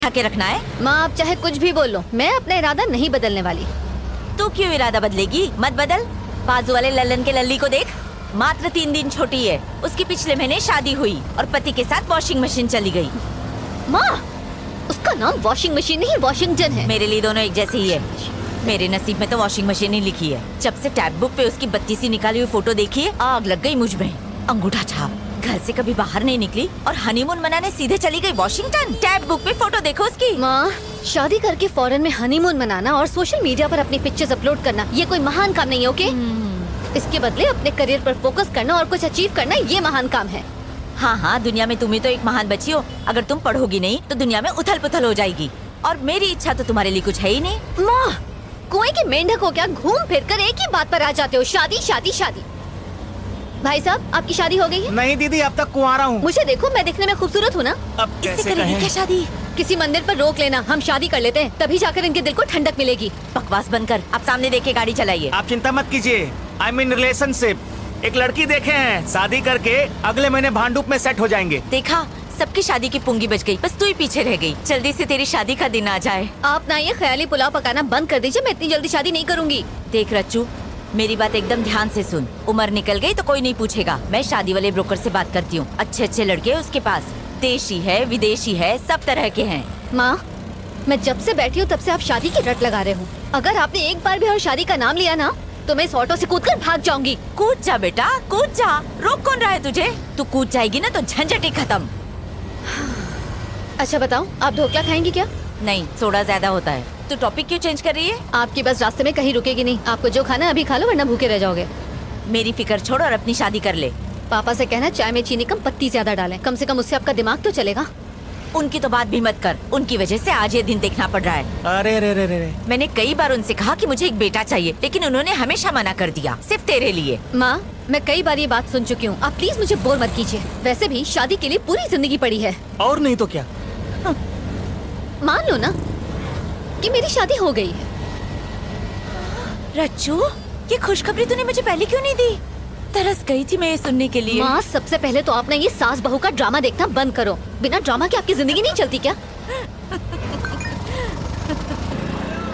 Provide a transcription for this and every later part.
के रखना है। माँ आप चाहे कुछ भी बोल लो, मैं अपना इरादा नहीं बदलने वाली। तू क्यों इरादा बदलेगी? मत बदल। बाजू वाले लल्लन के लल्ली को देख, मात्र 3 दिन छोटी है। उसकी पिछले महीने शादी हुई और पति के साथ वॉशिंग मशीन चली गई। माँ उसका नाम वॉशिंग मशीन नहीं वॉशिंगटन है। मेरे लिए दोनों एक जैसे ही है। मेरे नसीब में तो वॉशिंग मशीन ही लिखी है। जब से टैब बुक पे उसकी 32 निकाली हुई फोटो देखी है, आग लग गई मुझ में। अंगूठा छाप, घर से कभी बाहर नहीं निकली और हनीमून मनाने सीधे चली गई वॉशिंगटन। टैब बुक पे फोटो देखो उसकी। माँ शादी करके फॉरेन में हनीमून मनाना और सोशल मीडिया पर अपनी पिक्चर्स अपलोड करना ये कोई महान काम नहीं है, ओके? इसके बदले अपने करियर पर फोकस करना और कुछ अचीव करना ये महान काम है। हाँ हाँ, दुनिया में तुम ही तो एक महान बच्ची हो। अगर तुम पढ़ोगी नहीं तो दुनिया में उथल पुथल हो जाएगी। और मेरी इच्छा तो तुम्हारे लिए कुछ है ही नहीं। माँ कुएं की मेंढक हो क्या, घूम फिर कर एक ही बात पर आ जाते हो, शादी शादी शादी। भाई साहब आपकी शादी हो गई है? नहीं दीदी, अब तक कुंवारा हूँ। मुझे देखो, मैं दिखने में खूबसूरत हूँ ना? अब इससे कैसे करेंगे कहें? क्या शादी? किसी मंदिर पर रोक लेना, हम शादी कर लेते हैं, तभी जाकर इनके दिल को ठंडक मिलेगी। बकवास बंद कर, आप सामने देख के गाड़ी चलाइए। आप चिंता मत कीजिए, आई मीन रिलेशनशिप। एक लड़की देखे हैं, शादी करके अगले महीने भांडुप में सेट हो जाएंगे। देखा, सबकी शादी की पुंगी बच गई, बस तू ही पीछे रह गई। जल्दी से तेरी शादी का दिन आ जाए। आप ना ये ख्याली पुलाव पकाना बंद कर दीजिए, मैं इतनी जल्दी शादी नहीं करूंगी। देख रच्चू, मेरी बात एकदम ध्यान से सुन। उम्र निकल गई तो कोई नहीं पूछेगा। मैं शादी वाले ब्रोकर से बात करती हूँ। अच्छे अच्छे लड़के उसके पास, देशी है विदेशी है, सब तरह के हैं। माँ मैं जब से बैठी हूँ तब से आप शादी की रट लगा रहे हो। अगर आपने एक बार भी और शादी का नाम लिया ना तो मैं इस ऑटो से कूदकर भाग जाऊंगी। कूद जा बेटा, कूद जा। रोक कौन रहा है तुझे? तू कूद जाएगी ना तो झंझट ही खत्म। अच्छा बताओ, आप ढोकला खाएंगी क्या? नहीं, सोडा ज्यादा होता है। तू टॉपिक क्यों चेंज कर रही है? आपकी बस रास्ते में कहीं रुकेगी नहीं। आपको जो खाना है अभी खा लो, वरना भूखे रह जाओगे। मेरी फिक्र छोड़ और अपनी शादी कर ले। पापा से कहना चाय में चीनी कम, पत्ती ज्यादा डालें। कम से कम उससे आपका दिमाग तो चलेगा। उनकी तो बात भी मत कर, उनकी वजह से आज ये दिन देखना पड़ रहा है। अरे रे रे रे रे। मैंने कई बार उनसे कहा कि मुझे एक बेटा चाहिए, लेकिन उन्होंने हमेशा मना कर दिया, सिर्फ तेरे लिए। माँ मैं कई बार ये बात सुन चुकी हूँ, आप प्लीज मुझे बोर मत कीजिए। वैसे भी शादी के लिए पूरी जिंदगी पड़ी है। और नहीं तो क्या। मान लो ना कि मेरी शादी हो गई है। रच्चू, ये खुशखबरी तूने मुझे पहले क्यों नहीं दी? तरस गई थी मैं ये सुनने के लिए। माँ सबसे पहले तो आपने ये सास बहू का ड्रामा देखना बंद करो। बिना ड्रामा के आपकी जिंदगी नहीं चलती क्या?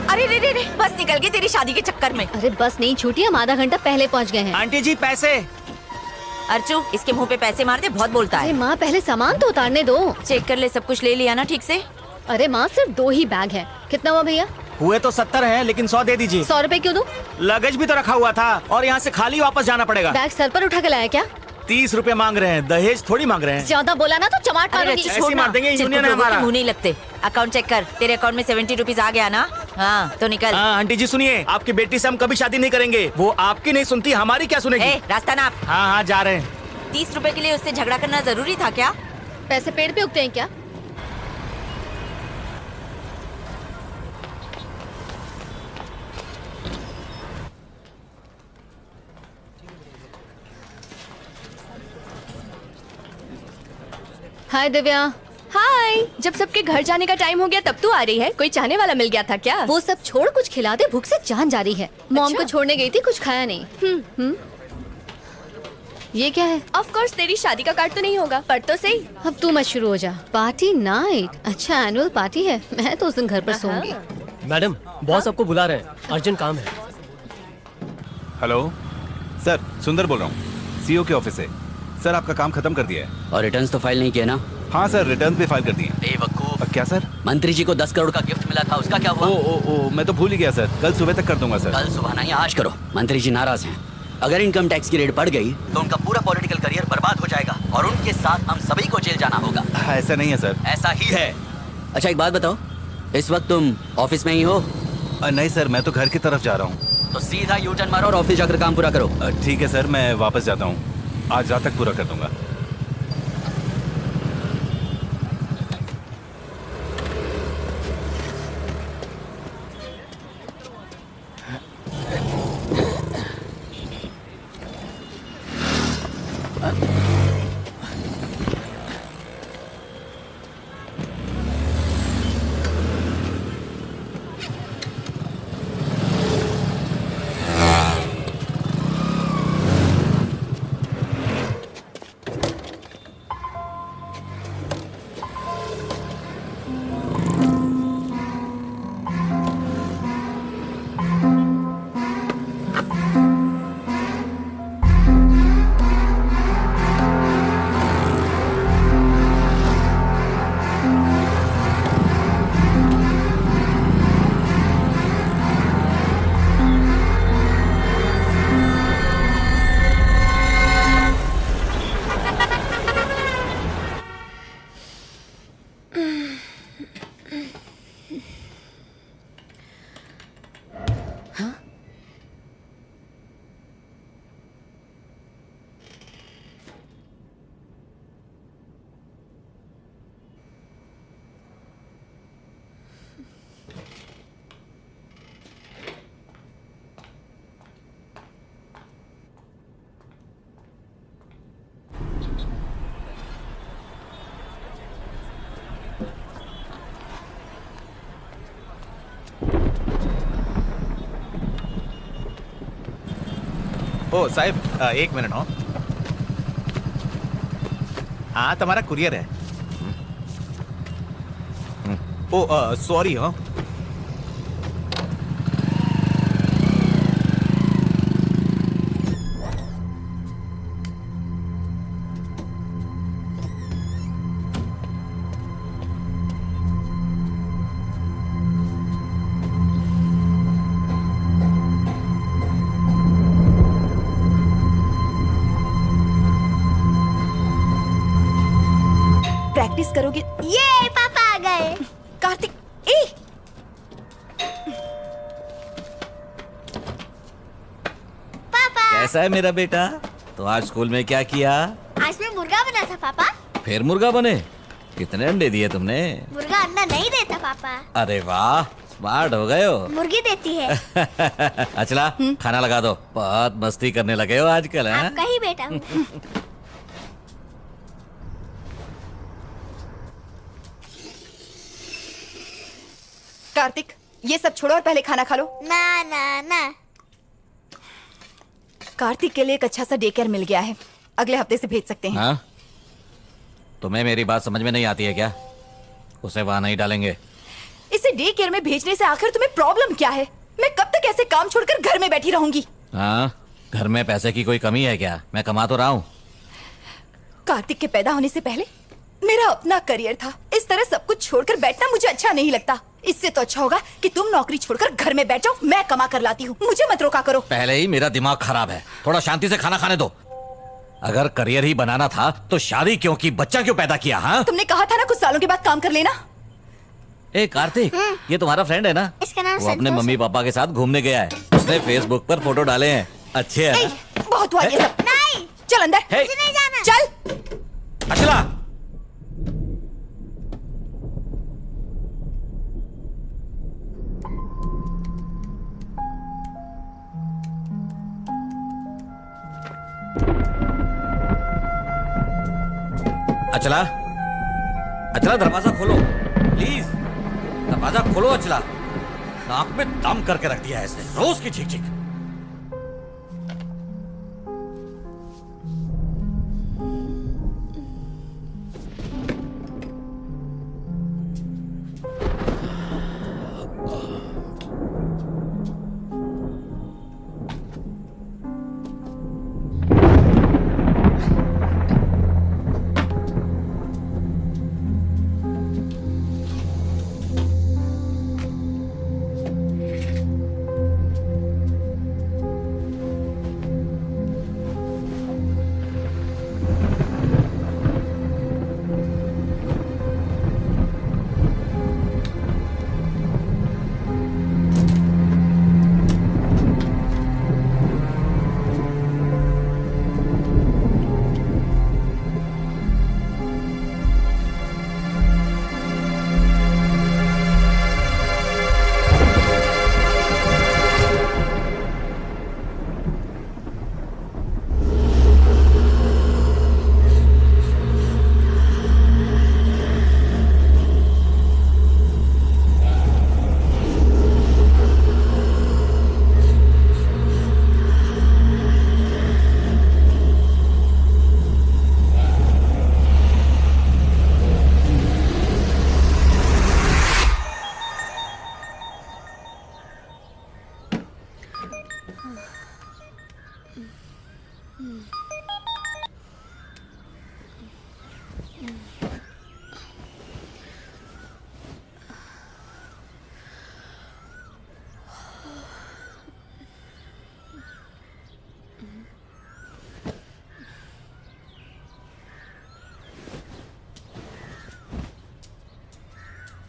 अरे रे रे रे, बस निकल गई तेरी शादी के चक्कर में। अरे बस नहीं छूटी, हम आधा घंटा पहले पहुँच गए हैं। आंटी जी पैसे। अर्चू, इसके मुंह पे पैसे मारते, बहुत बोलता अरे है। माँ पहले सामान तो उतारने दो। चेक कर ले, सब कुछ ले लिया ना ठीक से? अरे माँ सिर्फ 2 ही बैग है। कितना हुआ भैया? हुए तो 70 हैं, लेकिन 100 दे दीजिए। 100 रुपए क्यों दूं? लगेज भी तो रखा हुआ था और यहाँ से खाली वापस जाना पड़ेगा। बैग सर पर उठा के लाया क्या? 30 रुपए मांग रहे हैं, दहेज थोड़ी मांग रहे हैं। ज्यादा बोला ना तो चमाट अरे मारूंगी। रच्चू, ऐसे छोड़ ही ना। मार देंगे, यूनियन है चिरकुट लोगों के हमारा। मुंह नहीं लगते। अकाउंट चेक कर, तेरे अकाउंट में 70 रुपीज आ गया ना? हाँ तो निकल। हाँ आंटी जी सुनिए, आपकी बेटी से हम कभी शादी नहीं करेंगे। वो आपकी नहीं सुनती, हमारी क्या सुनेगी? रास्ता नाप। हाँ हाँ जा रहे हैं। 30 रुपए के लिए उससे झगड़ा करना जरूरी था क्या? पैसे पेड़ पे उगते हैं क्या? हाय दिव्या। हाय, जब सबके घर जाने का टाइम हो गया तब तू आ रही है? कोई चाहने वाला मिल गया था क्या? वो सब छोड़, कुछ खिला दे, भूख से जान जा रही है। मॉम अच्छा? को छोड़ने गई थी, कुछ खाया नहीं। ये क्या है? ऑफ कोर्स तेरी शादी का कार्ड तो नहीं होगा, पर तो सही। अब तू मत शुरू हो जा। Party night? अच्छा एनुअल पार्टी है, मैं तो उस दिन घर पर सोऊंगी। मैडम, बॉस आपको बुला रहे हैं, अर्जेंट काम है। हेलो सर, सुंदर बोल रहा हूँ, सीईओ के ऑफिस से। सर आपका काम खत्म कर दिया है। और रिटर्न्स तो फाइल नहीं किए ना? हाँ सर, रिटर्न भी फाइल कर दिए। बेवकूफ। क्या सर? मंत्री जी को 10 करोड़ का गिफ्ट मिला था, उसका क्या हुआ? ओ मैं तो भूल ही गया सर, कल सुबह तक कर दूंगा सर। कल सुबह नहीं, आज करो। मंत्री जी नाराज हैं। अगर इनकम टैक्स की रेट बढ़ गई तो उनका पूरा पॉलिटिकल करियर बर्बाद हो जाएगा और उनके साथ हम सभी को जेल जाना होगा। ऐसा नहीं है सर। ऐसा ही है। अच्छा एक बात बताओ, इस वक्त तुम ऑफिस में ही हो? नहीं सर, मैं तो घर की तरफ जा रहा हूँ। तो सीधा यू टर्न मारो और ऑफिस जाकर काम पूरा करो। ठीक है सर, मैं वापस जाता हूँ, आज रात तक पूरा कर दूंगा। ओ साहब, एक मिनट हो। हाँ, तुम्हारा कुरियर है। ओ सॉरी हो। प्रैक्टिस करोगे? ये पापा आ गए। कार्तिक, ए पापा कैसा है मेरा बेटा? तो आज स्कूल में क्या किया? आज मैं मुर्गा बना था पापा। फिर मुर्गा बने? कितने अंडे दिए तुमने? मुर्गा अंडा नहीं देता पापा, अरे वाह, स्मार्ट हो गए हो। मुर्गी देती है। अचला, खाना लगा दो। बहुत मस्ती करने लगे हो आजकल, हैं? आपका ही बेटा हूँ। कार्तिक, ये सब छोड़ो और पहले खाना खा लो। ना ना ना। कार्तिक के लिए एक अच्छा सा डे केयर मिल गया है, अगले हफ्ते से भेज सकते हैं। हाँ? तुम्हें मेरी बात समझ में नहीं आती है क्या? उसे वहां नहीं डालेंगे। इसे डे केयर में भेजने से आखिर तुम्हें प्रॉब्लम क्या है? मैं कब तक ऐसे काम छोड़कर घर में बैठी रहूंगी? हाँ, घर में पैसे की कोई कमी है क्या? मैं कमा तो रहा हूँ। कार्तिक के पैदा होने से पहले मेरा अपना करियर था। इस तरह सब कुछ छोड़कर बैठना मुझे अच्छा नहीं लगता। इससे तो अच्छा होगा कि तुम नौकरी छोड़कर घर में बैठ जाओ, मैं कमा कर लाती हूँ। मुझे मत रोका करो। पहले ही मेरा दिमाग खराब है, थोड़ा शांति से खाना खाने दो। अगर करियर ही बनाना था तो शादी क्यों की, बच्चा क्यों पैदा किया? हाँ, तुमने कहा था ना कुछ सालों के बाद काम कर लेना। ए कार्तिक, ये तुम्हारा फ्रेंड है ना? इसका नाम वो अपने संतोष मम्मी पापा के साथ घूमने गया है। उसने फेसबुक पर फोटो डाले हैं, अच्छे हैं ए, ना? बहुत हुआ ये सब। नहीं, चल अंदर। हे, मुझे नहीं जाना। चल। अचला, अचला, अचला दरवाजा खोलो प्लीज। दरवाजा खोलो अचला। नाक में दम करके रख दिया है इसने, रोज की चीख चीख।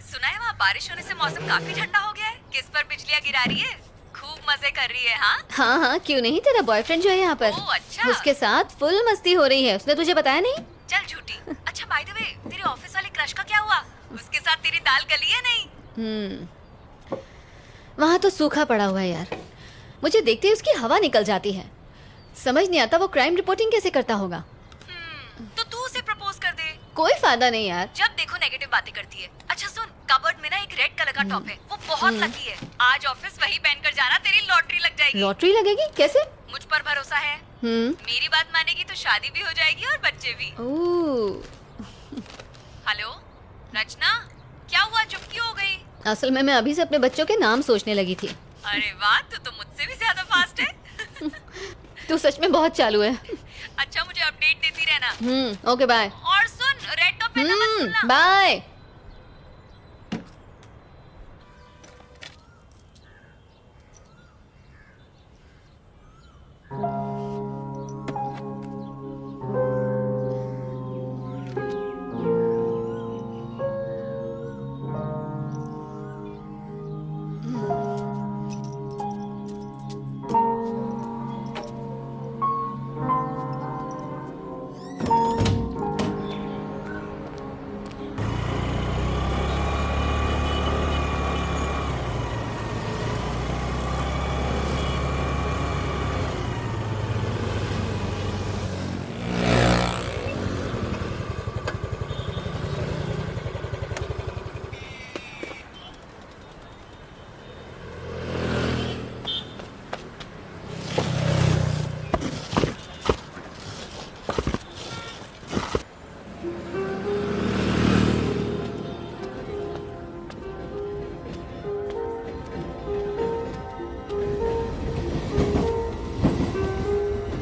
सुना है वहाँ बारिश होने से मौसम काफी ठंडा हो गया है। किस पर बिजलियाँ गिरा रही है? खूब मजे कर रही है। हाँ हाँ हाँ, क्यों नहीं। तेरा बॉयफ्रेंड जो है यहाँ पर, ओह, अच्छा। उसके साथ फुल मस्ती हो रही है। उसने तुझे बताया नहीं? चल झूठी। अच्छा बाय द वे, तेरे ऑफिस वाले क्रश का क्या हुआ? उसके साथ तेरी दाल गली है नहीं? वहाँ तो सूखा पड़ा हुआ है यार। मुझे देखते ही उसकी हवा निकल जाती है। समझ नहीं आता वो क्राइम रिपोर्टिंग कैसे करता होगा। तो तू उसे प्रपोज कर दे। कोई फायदा नहीं यार। जब देखो नेगेटिव बातें करती है। अच्छा सुन, कबर्ड में ना एक रेड कलर का टॉप है, वो बहुत लकी है। आज ऑफिस वही पहनकर जाना, तेरी लॉटरी लग जाएगी। लॉटरी लगेगी? कैसे? मुझ पर भरोसा है। मेरी बात मानेगी तो शादी भी हो जाएगी और बच्चे भी। हेलो रचना, क्या हुआ, चुप क्यों हो गई? असल में मैं अभी से अपने बच्चों के नाम सोचने लगी थी। अरे वाह, तू तो मुझसे भी ज्यादा फास्ट है। तू सच में बहुत चालू है। अच्छा, मुझे अपडेट देती रहना। Okay bye. और सुन, रेड टॉप पहनना मत भूलना। बाय।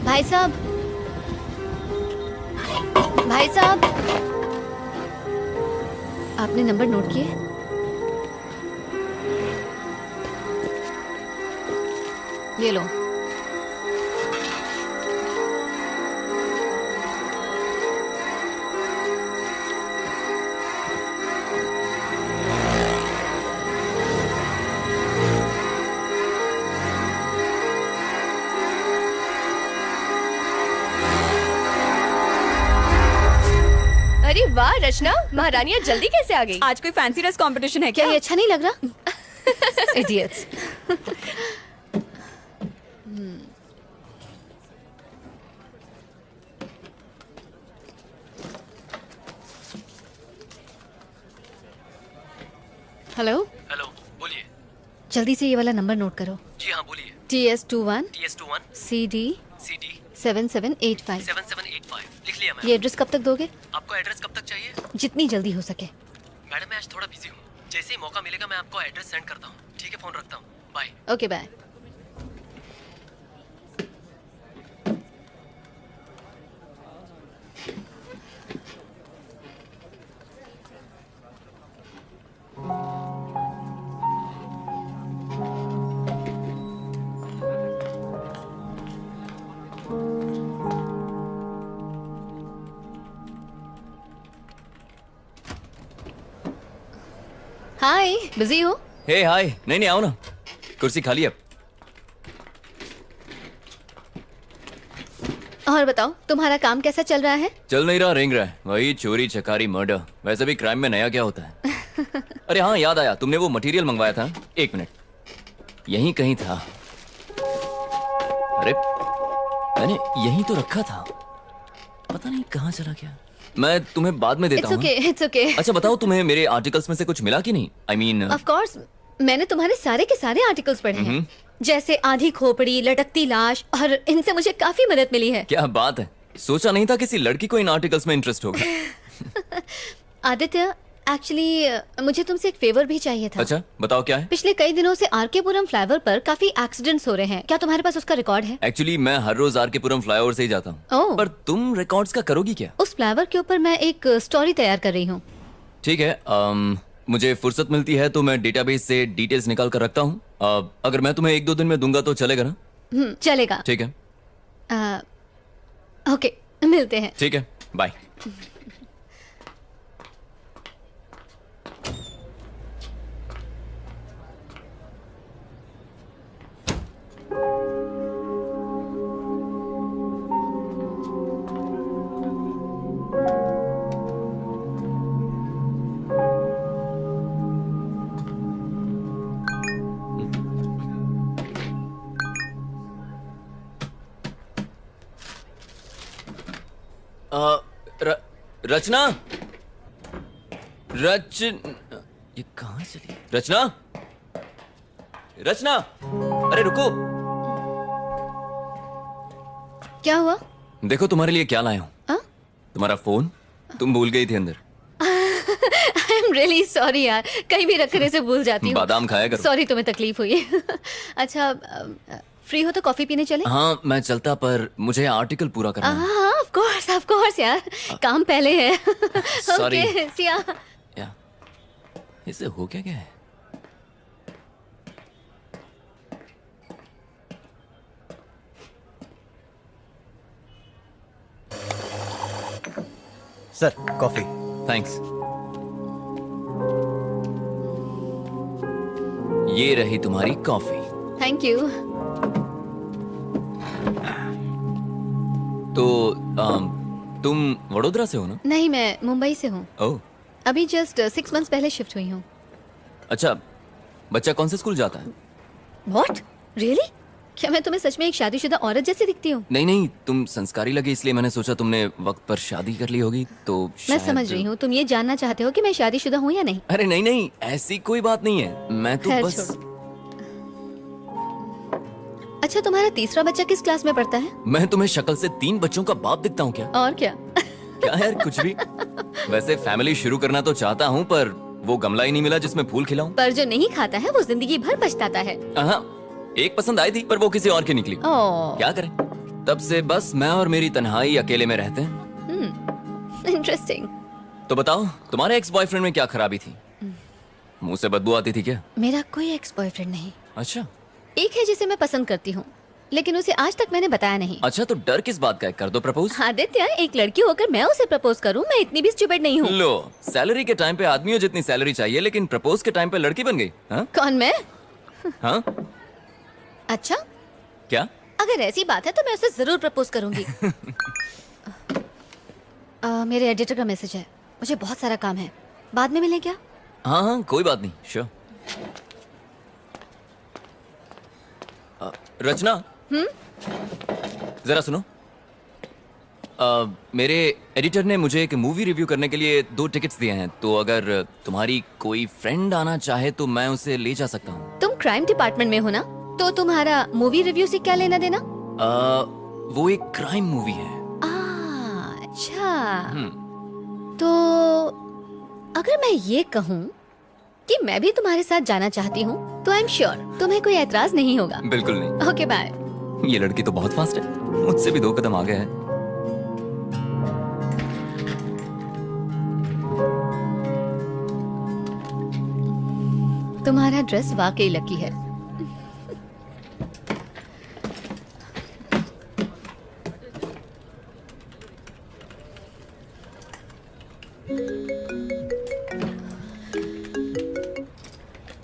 भाई साहब, भाई साहब, आपने नंबर नोट किए? ये लो। अरे वाह रचना, महारानियां जल्दी कैसे आ गई? आज कोई फैंसी ड्रेस कंपटीशन है क्या ये अच्छा नहीं लग रहा? इडियट्स। हेलो, हेलो, बोलिए। जल्दी से ये वाला नंबर नोट करो। जी हाँ, बोलिए। TS21 TS21 CD CD 7785। 7785 लिख लिया मैम। ये एड्रेस कब तक दोगे? आपको एड्रेस कब तक चाहिए? जितनी जल्दी हो सके। मैडम मैं आज थोड़ा बिजी हूँ, जैसे ही मौका मिलेगा मैं आपको एड्रेस सेंड करता हूँ। ठीक है, फोन रखता हूँ, bye. Okay bye. Hi, busy हो? हे हाय, नहीं नहीं, आओ ना, कुर्सी खाली अब। और बताओ, तुम्हारा काम कैसा चल रहा है? चल नहीं रहा, रेंग रहा है, वही चोरी चकारी मर्डर। वैसे भी क्राइम में नया क्या होता है? अरे हाँ, याद आया, तुमने वो मटेरियल मंगवाया था। एक मिनट, यहीं कहीं था। अरे मैंने यहीं तो रखा था, पता नहीं कहाँ चला गया। मैं तुम्हें बाद में देता हूँ। It's okay. अच्छा बताओ, तुम्हें मेरे आर्टिकल्स में से कुछ मिला कि नहीं? आई मीन ऑफ कोर्स, मैंने तुम्हारे सारे के सारे आर्टिकल्स पढ़े हैं, जैसे आधी खोपड़ी, लटकती लाश, और इनसे मुझे काफी मदद मिली है। क्या बात है, सोचा नहीं था किसी लड़की को इन आर्टिकल्स में इंटरेस्ट होगा। आदित्य, एक्चुअली मुझे तुमसे एक फेवर भी चाहिए था। अच्छा बताओ, क्या है? पिछले कई दिनों से आरकेपुरम फ्लाईओवर पर काफी एक्सीडेंट्स हो रहे हैं, क्या तुम्हारे पास उसका रिकॉर्ड है? एक्चुअली मैं हर रोज आरकेपुरम फ्लाईओवर से ही जाता हूँ। ओह। पर तुम रिकॉर्ड्स का करोगी क्या? उस फ्लाईओवर के ऊपर मैं एक स्टोरी तैयार कर रही हूँ। ठीक है, मुझे फुर्सत मिलती है तो मैं डेटाबेस से डिटेल्स निकाल कर रखता हूँ। अगर मैं तुम्हें 1-2 दिन में दूंगा तो चलेगा ना? चलेगा। ठीक है। ओके, मिलते हैं। ठीक है, बाय। रचना, ये कहाँ चली? रचना, रचना, अरे रुको। क्या हुआ? देखो तुम्हारे लिए क्या लाया हूँ। हाँ? तुम्हारा फोन तुम भूल गई थी अंदर। आई एम रियली सॉरी यार, कहीं भी रखने से भूल जाती हूँ। बादाम खाया करो। सॉरी तुम्हें तकलीफ हुई। अच्छा, फ्री हो तो कॉफी पीने चले? हाँ मैं चलता, पर मुझे आर्टिकल पूरा करना है। हाँ ऑफ कोर्स यार, काम पहले है। Sorry. ओके सिया। या इसे हो क्या है? Sir coffee. थैंक्स। ये रही तुम्हारी कॉफी। Thank you. तो तुम वडोदरा से हो ना? नहीं, मैं मुंबई से हूँ। ओह अभी जस्ट 6 months पहले शिफ्ट हुई हूँ। अच्छा, बच्चा कौन से स्कूल जाता है? व्हाट? रियली? क्या मैं तुम्हें सच में एक शादीशुदा औरत जैसी दिखती हूँ? नहीं नहीं, तुम संस्कारी लगे इसलिए मैंने सोचा तुमने वक्त पर शादी कर ली होगी तो मैं शायद... समझ रही हूँ, तुम ये जानना चाहते हो कि मैं शादीशुदा हूँ या नहीं? अरे नहीं नहीं, ऐसी कोई बात नहीं है। मैं तो खैर बस... छोड़ो। अच्छा, तुम्हारा तीसरा बच्चा किस क्लास में पढ़ता है? मैं तुम्हें शक्ल से 3 बच्चों का बाप दिखता हूँ क्या? और क्या? क्या यार, कुछ भी। वैसे फैमिली शुरू करना तो चाहता हूँ, पर वो गमला ही नहीं मिला जिसमें फूल खिलाऊं। पर जो नहीं खाता है वो जिंदगी भर पछताता है। हाँ, एक पसंद आई थी पर वो किसी और की निकली। ओह, क्या करें, तब से बस मैं और मेरी तन्हाई अकेले में रहते हैं। इंटरेस्टिंग। तो बताओ, तुम्हारे एक्स बॉयफ्रेंड में क्या खराबी थी? मुंह से बदबू आती थी क्या? मेरा कोई एक्स बॉयफ्रेंड नहीं। अच्छा एक है जिसे मैं पसंद करती हूँ, लेकिन उसे आज तक मैंने बताया नहीं। अच्छा, तो डर किस बात का है? कर दो प्रपोज। आदित्य, एक लड़की होकर मैं उसे प्रपोज करूँ? मैं इतनी भी स्टूपिड नहीं हूँ। लो, सैलरी के टाइम पे आदमियों जितनी सैलरी चाहिए, लेकिन प्रपोज के टाइम पे लड़की बन गई। हाँ कौन, मैं? हाँ, अच्छा, क्या? अगर ऐसी बात है तो मैं उसे जरूर प्रपोज करूंगी। मेरे एडिटर का मैसेज है, मुझे बहुत सारा काम है, बाद में मिलें क्या? हाँ हाँ, कोई बात नहीं, श्योर। रचना, जरा सुनो। मेरे एडिटर ने मुझे एक मूवी रिव्यू करने के लिए 2 टिकट्स दिए हैं, तो अगर तुम्हारी कोई फ्रेंड आना चाहे तो मैं उसे ले जा सकता हूँ। तुम क्राइम डिपार्टमेंट में हो ना, तो तुम्हारा मूवी रिव्यू से क्या लेना देना? वो एक क्राइम मूवी है। अच्छा, तो अगर मैं ये कहूँ कि मैं भी तुम्हारे साथ जाना चाहती हूँ तो आई एम श्योर तुम्हें कोई एतराज नहीं होगा। बिल्कुल नहीं। Okay bye. ये लड़की तो बहुत फास्ट है, मुझसे भी 2 कदम आगे है। तुम्हारा ड्रेस वाकई लकी है।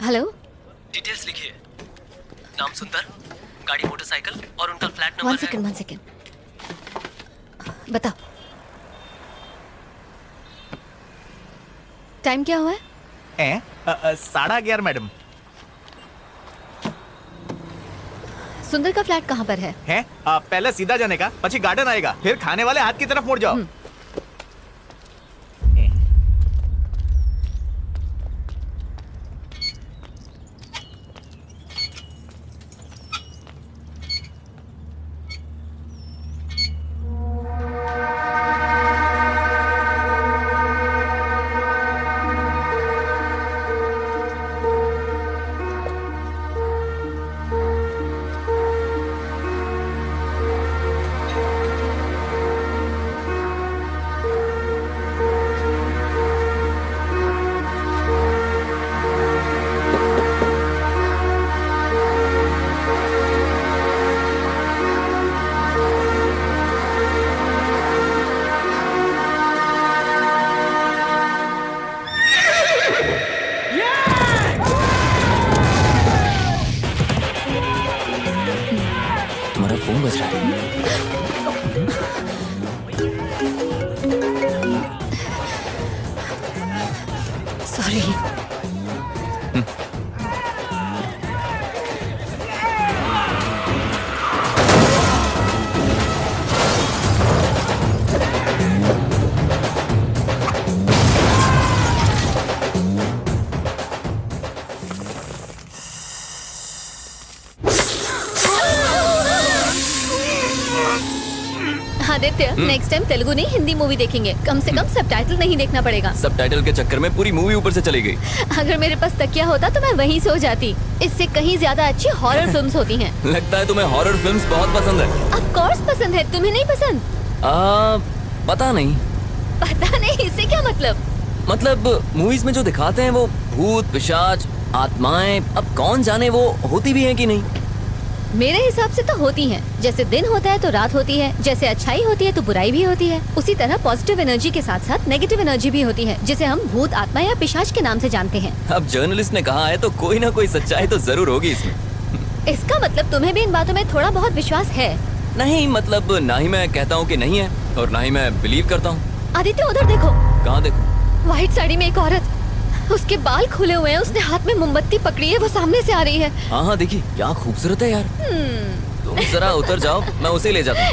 हेलो, डिटेल्स लिखिए। नाम सुंदर, गाड़ी मोटरसाइकिल और उनका फ्लैट वन नंबर है। सेकेंड। बताओ, टाइम क्या हुआ है? 11:30 मैडम। सुंदर का फ्लैट कहाँ पर है? पहले सीधा जाने का, પછી गार्डन आएगा, फिर खाने वाले हाथ की तरफ मुड़ जाओ। तुम्हारा फोन बज रहा है। Sorry. Aditya, next time Telugu नहीं हिंदी मूवी देखेंगे। कम से कम सबटाइटल नहीं देखना पड़ेगा। सबटाइटल के चक्कर में पूरी मूवी ऊपर से चली गई। अगर मेरे पास तकिया होता तो मैं वहीं सो जाती। इससे कहीं ज्यादा अच्छी हॉरर फिल्म्स होती हैं। लगता है तुम्हें हॉरर फिल्म्स बहुत पसंद है। ऑफ कोर्स पसंद है, तुम्हें नहीं पसंद? पता नहीं। पता नहीं, इससे क्या मतलब मूवीज में जो दिखाते हैं वो भूत पिशाच आत्माएं, अब कौन जाने वो होती भी हैं कि नहीं। मेरे हिसाब से तो होती हैं। जैसे दिन होता है तो रात होती है, जैसे अच्छाई होती है तो बुराई भी होती है, उसी तरह पॉजिटिव एनर्जी के साथ साथ नेगेटिव एनर्जी भी होती है, जिसे हम भूत आत्मा या पिशाच के नाम से जानते हैं। अब जर्नलिस्ट ने कहा है तो कोई ना कोई सच्चाई तो जरूर होगी इसमें। इसका मतलब तुम्हें भी इन बातों में थोड़ा बहुत विश्वास है? नहीं, मतलब ना ही मैं कहता हूँ कि नहीं है और ना ही मैं बिलीव करता हूँ। आदित्य उधर देखो। कहाँ देखो? व्हाइट साड़ी में एक औरत, उसके बाल खुले हुए हैं, उसने हाथ में मोमबत्ती पकड़ी है, वो सामने से आ रही है। हाँ हाँ देखिए, क्या खूबसूरत है यार। तुम जरा उतर जाओ, मैं उसे ले जाता हूँ।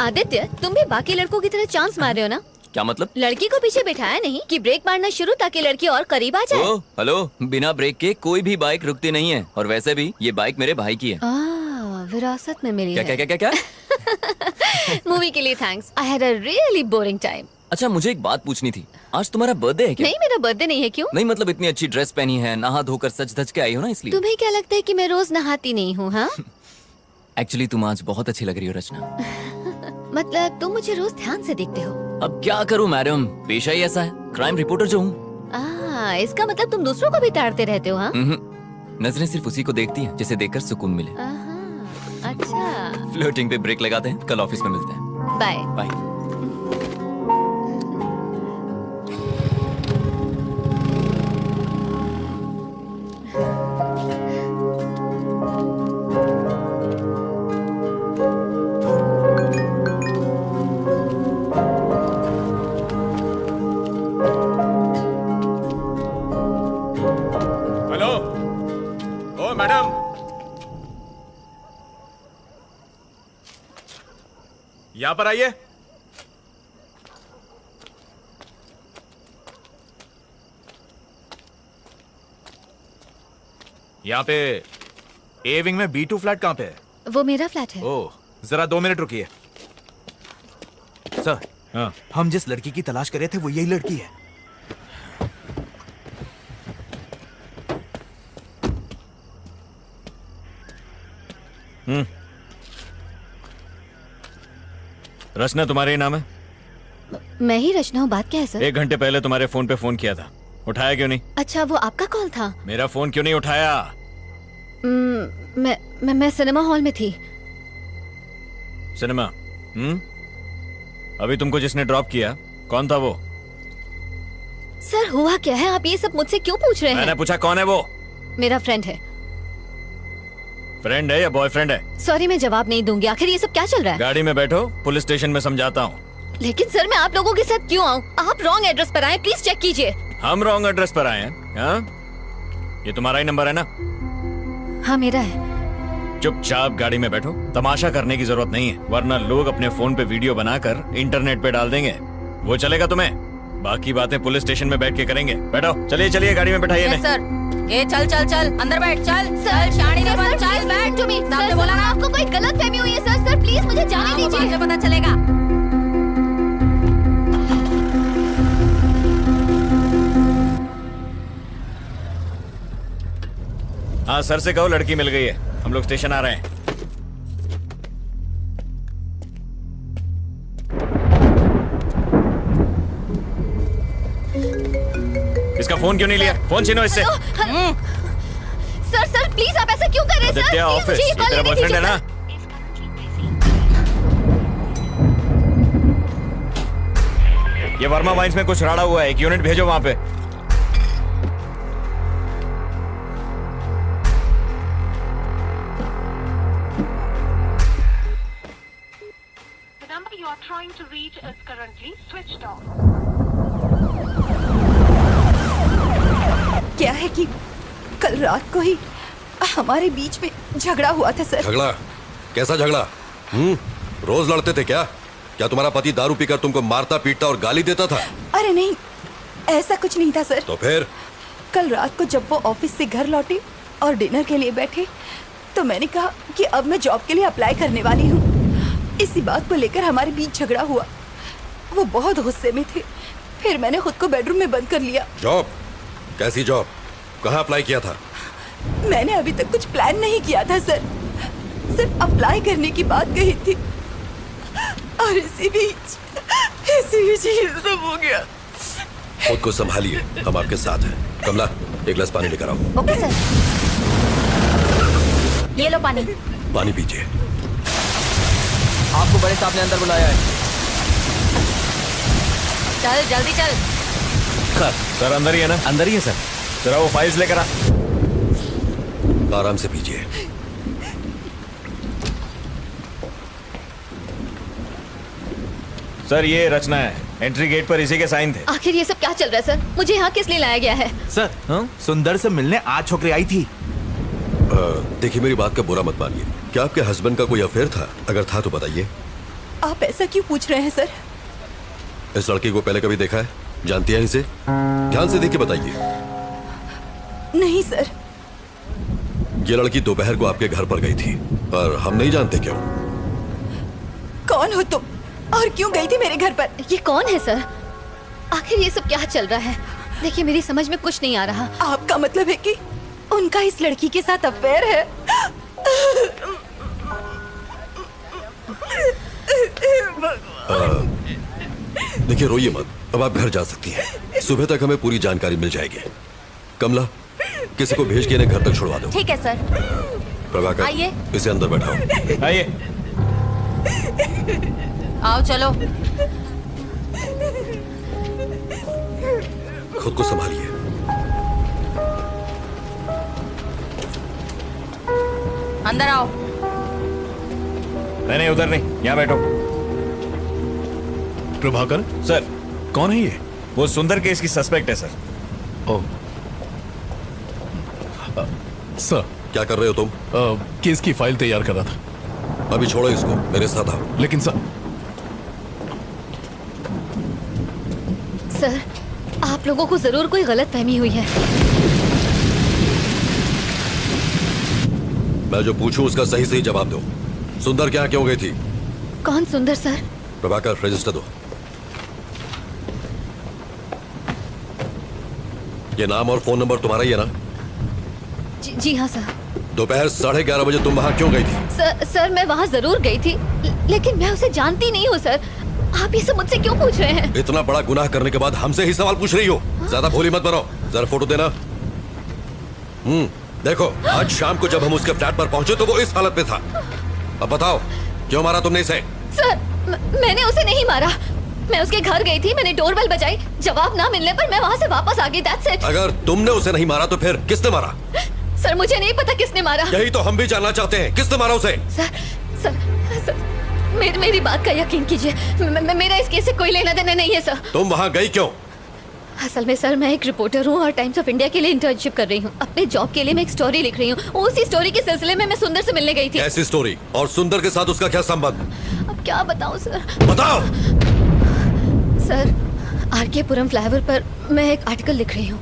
आदित्य, तुम भी बाकी लड़कों की तरह चांस मार रहे हो ना? क्या मतलब? लड़की को पीछे बिठाया नहीं कि ब्रेक मारना शुरू ताकि लड़की और करीब आ जाए। ओ, हेलो, बिना ब्रेक के कोई भी बाइक रुकती नहीं है और वैसे भी ये बाइक मेरे भाई की है। विरासत में मिली क्या है। क्या क्या क्या क्या? मूवी के लिए thanks. I had a really boring time. अच्छा, मुझे एक बात पूछनी थी। आज तुम्हारा बर्थडे है क्या? नहीं, मेरा बर्थडे नहीं है। क्यों? नहीं मतलब इतनी अच्छी ड्रेस पहनी है, नहा धोकर सज धज के आई हो ना, इसलिए। तुम्हें क्या लगता है कि मैं रोज नहाती नहीं हूँ? हाँ एक्चुअली तुम आज बहुत अच्छी लग रही हो रचना। मतलब तुम मुझे रोज ध्यान से देखते हो? अब क्या करूं मैडम, पेशा ही ऐसा है, क्राइम रिपोर्टर जो हूँ। इसका मतलब तुम दूसरों को भी ताड़ते रहते हो? हाँ, नजरें सिर्फ उसी को देखती हैं जिसे देखकर सुकून मिले। अच्छा, फ्लर्टिंग पे ब्रेक लगाते हैं, कल ऑफिस में मिलते हैं। Bye bye. हेलो, ओ मैडम, यहाँ पर आइए। यहाँ पे ए विंग में B2 फ्लैट कहाँ पे है? वो मेरा फ्लैट है। ओह, जरा 2 मिनट रुकिए। सर, हाँ, हम जिस लड़की की तलाश कर रहे थे वो यही लड़की है। रचना तुम्हारे ही नाम है? मैं ही रचना हूँ। बात क्या है सर? 1 घंटे पहले तुम्हारे फोन पे फोन किया था, उठाया क्यों नहीं? अच्छा, वो आपका कॉल था? मेरा फोन क्यों नहीं उठाया? मैं सिनेमा हॉल में थी। सिनेमा? अभी तुमको जिसने ड्रॉप किया कौन था वो? सर, हुआ क्या है? आप ये सब मुझसे क्यों पूछ रहे मैंने हैं? पूछा कौन है वो? मेरा फ्रेंड है। फ्रेंड है या बॉयफ्रेंड है? सॉरी, मैं जवाब नहीं दूंगी। आखिर ये सब क्या चल रहा है? गाड़ी में बैठो, पुलिस स्टेशन में समझाता हूँ। लेकिन सर, मैं आप लोगों के साथ क्यों आऊँ? आप रॉन्ग एड्रेस पर आए, प्लीज चेक कीजिए। हम रॉन्ग एड्रेस पर आए हैं? हाँ? ये तुम्हारा ही नंबर है ना? हाँ, मेरा है। चुपचाप गाड़ी में बैठो, तमाशा करने की जरूरत नहीं है, वरना लोग अपने फोन पे वीडियो बनाकर इंटरनेट पे डाल देंगे। वो चलेगा तुम्हें? बाकी बातें पुलिस स्टेशन में बैठ के करेंगे। बैठो, चलिए चलिए, गाड़ी में बैठाइए। Yes sir. ए चल चल चल, अंदर बैठ, चल चल, शानी ने बोला चल बैठ। टू मी सामने बोला ना। आपको कोई गलतफहमी हुई है सर। सर प्लीज मुझे जाने हाँ, वो बाद दीजिए। में पता चलेगा। हाँ, सर से कहो लड़की मिल गई है, हम लोग स्टेशन आ रहे हैं। इसका फोन क्यों नहीं लिया? फोन छीनो इससे। सर सर प्लीज, आप ऐसा क्यों कर रहे हैं? सर आदित्य, प्लीज ऑफिस, मुझे ये ये कॉल तेरा नहीं बॉयफ्रेंड है कीजिए, ना? ये वर्मा वाइन्स में कुछ राड़ा हुआ है, 1 यूनिट भेजो वहां पे। The number you are trying to reach is currently switched off. क्या है कि कल रात को ही हमारे बीच में झगड़ा हुआ था सर। झगड़ा? कैसा झगड़ा? रोज लड़ते थे क्या? क्या तुम्हारा पति दारू पीकर तुमको मारता पीटता और गाली देता था? अरे नहीं, ऐसा कुछ नहीं था सर। तो फिर? कल रात को जब वो ऑफिस से घर लौटे और डिनर के लिए बैठे तो मैंने कहा कि अब मैं जॉब के लिए अप्लाई करने वाली हूँ। इसी बात को लेकर हमारे बीच झगड़ा हुआ। वो बहुत गुस्से में थे। फिर मैंने खुद को बेडरूम में बंद कर लिया। जॉब? कैसी जॉब? कहाँ अप्लाई किया था? मैंने अभी तक कुछ प्लान नहीं किया था सर, सिर्फ अप्लाई करने की बात कही थी और इसी बीच ये सब हो गया। खुद को संभालिए, हम आपके साथ हैं। कमला, एक गिलास पानी लेकर आओ। Okay sir. ये लो पानी। पानी पीजिए। आपको बड़े साहब ने अंदर बुलाया है। चल जल्दी चल। सर अंदर ही है ना? अंदर ही है सर। जरा वो फाइल्स लेकर आ। आराम से पीजिए। सर ये रचना है, एंट्री गेट पर इसी के साइन थे। आखिर ये सब क्या चल रहा है सर? मुझे यहाँ किस लिए लाया गया है? सर सुंदर से मिलने आज छोकरी आई थी। देखिए, मेरी बात का बुरा मत मानिए। क्या आपके हस्बैंड का कोई अफेयर था? अगर था तो बताइए। आप ऐसा क्यों पूछ रहे हैं सर? इस लड़की को पहले कभी देखा है? जानती हैं इसे? ध्यान से देखिए, बताइए। नहीं सर। ये लड़की दोपहर को आपके घर पर गई थी और हम नहीं जानते क्यों। कौन हो तुम और क्यों गई थी मेरे घर पर? ये कौन है सर? आखिर ये सब क्या चल रहा है? देखिए, मेरी समझ में कुछ नहीं आ रहा। आपका मतलब है कि उनका इस लड़की के साथ अफेयर है? देखिए, रोइए मत। अब आप घर जा सकती हैं। सुबह तक हमें पूरी जानकारी मिल जाएगी। कमला, किसी को भेज के इन्हें घर तक छुड़वा दो। ठीक है सर। प्रभाकर, आइए। इसे अंदर बैठाओ। आइए। आओ चलो। खुद को संभालिए। अंदर आओ। नहीं उधर नहीं, यहाँ बैठो। प्रभाकर सर, कौन है ये? वो सुंदर केस की सस्पेक्ट है सर। ओह सर, क्या कर रहे हो तुम? केस की फाइल तैयार कर रहा था। अभी छोड़ो इसको, मेरे साथ आओ। लेकिन सर सर, आप लोगों को जरूर कोई गलत फहमी हुई है। मैं जो पूछूं उसका सही सही जवाब दो। सुंदर क्या क्यों गई थी? कौन सुंदर सर? प्रभाकर, रजिस्टर दो। ये नाम और फोन नंबर तुम्हारा ही है ना? जी हाँ सर। दोपहर 11:30 बजे तुम वहां क्यों गई थी? सर मैं वहाँ जरूर गई थी, लेकिन मैं उसे जानती नहीं हूँ सर। आप ये सब मुझसे क्यों पूछ रहे हैं? इतना बड़ा गुनाह करने के बाद हमसे ही सवाल पूछ रही हो? ज्यादा भोली मत बनो। जरा फोटो देना। देखो, आज शाम को जब हम उसके फ्लैट पर पहुंचे तो वो इस हालत में था। अब बताओ, क्यों मारा तुमने इसे? सर, मैंने उसे नहीं मारा। मैं उसके घर गई थी, मैंने डोरबेल बजाई, जवाब ना मिलने पर मैं वहाँ से वापस आ गई। That's it। अगर तुमने उसे नहीं मारा तो फिर किसने मारा? सर, मुझे नहीं पता किसने मारा। यही तो हम भी जानना चाहते हैं, किसने मारा उसे? सर, मेरी बात का यकीन कीजिए। मेरा इस केस से कोई लेना देना नहीं है सर। तुम वहाँ गई क्यों? असल में सर, मैं एक रिपोर्टर हूँ और टाइम्स ऑफ इंडिया के लिए इंटर्नशिप कर रही हूँ। अपने जॉब के लिए मैं एक स्टोरी लिख रही हूँ। उसी स्टोरी के सिलसिले में मैं सुंदर से मिलने गई थी। ऐसी स्टोरी? और सुंदर के साथ उसका क्या संबंध? अब क्या बताऊँ सर? बताओ। सर, आरके पुरम फ्लाईओवर पर मैं एक आर्टिकल लिख रही हूँ।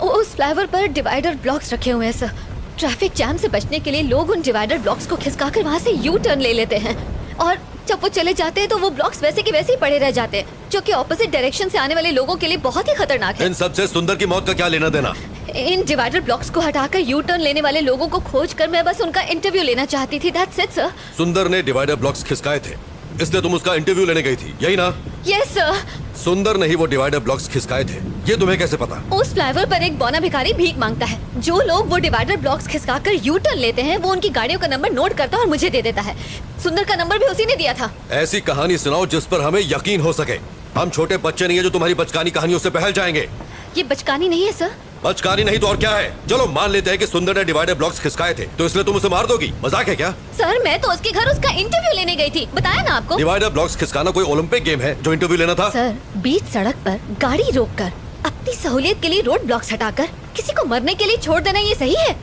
उस फ्लाईओवर पर डिवाइडर ब्लॉक्स रखे हुए हैं सर। ट्रैफिक जैम से बचने के लिए लोग उन डिवाइडर ब्लॉक्स को खिसकाकर वहाँ से यू टर्न ले लेते हैं और जब वो चले जाते हैं तो वो ब्लॉक्स वैसे के वैसे ही पड़े रह जाते हैं, जो कि ऑपोजिट डायरेक्शन से आने वाले लोगों के लिए बहुत ही खतरनाक है। इन सबसे सुंदर की मौत का क्या लेना देना? इन डिवाइडर ब्लॉक्स को हटाकर यू टर्न लेने वाले लोगों को खोजकर मैं बस उनका इंटरव्यू लेना चाहती थी। That's it sir. सुंदर ने डिवाइडर ब्लॉक्स खिसकाए थे, इसलिए तुम उसका इंटरव्यू लेने गई थी, यही ना? Yes sir. सुंदर ने ही वो डिवाइडर ब्लॉक्स खिसकाए थे, ये तुम्हें कैसे पता? उस फ्लाईओवर पर एक बौना भिखारी भीख मांगता है। जो लोग वो डिवाइडर ब्लॉक्स खिसकाकर यू टर्न लेते हैं, वो उनकी गाड़ियों का नंबर नोट करता है और मुझे दे देता है। सुंदर का नंबर भी उसी ने दिया था। ऐसी कहानी सुनाओ जिस पर हमें यकीन हो सके। हम छोटे बच्चे नहीं है जो तुम्हारी बचकानी कहानियों से बहल जाएंगे। ये बचकानी नहीं है सर। बचकानी नहीं तो और क्या है? चलो मान लेते हैं कि सुंदर ने डिवाइडर ब्लॉक्स खिसकाए थे, तो इसलिए तुम उसे मार दोगी? मजाक है क्या? सर, मैं तो उसके घर उसका इंटरव्यू लेने गई थी, बताया ना आपको। डिवाइडर ब्लॉक्स खिसकाना कोई ओलंपिक गेम है जो इंटरव्यू लेना था? सर, बीच सड़क पर गाड़ी रोककर अपनी सहूलियत के लिए रोड ब्लॉक्स हटाकर किसी को मरने के लिए छोड़ देना ये सही है?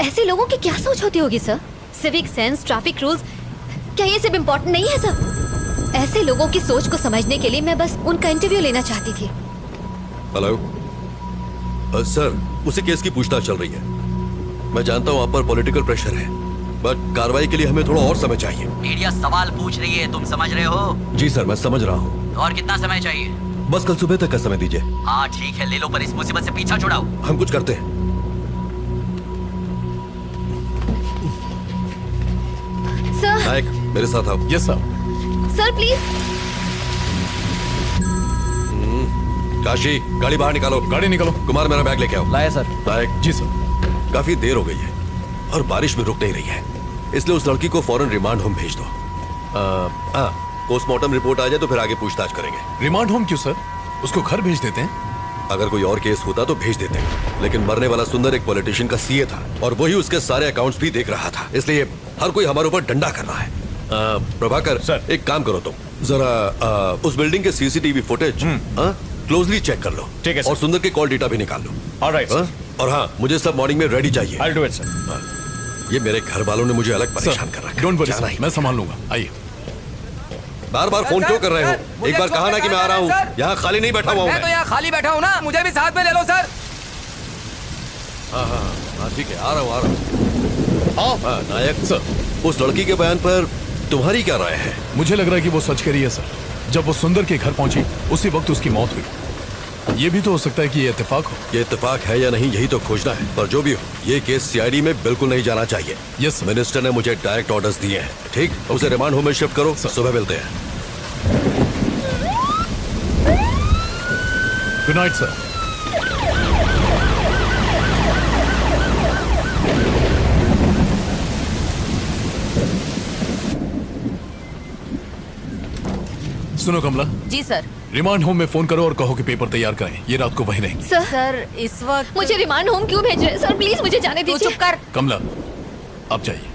ऐसे लोगों की क्या सोच होती होगी sir? Civic sense, traffic rules, क्या ये सब इम्पोर्टेंट नहीं है सर? ऐसे लोगों की सोच को समझने के लिए मैं बस उनका इंटरव्यू लेना चाहती थी। हेलो सर, उसी केस की पूछताछ चल रही है। मैं जानता हूँ आप पर पॉलिटिकल प्रेशर है, बट कार्रवाई के लिए हमें थोड़ा और समय चाहिए। मीडिया सवाल पूछ रही है, तुम समझ रहे हो? जी सर, मैं समझ रहा हूँ। और कितना समय चाहिए? बस कल सुबह तक का समय दीजिए। हाँ ठीक है, ले लो, पर इस मुसीबत से पीछा छुड़ाओ। हम कुछ करते हैं। सर, नायक, मेरे साथ आओ। Yes sir. Sir please. Kashi, गाड़ी बाहर निकालो। गाड़ी निकालो। कुमार, मेरा बैग लेके आओ। लाया सर। नायक। जी सर। काफी देर हो गई है और बारिश भी रुक नहीं रही है, इसलिए उस लड़की को फौरन रिमांड होम भेज दो। पोस्टमार्टम रिपोर्ट आ जाए तो फिर आगे पूछताछ करेंगे। रिमांड होम क्यों सर? उसको घर भेज देते हैं। अगर कोई और केस होता तो भेज देते, लेकिन मरने वाला सुंदर एक पॉलिटिशियन का सीए था और वही उसके सारे अकाउंट्स भी देख रहा था, इसलिए हर कोई हमारे ऊपर डंडा कर रहा है। प्रभाकर सर। एक काम करो तुम, जरा उस बिल्डिंग के सीसीटीवी फुटेज क्लोजली चेक कर लो। ठीक है सर। और सुंदर के कॉल डेटा भी निकाल लो। Alright sir. और हाँ, मुझे सब मॉर्निंग में रेडी चाहिए। I will do it sir. ये मेरे घर वालों ने मुझे अलग परेशान कर रखा है। डोंट वरी जाना सर, ही मैं संभाल लूंगा। आइए। बार बार फोन क्यों कर रहे हो? एक बार कहा ना कि मैं आ रहा हूँ। यहाँ खाली नहीं बैठा हुआ हूँ मैं। यहाँ खाली बैठा हूँ ना, मुझे भी साथ में ले लो सर। हाँ ठीक है, आ रहा हूँ। हाँ, नायक सर, उस लड़की के बयान पर तुम्हारी क्या राय है? मुझे लग रहा है कि वो सच कह रही है सर। जब वो सुंदर के घर पहुंची उसी वक्त उसकी मौत हुई। ये भी तो हो सकता है कि ये इत्तेफाक हो। ये इत्तेफाक है या नहीं, यही तो खोजना है। पर जो भी हो, ये केस सीआईडी में बिल्कुल नहीं जाना चाहिए। Yes sir. मिनिस्टर ने मुझे डायरेक्ट ऑर्डर्स दिए हैं। ठीक, उसे रिमांड होम में शिफ्ट करो। सुबह मिलते हैं। Good night sir. सुनो कमला। जी सर। रिमांड होम में फोन करो और कहो कि पेपर तैयार करें, ये रात को वहीं रहेंगे। सर इस वक्त मुझे रिमांड होम क्यों भेज रहे हैं? सर प्लीज मुझे जाने तू दीजिए। चुप कर। कमला, आप जाइए।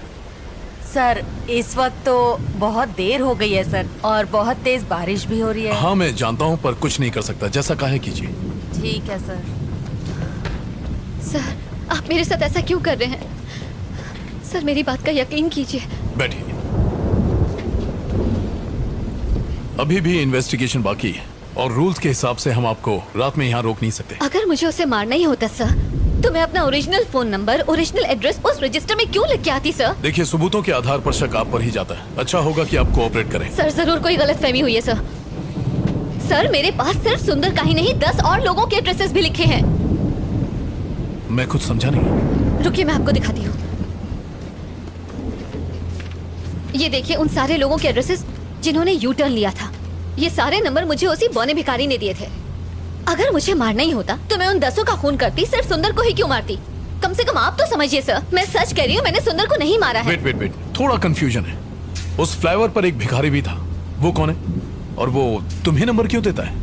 सर इस वक्त तो बहुत देर हो गई है सर, और बहुत तेज बारिश भी हो रही है। हाँ मैं जानता हूँ, पर कुछ नहीं कर सकता, जैसा कहे कीजिए। ठीक है सर। सर आप मेरे साथ ऐसा क्यों कर रहे हैं? सर मेरी बात का यकीन कीजिए। बैठिए। अभी भी इन्वेस्टिगेशन बाकी है और रूल्स के हिसाब से हम आपको रात में यहाँ रोक नहीं सकते। अगर मुझे उसे मारना ही होता सर, तो मैं अपना original phone number, original address उस रजिस्टर में क्यों लिख के आती सर? देखिए, सबूतों के आधार पर शक आप पर ही जाता है। अच्छा होगा कि आप कोऑपरेट करें। सर जरूर कोई गलतफहमी हुई है सर। सर मेरे पास सिर्फ सुंदर का ही नहीं 10 और लोगों के एड्रेसेस भी लिखे हैं। मैं कुछ समझा नहीं। रुकिए मैं आपको दिखाती हूँ। ये देखिए उन सारे लोगों के एड्रेसेस जिन्होंने यू टर्न लिया था। ये सारे नंबर मुझे उसी बौने भिखारी ने दिए थे। अगर मुझे मारना ही होता तो मैं उन 10 का खून करती, सिर्फ सुंदर को ही क्यों मारती? कम से कम आप तो समझिए सर, मैं सच कह रही हूँ, मैंने सुंदर को नहीं मारा है। वेट, थोड़ा कंफ्यूजन है। उस फ्लाईओवर पर एक भिखारी भी था, वो कौन है? और वो तुम्हें नंबर क्यों देता है?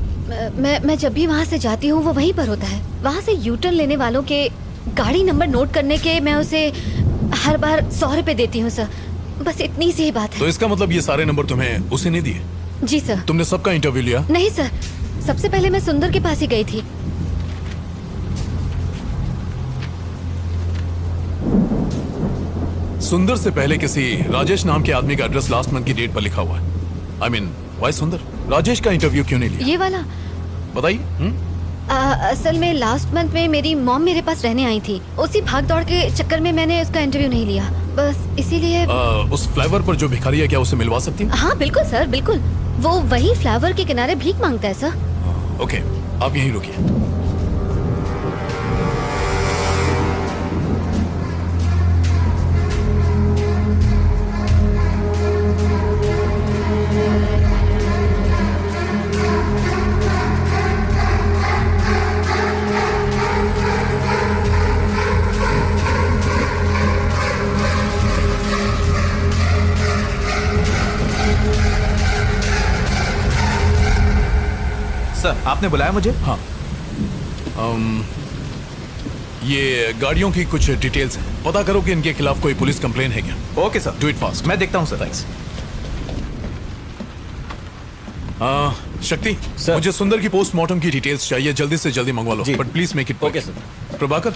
मैं जब भी वहाँ से जाती हूँ वो वहीं पर होता है। वहाँ से यू टर्न लेने वालों के गाड़ी नंबर नोट करने के मैं उसे हर बार 100 रुपए देती हूँ सर। बस इतनी सी ही बात है। तो इसका मतलब ये सारे नंबर तुम्हें उसे नहीं दिए? जी सर। तुमने सबका इंटरव्यू लिया? नहीं सर, सबसे पहले मैं सुंदर के पास ही गई थी। सुंदर से पहले किसी राजेश नाम के आदमी का एड्रेस लास्ट मंथ की डेट पर लिखा हुआ है। आई मीन वाई सुंदर राजेश का इंटरव्यू क्यों नहीं लिया? ये वाला बताइए। असल में लास्ट मंथ में मेरी मॉम मेरे पास रहने आई थी। उसी भाग दौड़ के चक्कर में मैंने उसका इंटरव्यू नहीं लिया, बस इसीलिए। उस फ्लाईओवर पर जो भिखारी है, क्या उसे मिलवा सकती हैं? हाँ बिल्कुल सर, बिल्कुल। वो वही फ्लाईओवर के किनारे भीख मांगता है सर। ओके, आप यहीं रुकिए। सर आपने बुलाया मुझे? हाँ। ये गाड़ियों की कुछ डिटेल्स हैं, पता करो कि इनके खिलाफ कोई पुलिस कंप्लेन है क्या। Okay sir, do it fast. मैं देखता हूँ सर। थैंक्स। शक्ति सर, मुझे सुंदर की पोस्टमार्टम की डिटेल्स चाहिए, जल्दी से जल्दी मंगवा लो, but please make it. Okay sir. Prabhakar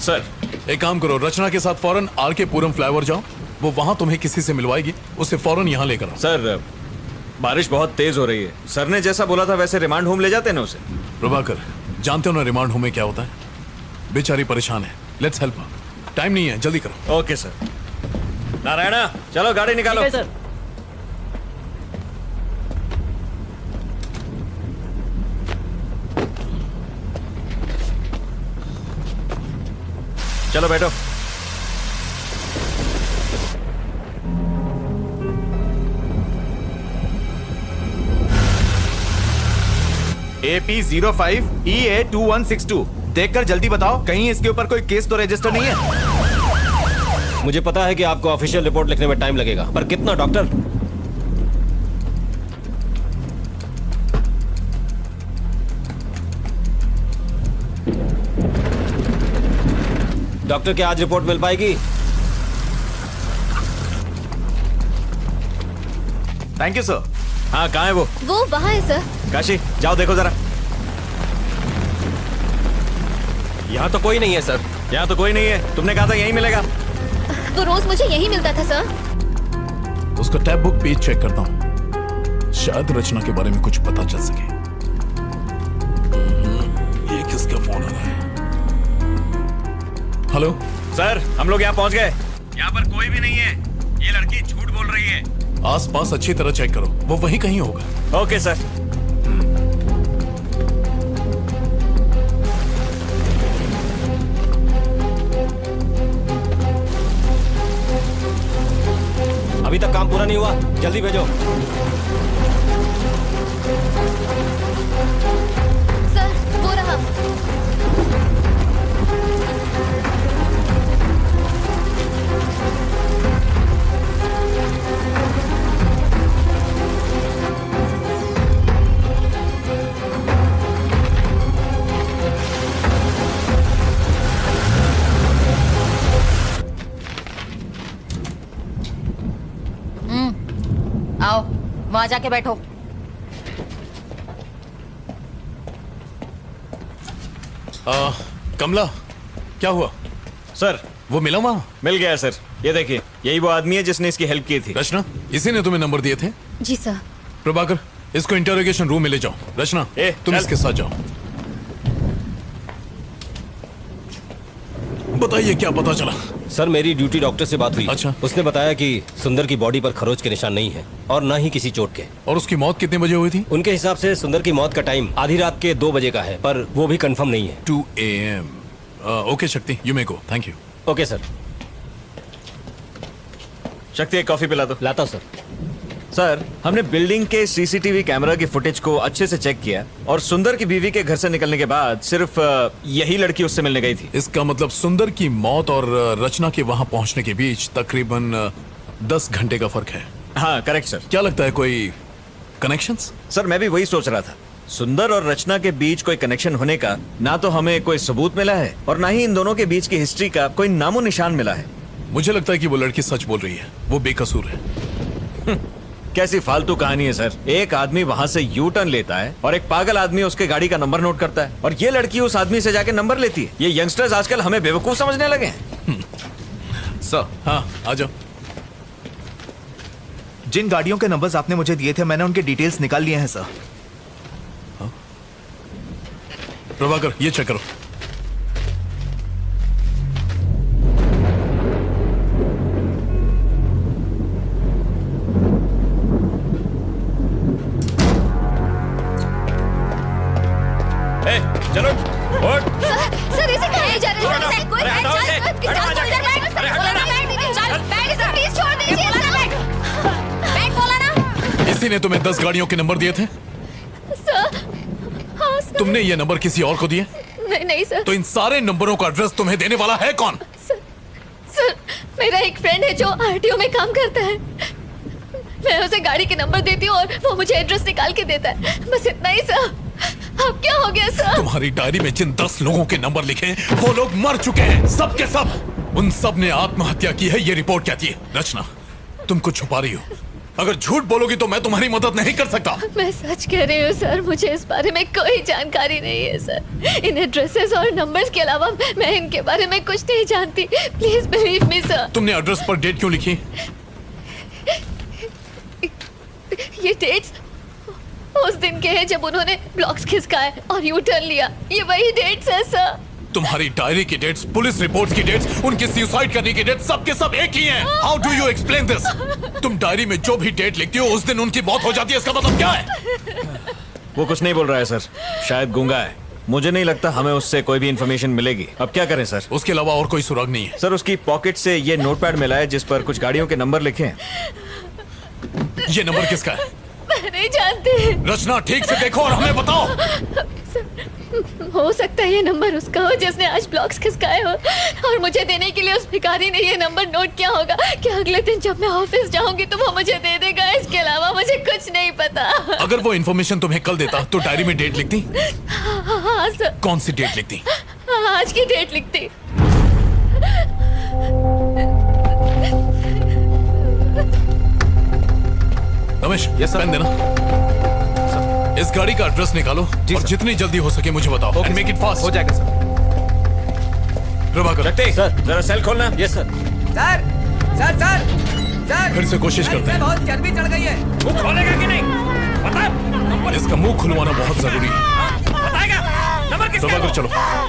sir, एक काम करो, रचना के साथ फौरन आर के पुरम फ्लाईओवर जाओ, वो वहां तुम्हें किसी से मिलवाएगी, उसे फौरन यहाँ लेकर आओ। सर बारिश बहुत तेज हो रही है, सर ने जैसा बोला था वैसे रिमांड होम ले जाते ना उसे। प्रभाकर, जानते हो ना रिमांड होम में क्या होता है? बेचारी परेशान है। Let's help her. टाइम नहीं है, जल्दी करो। Okay sir. नारायणा चलो गाड़ी निकालो। ठीक है सर। चलो बैठो। AP05EA2162 देखकर जल्दी बताओ, कहीं इसके ऊपर कोई केस तो रजिस्टर नहीं है? मुझे पता है कि आपको ऑफिशियल रिपोर्ट लिखने में टाइम लगेगा, पर कितना डॉक्टर? डॉक्टर क्या आज रिपोर्ट मिल पाएगी? Thank you sir. हाँ कहाँ है वो? वो वहाँ है सर। काशी जाओ देखो जरा। यहाँ तो कोई नहीं है सर। यहाँ तो कोई नहीं है, तुमने कहा था यहीं मिलेगा। वो रोज मुझे यही मिलता था सर। उसका टैब बुक पेज चेक करता हूँ, शायद रचना के बारे में कुछ पता चल सके। ये किसका फोन आ रहा है? हेलो सर हम लोग यहाँ पहुँच गए। यहाँ पर कोई भी नहीं है, ये लड़की झूठ बोल रही है। आसपास अच्छी तरह चेक करो, वो वहीं कहीं होगा। Okay sir. अभी तक काम पूरा नहीं हुआ, जल्दी भेजो। सर वो रहा। आओ वहां जाके बैठो। कमला क्या हुआ? सर वो मिला वहाँ? मिल गया सर, ये देखिए यही वो आदमी है जिसने इसकी हेल्प की थी। रचना, इसी ने तुम्हें नंबर दिए थे? जी सर। प्रभाकर इसको इंटरोगेशन रूम में ले जाओ। रचना तुम चल। इसके साथ जाओ। बताइए क्या पता चला? सर मेरी ड्यूटी डॉक्टर से बात हुई। अच्छा। उसने बताया कि सुंदर की बॉडी पर खरोच के निशान नहीं है और न ही किसी चोट के। और उसकी मौत कितने बजे हुई थी? उनके हिसाब से सुंदर की मौत का टाइम आधी रात के 2 बजे का है, पर वो भी कंफर्म नहीं है। 2 AM। ओके शक्ति, you may go. Thank you. Okay sir. शक्ति एक कॉफी पिला दो। लाता हूँ सर। सर हमने बिल्डिंग के सीसीटीवी कैमरा की फुटेज को अच्छे से चेक किया और सुंदर की बीवी के घर से निकलने के बाद सिर्फ यही लड़की उससे मिलने गई थी। इसका मतलब सुंदर की मौत और रचना के वहां पहुंचने के बीच तकरीबन 10 घंटे का फर्क है। हाँ करेक्ट सर। क्या लगता है कोई कनेक्शंस? सर मैं भी वही सोच रहा था, सुंदर और रचना के बीच कोई कनेक्शन होने का ना तो हमें कोई सबूत मिला है और ना ही इन दोनों के बीच की हिस्ट्री का कोई नामो निशान मिला है। मुझे लगता है कि वो लड़की सच बोल रही है, वो बेकसूर है। कैसी फालतू कहानी है सर। एक आदमी वहाँ से यू टर्न लेता है और एक पागल आदमी उसके गाड़ी का नंबर नोट करता है और ये लड़की उस आदमी से जाके नंबर लेती है। ये यंगस्टर्स आजकल हमें बेवकूफ समझने लगे हैं। सर हाँ आ जाओ। जिन गाड़ियों के नंबर्स आपने मुझे दिए थे मैंने उनके डिटेल्स निकाल लिए हैं सर। प्रभाकर ये चेक करो। चलो सर इसे कहाँ ले जा रहे हैं? सर कोई बैठ जाए। प्लीज छोड़ दीजिए। बैठ बोला ना। इसी ने तुम्हें 10 गाड़ियों के नंबर दिए थे? सर हाँ सर। तुमने ये नंबर किसी और को दिए? नहीं सर। तो इन सारे नंबरों का एड्रेस तुम्हें देने वाला है कौन? सर मेरा एक फ्रेंड है जो आरटीओ में काम करता है। मैं उसे गाड़ी के नंबर देती हूँ और वो मुझे एड्रेस निकाल के देता है, बस इतना ही सर। अब क्या हो गया सर? तुम्हारी डायरी में जिन 10 लोगों के नंबर लिखे हैं वो लोग मर चुके हैं, सब के सब। उन सब ने आत्महत्या की है, ये रिपोर्ट कहती है। रचना तुम कुछ छुपा रही हो, अगर झूठ बोलोगी तो मैं तुम्हारी मदद नहीं कर सकता। मैं सच कह रही हूँ सर, मुझे इस बारे में कोई जानकारी नहीं है सर। इन एड्रेसेस और नंबर्स के अलावा मैं इनके बारे में कुछ नहीं जानती। Please believe me sir. तुमने एड्रेस पर डेट क्यों लिखी? ये डेट्स उस दिन के हैं जब उन्होंने ब्लॉक्स खिसकाए और यू टर्न लिया। ये वही डेट्स है सर। तुम्हारी डायरी की डेट्स, पुलिस रिपोर्ट्स की डेट्स, उनकी सुसाइड करने की डेट, सब के सब एक ही हैं। How do you explain this? तुम डायरी में जो भी डेट लिखती हो उस दिन उनकी मौत हो जाती है, इसका मतलब क्या है? वो कुछ नहीं बोल रहा है सर, शायद गूंगा है। मुझे नहीं लगता हमें उससे कोई भी इंफॉर्मेशन मिलेगी। अब क्या करें सर? उसके अलावा और कोई सुराग नहीं है। सर उसकी पॉकेट से ये नोटपैड मिला है जिस पर कुछ गाड़ियों के नंबर लिखे हैं। ये नंबर किसका है? मैं नहीं जानती। रचना ठीक से देखो और हमें बताओ। हो सकता है ये नंबर उसका हो जिसने आज ब्लॉक्स खिसकाए हो, और मुझे देने के लिए उस भिखारी ने ये नंबर नोट किया होगा कि अगले दिन जब मैं ऑफिस जाऊंगी तो वो मुझे दे देगा। इसके अलावा मुझे कुछ नहीं पता। अगर वो इन्फॉर्मेशन तुम्हें कल देता तो डायरी में डेट लिखती? हाँ सर। कौन सी डेट लिखती? आज की डेट लिखती। रमेश, पेन देना। इस गाड़ी का एड्रेस निकालो और जितनी जल्दी हो सके मुझे बताओ। And make it fast. हो जाएगा सर। प्रभाकर, सर जरा सेल खोलना। Yes sir. Sir sir sir sir फिर से कोशिश करते हैं। बहुत चर्बी चढ़ गई है। वो खोलेगा कि नहीं? बता। इसका मुंह खुलवाना बहुत जरूरी है। बताएगा नंबर किसका? प्रभाकर चलो।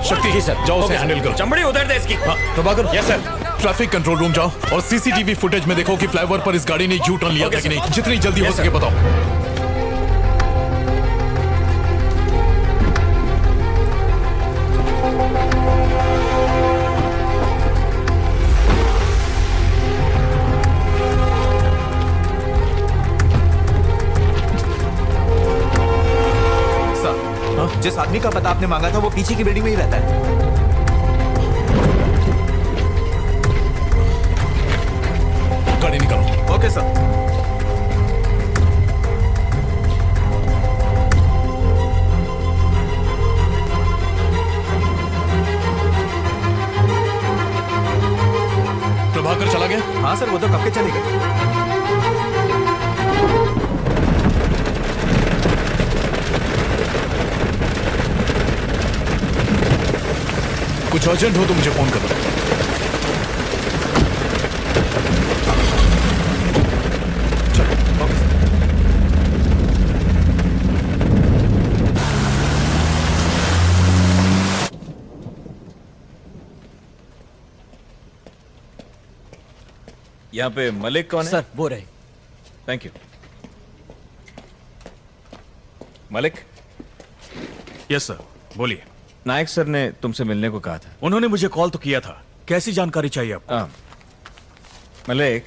शक्ति जी सर। जाओ, उसे हैंडल करो। चमड़ी उधर दे इसकी। हाँ, Prabhakar. Yes sir. Traffic control room जाओ और सीसीटीवी फुटेज में देखो कि फ्लाईओवर पर इस गाड़ी ने यू टर्न लिया था कि नहीं। जितनी जल्दी हो सके बताओ। जिस आदमी का पता आपने मांगा था वो पीछे की बिल्डिंग में ही रहता है। गाड़ी निकालो। Okay sir. प्रभाकर चला गया? हाँ सर, वो तो कब के चले गए। कुछ अर्जेंट हो तो मुझे फोन करो। चलो। Okay sir. यहाँ पे मलिक कौन है? सर वो रहे। Thank you. Malik. Yes sir, बोलिए। नायक सर ने तुमसे मिलने को कहा था। उन्होंने मुझे कॉल तो किया था। कैसी जानकारी चाहिए आपको? मलिक,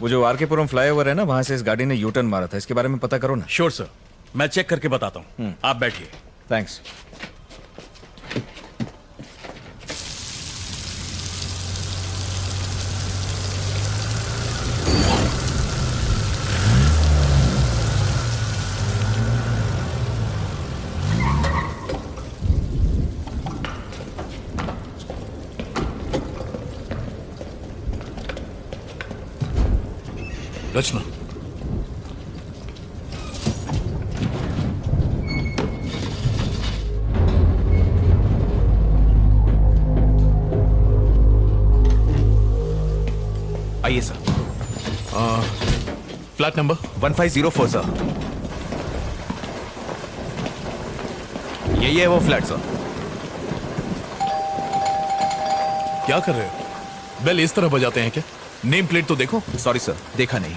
वो जो आरकेपुरम फ्लाईओवर है ना, वहां से इस गाड़ी ने यू टर्न मारा था, इसके बारे में पता करो ना। श्योर सर, मैं चेक करके बताता हूँ। आप बैठिए। थैंक्स। रचना, आइए सर। Flat number 1504 sir. यही है वो फ्लैट सर। क्या कर रहे हो? बेल इस तरह बजाते हैं क्या? नेम प्लेट तो देखो। सॉरी सर, देखा नहीं।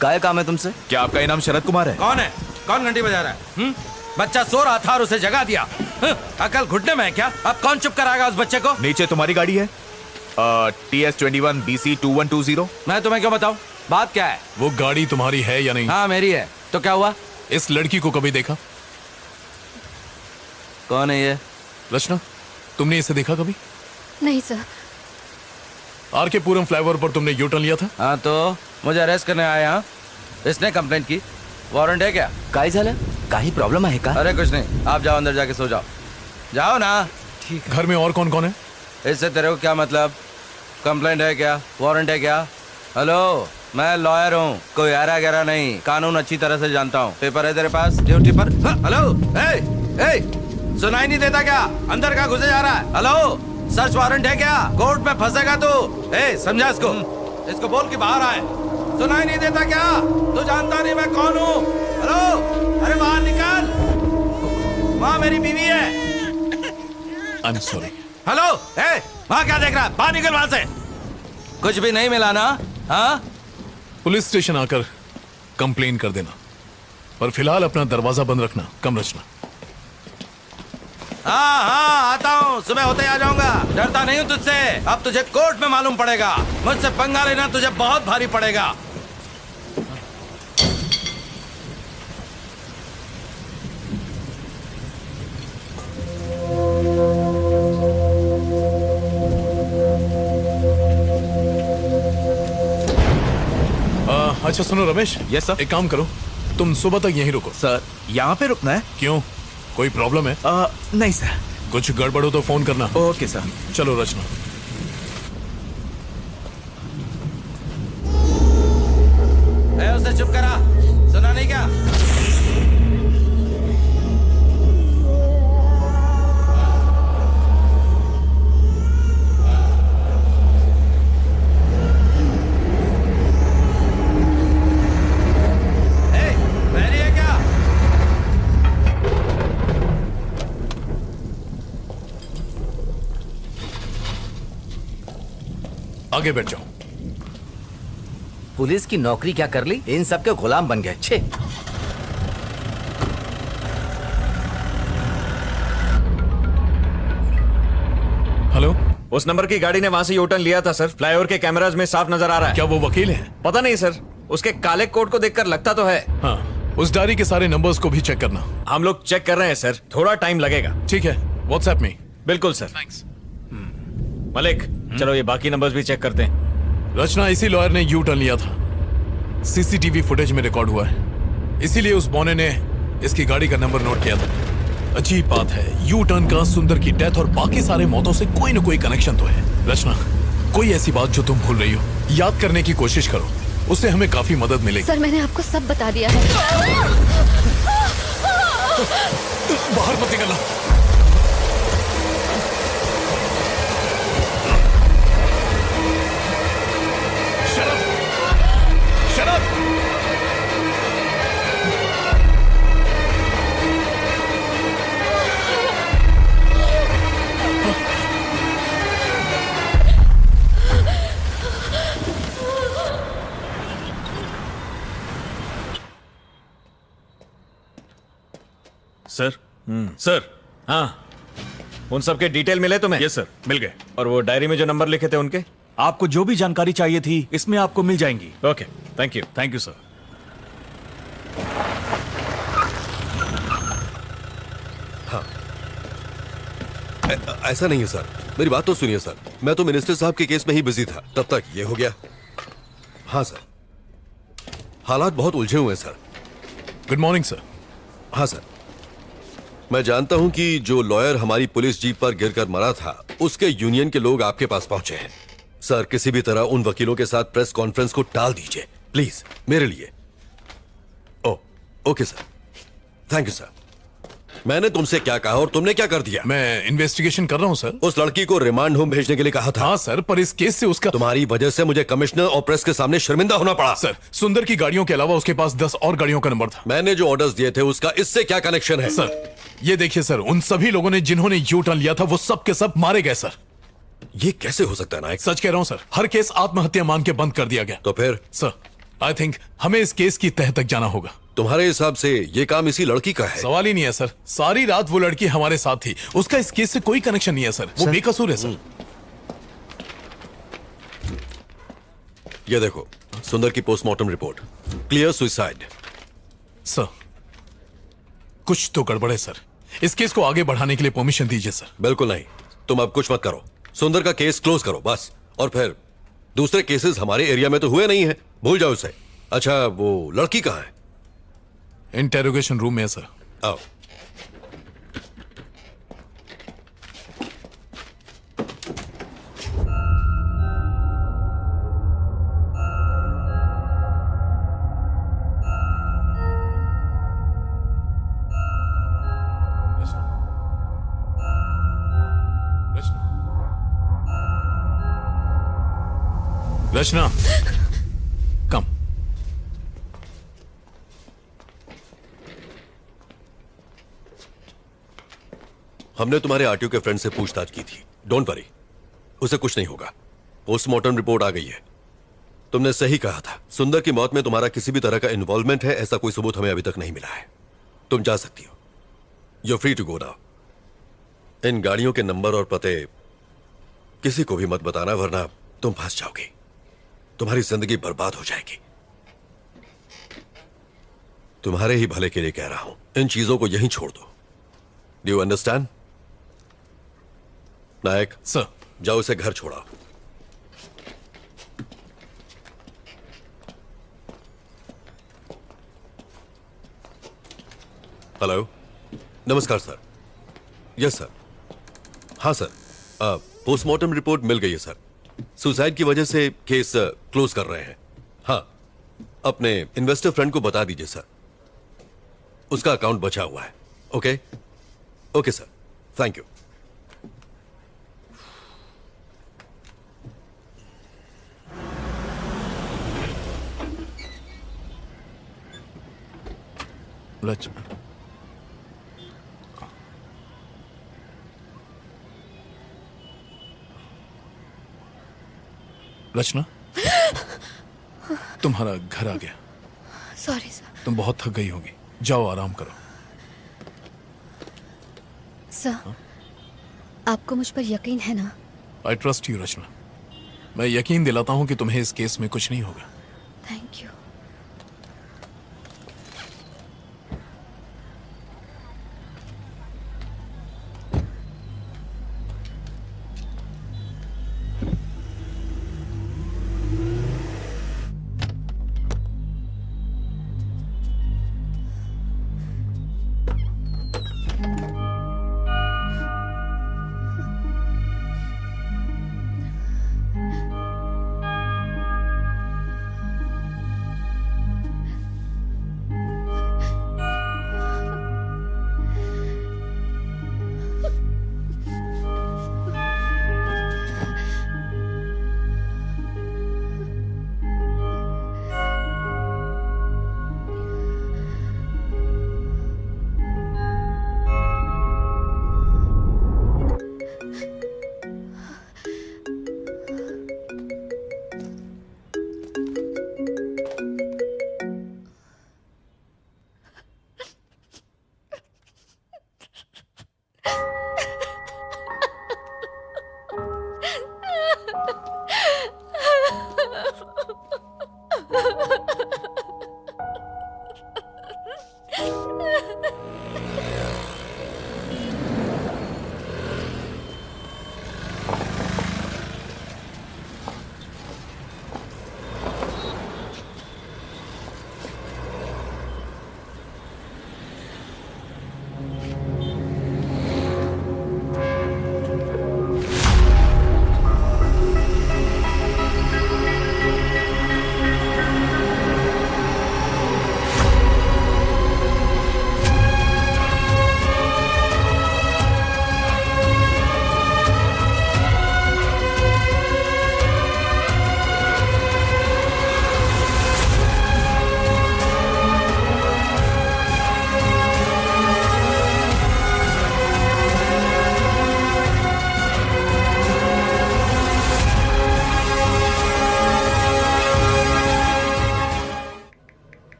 क्या काम है तुमसे? क्या आपका इनाम शरद कुमार है? कौन है? कौन घंटी बजा रहा है? बच्चा सो रहा था और उसे जगा दिया। अकल घुटने में है क्या? अब कौन चुप कराएगा उस बच्चे को? नीचे तुम्हारी गाड़ी है, TS21 BC 2120। मैं तुम्हें क्यों बताऊं? बात क्या है? वो गाड़ी तुम्हारी है या नहीं? हाँ मेरी है। तो क्या हुआ? इस लड़की को कभी देखा? कौन है ये? रचना, तुमने इसे देखा कभी? नहीं सर। आरकेपुरम फ्लाईओवर पर तुमने यू टर्न लिया था? हाँ तो मुझे अरेस्ट करने आए। हाँ, इसने कंप्लेंट की। वारंट है क्या? काय झालं? काही प्रॉब्लम आहे का? अरे कुछ नहीं, आप जाओ अंदर जाके सो जाओ। जाओ ना। ठीक है। घर में और कौन कौन है? इससे तेरे को क्या मतलब? कंप्लेंट है क्या? वारंट है क्या? हेलो, मैं लॉयर हूँ, कोई हरा गहरा नहीं, कानून अच्छी तरह से जानता हूँ। पेपर है तेरे पास? ड्यूटी पर? हेलो, सुनाई नहीं देता क्या? अंदर का घुसे जा रहा है? हेलो, सर्च वारंट है क्या? कोर्ट में फंसेगा तू। समझा इसको बोल के बाहर आए। सुनाई नहीं देता क्या? तू जानता नहीं मैं कौन हूँ? हेलो, अरे बाहर निकल। वहां मेरी बीवी है। I am sorry. हेलो, ए, वहाँ क्या देख रहा है? बाहर निकल वहाँ से। कुछ भी नहीं मिला ना? हाँ? पुलिस स्टेशन आकर कंप्लेन कर देना, पर फिलहाल अपना दरवाजा बंद रखना। कम रचना। हाँ हाँ, आता हूँ, सुबह होते आ जाऊंगा। डरता नहीं हूँ तुझसे। अब तुझे कोर्ट में मालूम पड़ेगा। मुझसे पंगा लेना तुझे बहुत भारी पड़ेगा। अच्छा सुनो रमेश। Yes sir. एक काम करो, तुम सुबह तक यहीं रुको। सर यहाँ पे रुकना है? क्यों, कोई प्रॉब्लम है? नहीं सर। कुछ गड़बड़ हो तो फोन करना। Okay sir. चलो रचना। उसे चुप करा, सुना नहीं क्या? आगे बैठ जाओ। पुलिस की नौकरी क्या कर ली, इन सब के गुलाम बन गए। छे। हेलो, उस नंबर की गाड़ी ने वहां से यूटर्न लिया था सर। फ्लाईओवर के कैमराज में साफ नजर आ रहा है। क्या वो वकील है? पता नहीं सर, उसके काले कोट को देखकर लगता तो है। हाँ, उस डायरी के सारे नंबर्स को भी चेक करना। हम लोग चेक कर रहे हैं सर, थोड़ा टाइम लगेगा। ठीक है, व्हाट्सएप में। बिल्कुल सर। थैंक्स। मलिक, चलो ये बाकी नंबर्स भी चेक करते हैं। रचना, इसी लॉयर ने यू टर्न लिया था, सीसीटीवी फुटेज में रिकॉर्ड हुआ है। इसीलिए उस बौने ने इसकी गाड़ी का नंबर नोट किया था। अजीब बात है, यू टर्न का सुंदर की डेथ और बाकी सारे मौतों से कोई न कोई कनेक्शन तो है। रचना, कोई ऐसी बात जो तुम भूल रही हो, याद करने की कोशिश करो, उससे हमें काफी मदद मिलेगी। सर मैंने आपको सब बता दिया है। बाहर मत निकलना। Sir sir. हाँ, उन सब के डिटेल मिले तुम्हें? यस सर, मिल गए। और वो डायरी में जो नंबर लिखे थे उनके? आपको जो भी जानकारी चाहिए थी इसमें आपको मिल जाएंगी। Okay, thank you. Thank you sir. हाँ, ऐसा नहीं है सर, मेरी बात तो सुनिए सर। मैं तो मिनिस्टर साहब के केस में ही बिजी था, तब तक ये हो गया। हाँ सर, हालात बहुत उलझे हुए हैं सर। Good morning sir. हाँ सर, मैं जानता हूं कि जो लॉयर हमारी पुलिस जीप पर गिरकर मरा था, उसके यूनियन के लोग आपके पास पहुंचे हैं। सर, किसी भी तरह उन वकीलों के साथ प्रेस कॉन्फ्रेंस को टाल दीजिए प्लीज, मेरे लिए। Oh, okay sir, thank you sir. मैंने तुमसे क्या कहा और तुमने क्या कर दिया? मैं इन्वेस्टिगेशन कर रहा हूं सर। उस लड़की को रिमांड होम भेजने के लिए कहा था। हाँ सर, पर इस केस से उसका, तुम्हारी वजह से मुझे कमिश्नर और प्रेस के सामने शर्मिंदा होना पड़ा। सर, सुंदर की गाड़ियों के अलावा उसके पास 10 और गाड़ियों का नंबर था। मैंने जो ऑर्डर्स दिए थे उसका इससे क्या कनेक्शन है? सर, ये देखिए सर, उन सभी लोगों ने जिन्होंने यू टर्न लिया था वो सब के सब मारे गए सर। ये कैसे हो सकता है नायक? सच कह रहा हूं सर, हर केस आत्महत्या मान के बंद कर दिया गया। तो फिर? सर, आई थिंक हमें इस केस की तह तक जाना होगा। तुम्हारे हिसाब से ये काम इसी लड़की का है? सवाल ही नहीं है सर, सारी रात वो लड़की हमारे साथ थी, उसका इस केस से कोई कनेक्शन नहीं है सर, वो बेकसूर है सर। ये देखो, सुंदर की postmortem report, clear suicide. Sir, कुछ तो गड़बड़ है सर, इस केस को आगे बढ़ाने के लिए परमिशन दीजिए सर। बिल्कुल नहीं, तुम अब कुछ मत करो, सुंदर का केस क्लोज करो बस। और फिर दूसरे केसेस हमारे एरिया में तो हुए नहीं है, भूल जाओ उसे। अच्छा, वो लड़की कहाँ है? इंटेरोगेशन रूम में है सर। आओ। रचना, कम। हमने तुम्हारे आरटीओ के फ्रेंड से पूछताछ की थी। डोंट वरी, उसे कुछ नहीं होगा। पोस्टमार्टम रिपोर्ट आ गई है। तुमने सही कहा था, सुंदर की मौत में तुम्हारा किसी भी तरह का इन्वॉल्वमेंट है ऐसा कोई सबूत हमें अभी तक नहीं मिला है। तुम जा सकती हो। You free to go now. इन गाड़ियों के नंबर और पते किसी को भी मत बताना, वरना तुम फंस जाओगी। तुम्हारी जिंदगी बर्बाद हो जाएगी। तुम्हारे ही भले के लिए कह रहा हूं, इन चीजों को यहीं छोड़ दो। Do you understand? Nayak sir, जाओ इसे घर छोड़ाओ। हेलो, नमस्कार सर। Yes sir. हाँ सर, पोस्टमार्टम रिपोर्ट मिल गई है सर। सुसाइड की वजह से केस क्लोज कर रहे हैं। हाँ, अपने इन्वेस्टर फ्रेंड को बता दीजिए सर, उसका अकाउंट बचा हुआ है। Okay okay sir, thank you. Rachna, तुम्हारा घर आ गया। Sorry sir. तुम बहुत थक गई होगी, जाओ आराम करो। सर, आपको मुझ पर यकीन है ना? आई ट्रस्ट यू रचना। मैं यकीन दिलाता हूं कि तुम्हें इस केस में कुछ नहीं होगा। Thank you.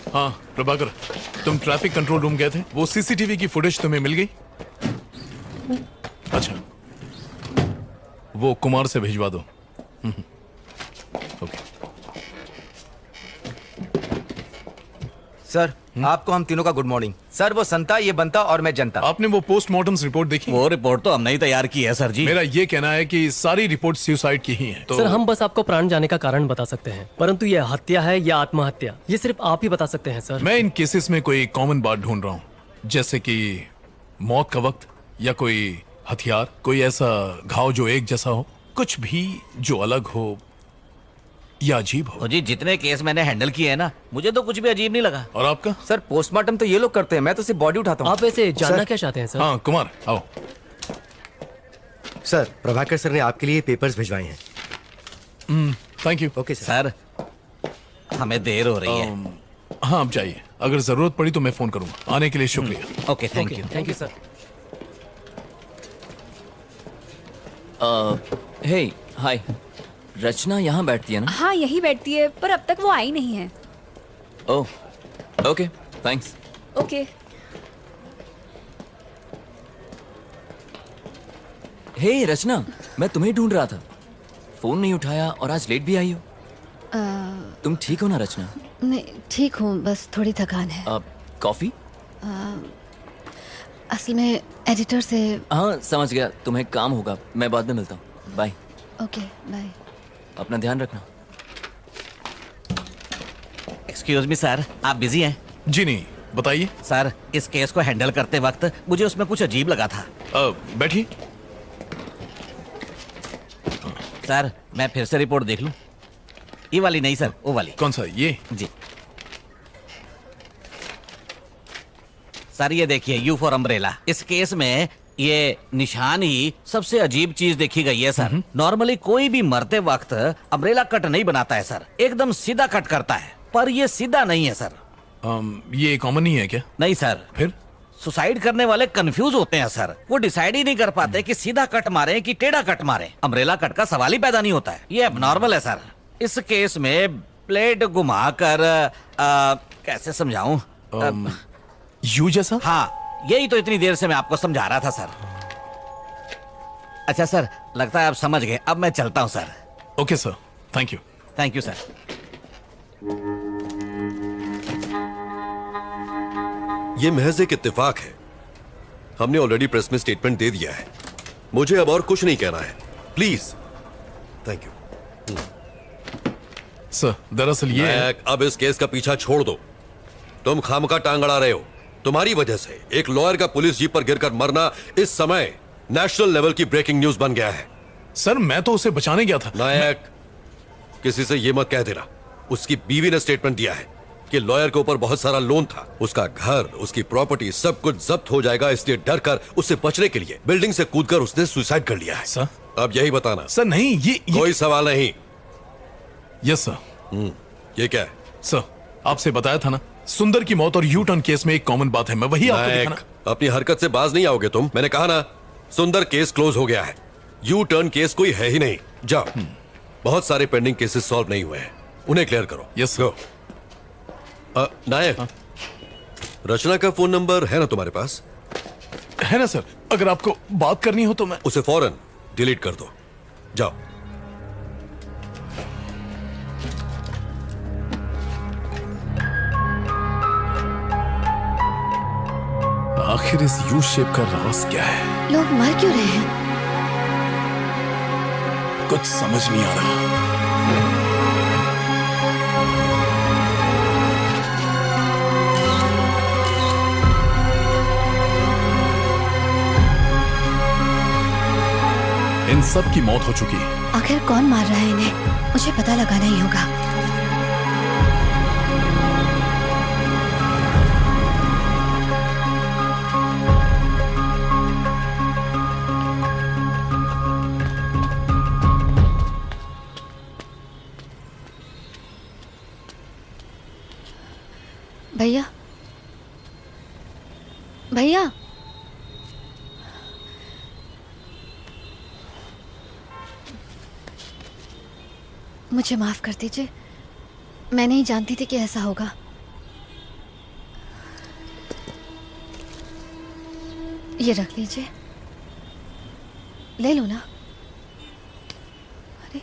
हाँ प्रभाकर, तुम ट्रैफिक कंट्रोल रूम गए थे, वो सीसीटीवी की फुटेज तुम्हें मिल गई? अच्छा, वो कुमार से भिजवा दो। ओके सर, आपको हम तीनों का गुड मॉर्निंग। सर, वो संता, ये बनता और मैं जनता। आपने वो पोस्टमार्टम रिपोर्ट देखी? वो रिपोर्ट तो हमने ही तैयार की है सर जी। मेरा ये कहना है कि सारी रिपोर्ट सुसाइड की ही है। तो सर, हम बस आपको प्राण जाने का कारण बता सकते हैं, परंतु यह हत्या है या आत्महत्या, ये सिर्फ आप ही बता सकते हैं सर। मैं इन केसेस में कोई कॉमन बात ढूंढ रहा हूँ, जैसे कि मौत का वक्त या कोई हथियार, कोई ऐसा घाव जो एक जैसा हो, कुछ भी जो अलग हो या अजीब हो। जी, जितने केस मैंने हैंडल किए हैं ना, मुझे तो कुछ भी अजीब नहीं लगा। और आपका? सर, पोस्टमार्टम तो ये लोग करते हैं, मैं तो सिर्फ बॉडी उठाता हूँ। आप ऐसे जानना क्या चाहते हैं सर? हाँ कुमार, आओ। सर प्रभाकर सर ने आपके लिए पेपर्स भिजवाए हैं। Thank you. Okay sir. हमें देर हो रही है। हाँ आप जाइए, अगर जरूरत पड़ी तो मैं फोन करूंगा। आने के लिए शुक्रिया। Okay thank you. Thank you sir. Hey hi, Rachna यहाँ बैठती है ना? हाँ यही बैठती है, पर अब तक वो आई नहीं है। Oh okay thanks. ओके। हे रचना, मैं तुम्हें ढूंढ रहा था, फोन नहीं उठाया और आज लेट भी आई हो। तुम ठीक हो ना रचना? नहीं ठीक हूँ, बस थोड़ी थकान है। कॉफी? असल में एडिटर से। हाँ समझ गया, तुम्हें काम होगा, मैं बाद में मिलता हूँ। बाय। Okay bye. अपना ध्यान रखना। एक्सक्यूज मी सर, आप बिजी हैं? जी नहीं, बताइए। सर इस केस को हैंडल करते वक्त मुझे उसमें कुछ अजीब लगा था। बैठिए। सर मैं फिर से रिपोर्ट देख लूं? ये वाली नहीं सर, वो वाली। कौन सा? ये? जी सर ये देखिए, यू फॉर अम्ब्रेला। इस केस में ये निशान ही सबसे अजीब चीज देखी गई है सर। नॉर्मली कोई भी मरते वक्त अम्ब्रेला कट नहीं बनाता है सर, एकदम सीधा कट करता है, पर ये सीधा नहीं है सर। ये कॉमन नहीं है क्या? नहीं सर। फिर? सुसाइड करने वाले कंफ्यूज होते हैं सर, वो डिसाइड ही नहीं कर पाते कि सीधा कट मारे कि टेढ़ा कट मारे। अम्ब्रेला कट का सवाल ही पैदा नहीं होता है, ये एबनॉर्मल है सर। इस केस में ब्लेड घुमाकर कैसे समझाऊं? यू जैसा? हाँ यही तो इतनी देर से मैं आपको समझा रहा था सर। अच्छा सर, लगता है आप समझ गए, अब मैं चलता हूं sir. Okay sir, thank you. Thank you sir. ये महज एक इत्तेफाक है। हमने ऑलरेडी प्रेस में स्टेटमेंट दे दिया है, मुझे अब और कुछ नहीं कहना है, प्लीज। Thank you sir. दरअसल ये अब इस केस का पीछा छोड़ दो। तुम खामखा टांग अड़ा रहे हो। तुम्हारी वजह से एक लॉयर का पुलिस जीप पर गिरकर मरना इस समय नेशनल लेवल की ब्रेकिंग न्यूज बन गया है। सर मैं तो उसे बचाने गया था। नायक, किसी से ये मत कह देना। उसकी बीवी ने स्टेटमेंट दिया है कि लॉयर के ऊपर बहुत सारा लोन था, उसका घर, उसकी प्रॉपर्टी सब कुछ जब्त हो जाएगा, इसलिए डर कर उससे बचने के लिए बिल्डिंग से कूदकर उसने सुसाइड कर लिया है। सर अब यही बताना। सर नहीं, ये कोई सवाल नहीं। Yes sir. ये क्या है? सर आपसे बताया था ना, सुंदर की मौत और यू टर्न केस में एक कॉमन बात है, मैं वही आपको नायक, दिखाना। अपनी हरकत से बाज नहीं आओगे तुम। मैंने कहा ना, सुंदर केस क्लोज हो गया है, यू टर्न केस कोई है ही नहीं। जाओ, बहुत सारे पेंडिंग केसेस सॉल्व नहीं हुए हैं, उन्हें क्लियर करो। Yes go. नायक, रचना का फोन नंबर है ना तुम्हारे पास? है ना सर, अगर आपको बात करनी हो तो मैं उसे फौरन डिलीट कर दो। जाओ। आखिर इस यू शेप का राज क्या है? लोग मर क्यों रहे हैं? कुछ समझ नहीं आ रहा। इन सब की मौत हो चुकी है। आखिर कौन मार रहा है इन्हें? मुझे पता लगाना ही होगा। भैया, भैया, मुझे माफ कर दीजिए, मैं नहीं जानती थी कि ऐसा होगा। ये रख लीजिए, ले लो ना। अरे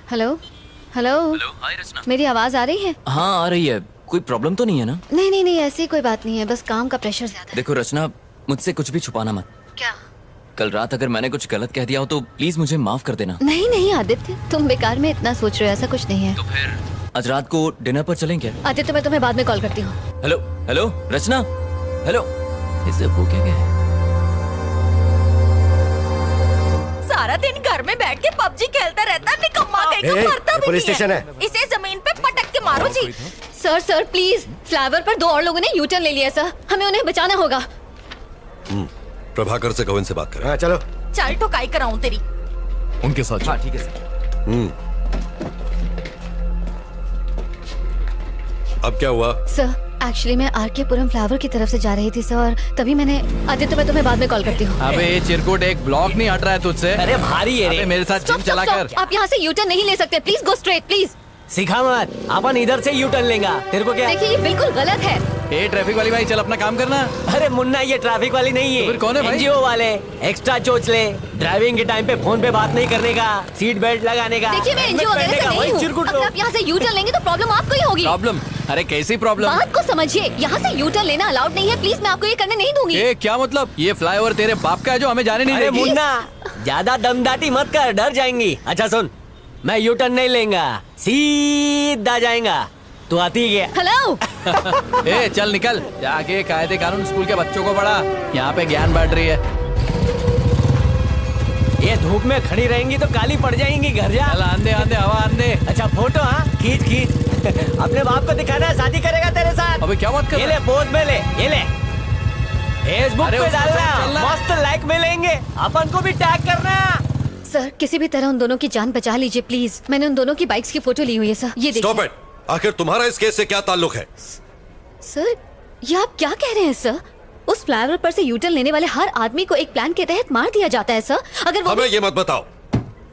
हेलो हेलो। हेलो, हाय रचना। मेरी आवाज आ रही है? हाँ आ रही है। कोई प्रॉब्लम तो नहीं है ना? नहीं नहीं नहीं, ऐसी कोई बात नहीं है, बस काम का प्रेशर ज्यादा है। देखो रचना, मुझसे कुछ भी छुपाना मत। क्या? कल रात अगर मैंने कुछ गलत कह दिया हो तो प्लीज मुझे माफ कर देना। नहीं नहीं आदित्य, तुम बेकार में इतना सोच रहे हो, ऐसा कुछ नहीं है। तो फिर आज रात को डिनर पर चलें क्या? आदित्य मैं तुम्हें बाद में कॉल करती हूँ। हेलो हेलो रचना, हेलो। इसे हो क्या गया? सारा सारा दिन घर में बैठ के पबजी खेलता रहता है, निकम्मा कहीं का, मरता भी पुलिस नहीं स्टेशन है। है। इसे जमीन पे पटक के मारो जी। सर प्लीज, फ्लाईओवर पर 2 और लोगों ने यूटर्न ले लिया सर, हमें उन्हें बचाना होगा। प्रभाकर से कहो इनसे बात करें। हाँ चलो। चल ठोकाई कराऊं तेरी। उनके साथ हाँ ठीक है सर। अब क्या हुआ? सर एक्चुअली मैं आरके पुरम फ्लावर की तरफ से जा रही थी सर, और तभी मैंने आदित्य, मैं तुम्हें बाद में कॉल करती हूँ। अबे ये चिरकुट एक ब्लॉक नहीं हट रहा है तुझसे। अरे भारी है रे। अबे मेरे साथ जिम चला कर। आप यहाँ से यूटर्न नहीं ले सकते, प्लीज गो स्ट्रेट प्लीज। सिखा मत, अपन इधर से यू टर्न लेंगे। तेरे को क्या? देखिए ये बिल्कुल गलत है। ए ट्रैफिक वाली भाई चल अपना काम करना। अरे मुन्ना ये ट्रैफिक वाली नहीं है। तो फिर कौन है भाई? एनजीओ वाले। एक्स्ट्रा चोच ले, ड्राइविंग के टाइम पे फोन पे बात नहीं करने का, सीट बेल्ट लगाने का। देखिए मैं एनजीओ वगैरह से नहीं हूँ। अगर आप यहाँ से यूटर्न लेंगे तो प्रॉब्लम आपको ही होगी। प्रॉब्लम? अरे कैसी प्रॉब्लम? बात को समझिए, यहाँ से यूटर्न लेना अलाउड नहीं है, प्लीज मैं आपको ये करने नहीं दूंगी। ए क्या मतलब? ये फ्लाईओवर तेरे बाप का है जो हमें जाने नहीं अरे देगी? मुन्ना ज्यादा दमदाटी मत कर, डर जाएंगी। अच्छा सुन, मैं यू टर्न नहीं लेंगा, सीधा जाएगा। तू आती है? हेलो। ए चल निकल, जाके कायदे कानून स्कूल के बच्चों को पढ़ा, यहाँ पे ज्ञान बांट रही है। ये धूप में खड़ी रहेंगी तो काली पड़ जाएंगी, घर जा। चल आंदे आंदे हवा आंदे। अच्छा फोटो, हाँ खींच खींच। अपने बाप को दिखाना है, शादी करेगा तेरे साथ। अबे क्या बात कर ये रहा ले पोज में ले, ये ले फेसबुक अरे पे उसको डालना, चलना। मस्त लाइक मिलेंगे, अपन को भी टैग करना। सर किसी भी तरह उन दोनों की जान बचा लीजिए प्लीज। मैंने उन दोनों की बाइक्स की फोटो ली हुई है सर, ये स्टॉप देखिए। इट। आखिर तुम्हारा इस केस से क्या ताल्लुक है? सर ये आप क्या कह रहे हैं सर? उस फ्लाईओवर पर से यूटर्न लेने वाले हर आदमी को एक प्लान के तहत मार दिया जाता है सर। अगर वो हमें ये मत बताओ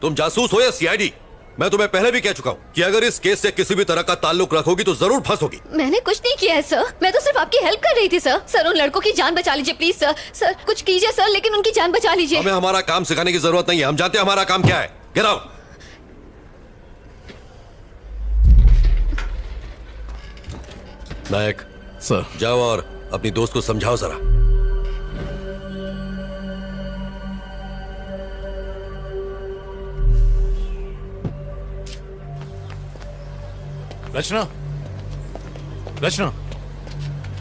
तुम जासूस हो या सीआईडी। मैं तुम्हें पहले भी कह चुका हूँ कि अगर इस केस से किसी भी तरह का ताल्लुक रखोगी तो जरूर फंसोगी। मैंने कुछ नहीं किया है सर, मैं तो सिर्फ आपकी हेल्प कर रही थी सर। सर उन लड़कों की जान बचा लीजिए प्लीज सर। सर कुछ कीजिए सर, लेकिन उनकी जान बचा लीजिए। हमें हमारा काम सिखाने की जरूरत नहीं है, हम जानते हैं हमारा काम क्या है। Get out. नायक सर जाओ और अपनी दोस्त को समझाओ जरा। रचना, रचना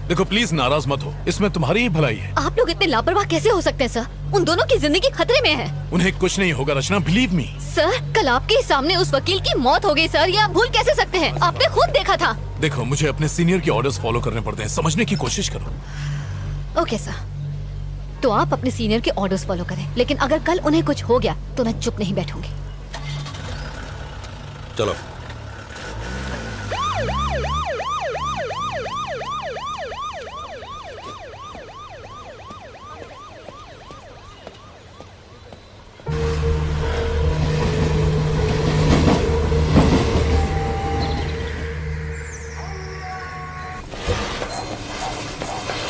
देखो प्लीज नाराज मत हो, इसमें तुम्हारी ही भलाई है। आप लोग इतने लापरवाह कैसे हो सकते हैं सर? उन दोनों की जिंदगी खतरे में है। उन्हें कुछ नहीं होगा रचना, बिलीव मी। सर कल आपके सामने उस वकील की मौत हो गई सर, ये आप भूल कैसे सकते हैं? आपने खुद देखा था। देखो मुझे अपने सीनियर के ऑर्डर्स फॉलो करने पड़ते हैं, समझने की कोशिश करो। ओके सर, तो आप अपने सीनियर के ऑर्डर्स फॉलो करें, लेकिन अगर कल उन्हें कुछ हो गया तो मैं चुप नहीं बैठूंगी। चलो।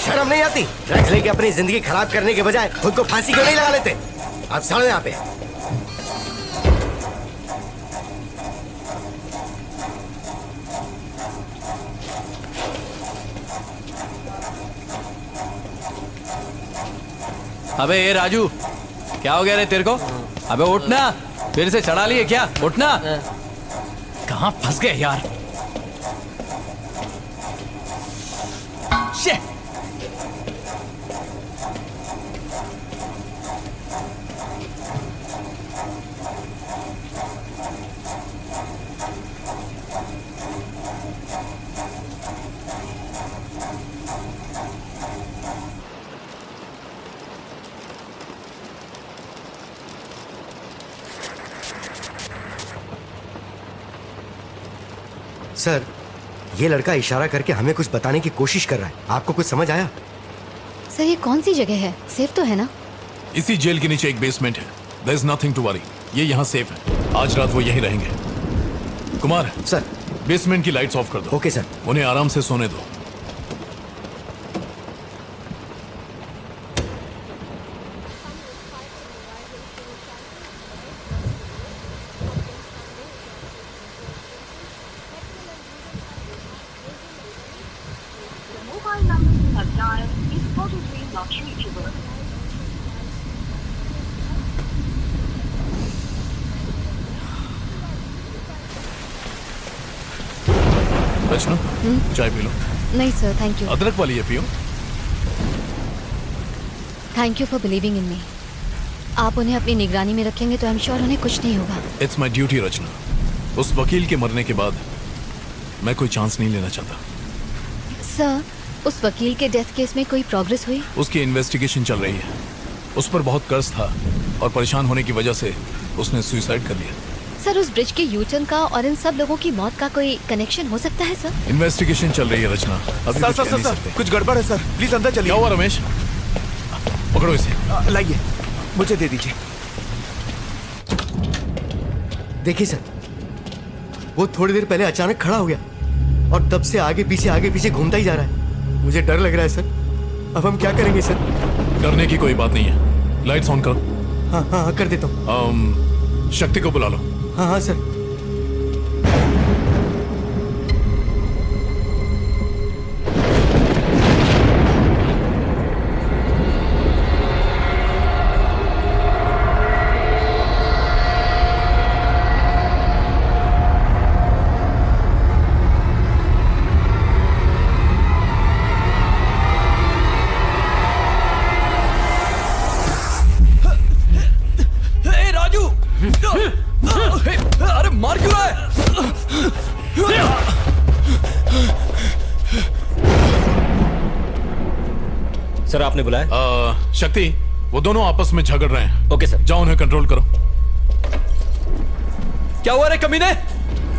शर्म नहीं आती? ड्रग्स लेके अपनी जिंदगी खराब करने के बजाय खुद को फांसी क्यों नहीं लगा लेते? आप चलो यहाँ पे। अबे ये राजू, क्या हो गया रे तेरे को? अबे उठना, फिर से चढ़ा लिए क्या? उठना। कहाँ फंस गए यार? शे। सर ये लड़का इशारा करके हमें कुछ बताने की कोशिश कर रहा है, आपको कुछ समझ आया? सर ये कौन सी जगह है? सेफ तो है ना? इसी जेल के नीचे एक बेसमेंट है, there is nothing to worry. ये यहाँ सेफ है, आज रात वो यहीं रहेंगे। कुमार सर, बेसमेंट की लाइट्स ऑफ कर दो। Okay sir. उन्हें आराम से सोने दो। mobile number you have dialed is currently not reachable. रचना चाय पी लो। नहीं सर थैंक यू। अदरक वाली है पियो। Thank you for believing in me. आप उन्हें अपनी निगरानी में रखेंगे तो आई एम श्योर उन्हें कुछ नहीं होगा। इट्स माई ड्यूटी रचना। उस वकील के मरने के बाद मैं कोई चांस नहीं लेना चाहता। सर, उस वकील के डेथ केस में कोई प्रोग्रेस हुई? उसकी इन्वेस्टिगेशन चल रही है। उस पर बहुत कर्ज था और परेशान होने की वजह से उसने सुसाइड कर लिया। सर, उस ब्रिज के यूटर्न का और इन सब लोगों की मौत का कोई कनेक्शन हो सकता है सर? इन्वेस्टिगेशन चल रही है रचना, अभी सर कुछ सर कह सर नहीं सर सकते। कुछ गड़बड़ है सर, प्लीज अंदर चलिए। क्या हुआ रमेश? पकड़ो इसे। लाइए, मुझे दे दीजिए। देखिए सर, वो थोड़ी देर पहले अचानक खड़ा हो गया और तब से आगे पीछे घूमता ही जा रहा है। मुझे डर लग रहा है सर। अब हम क्या करेंगे सर? डरने की कोई बात नहीं है। लाइट्स ऑन करो। हाँ हाँ हाँ, कर देता हूँ। शक्ति को बुला लो। हाँ हाँ सर। राजू, अरे मार क्यों रहा है? सर, आपने बुलाया? शक्ति, वो दोनों आपस में झगड़ रहे हैं। Okay sir. जाओ उन्हें कंट्रोल करो। क्या हुआ रे कमीने?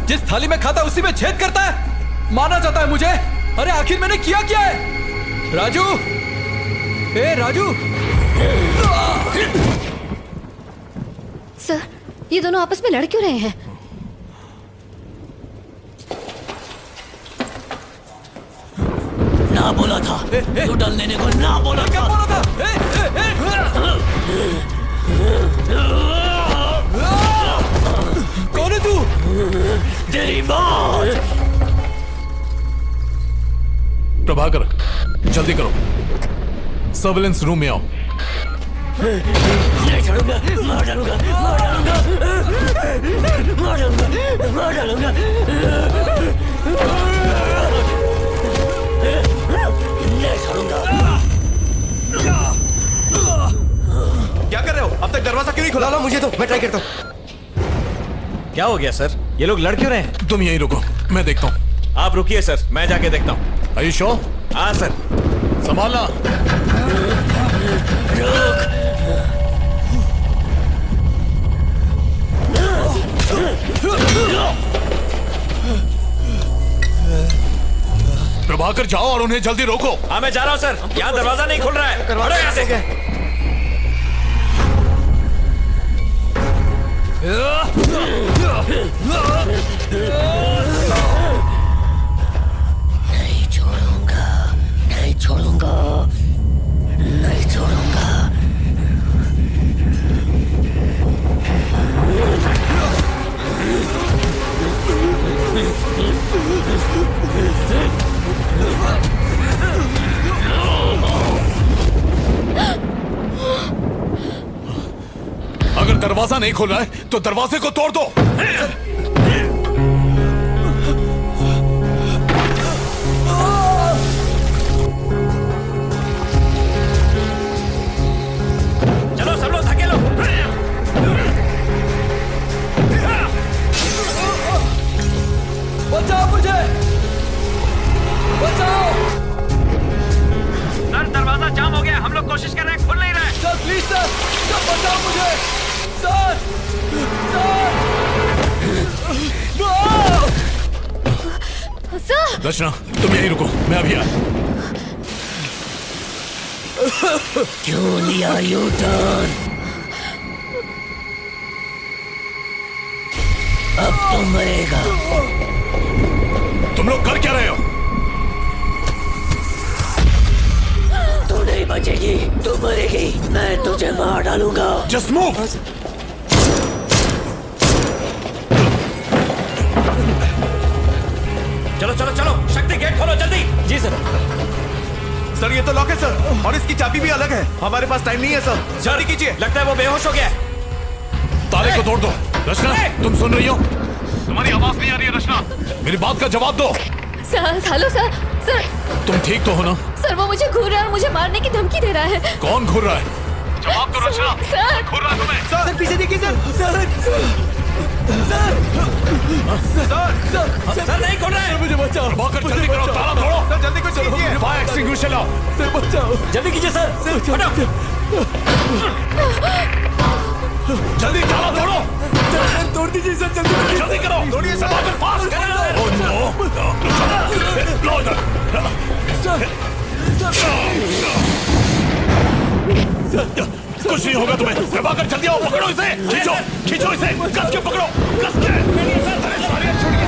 जिस थाली में खाता उसी में छेद करता है। मारना चाहता है मुझे? अरे आखिर मैंने किया क्या है? राजू, ए राजू। सर, ये दोनों आपस में लड़ क्यों रहे हैं? ना बोला था यूटर्न लेने को, ना बोला क्या बोला था? कौन है तू? तेरी मौत। प्रभाकर, जल्दी करो, सर्विलेंस रूम में आओ। नहीं छोड़ूंगा, मार डालूंगा, मार डालूंगा, मार डालूंगा, मार डालूंगा। नहीं छोड़ूंगा। क्या कर रहे हो? अब तक दरवाजा क्यों नहीं खुला? ला मुझे तो, मैं ट्राई करता हूँ। क्या हो गया सर? ये लोग लड़ क्यों रहे हैं? तुम यहीं रुको, मैं देखता हूँ। आप रुकिए सर, मैं जाके देखता हूँ। Are you sure? हाँ सर। संभालना। प्रभाकर, जाओ और उन्हें जल्दी रोको। हाँ मैं जा रहा हूँ सर, यहाँ दरवाजा नहीं खुल रहा है। हटो यहाँ से। नहीं छोड़ूंगा, नहीं छोड़ूंगा, नहीं छोड़ूंगा। अगर दरवाजा नहीं खुल रहा है तो दरवाजे को तोड़ दो। चलो सब लोग धकेलो। बचाओ मुझे, बचाओ। सर, दरवाजा जाम हो गया, हम लोग कोशिश कर रहे हैं, खुल नहीं रहा है। सर प्लीज सर, सर बचाओ मुझे, सर, सर। सर! रचना, तुम यहीं रुको, मैं अभी आया। क्यों लिया यूटर्न? अब तो मरेगा। तुम लोग कर क्या रहे हो? तू नहीं बचेगी, तू मरेगी, मैं तुझे मार डालूंगा। Just move. चलो चलो चलो, शक्ति गेट खोलो जल्दी। जी सर। सर ये तो लॉक है सर, और इसकी चाबी भी अलग है। हमारे पास टाइम नहीं है सर, जल्दी कीजिए। लगता है वो बेहोश हो गया। ताले को तोड़ दो। रचना, तुम सुन रही हो? तुम्हारी आवाज नहीं आ रही है रचना, मेरी बात का जवाब दो। Sir, hello sir, sir. तुम ठीक तो हो ना? सर, वो मुझे घूर रहा है और मुझे मारने की धमकी दे रहा है। कौन घूर रहा है? जवाब दो रचना। सर खुल रहा तुम्हें? सर पीछे देखिए सर सर सर नहीं खोल रहे। मुझे बचाओ। प्रभाकर जल्दी करो, ताला तोड़ो। सर जल्दी कुछ कीजिए। फायर एक्सटिंग्विशर लाओ। सर बचाओ। जल्दी कीजिए सर। जल्दी ताला तोड़ो। सर तोड़ दीजिए सर जल्दी जल्दी करो। तोड़िए सर। प्रभाकर फास्ट करो। Oh no. लो इधर। कुछ नहीं होगा तुम्हें। प्रभाकर जल्दी आओ, पकड़ो इसे। खींचो खींचो इसे, कस के पकड़ो, कस के। अरे सारे छोड़िए।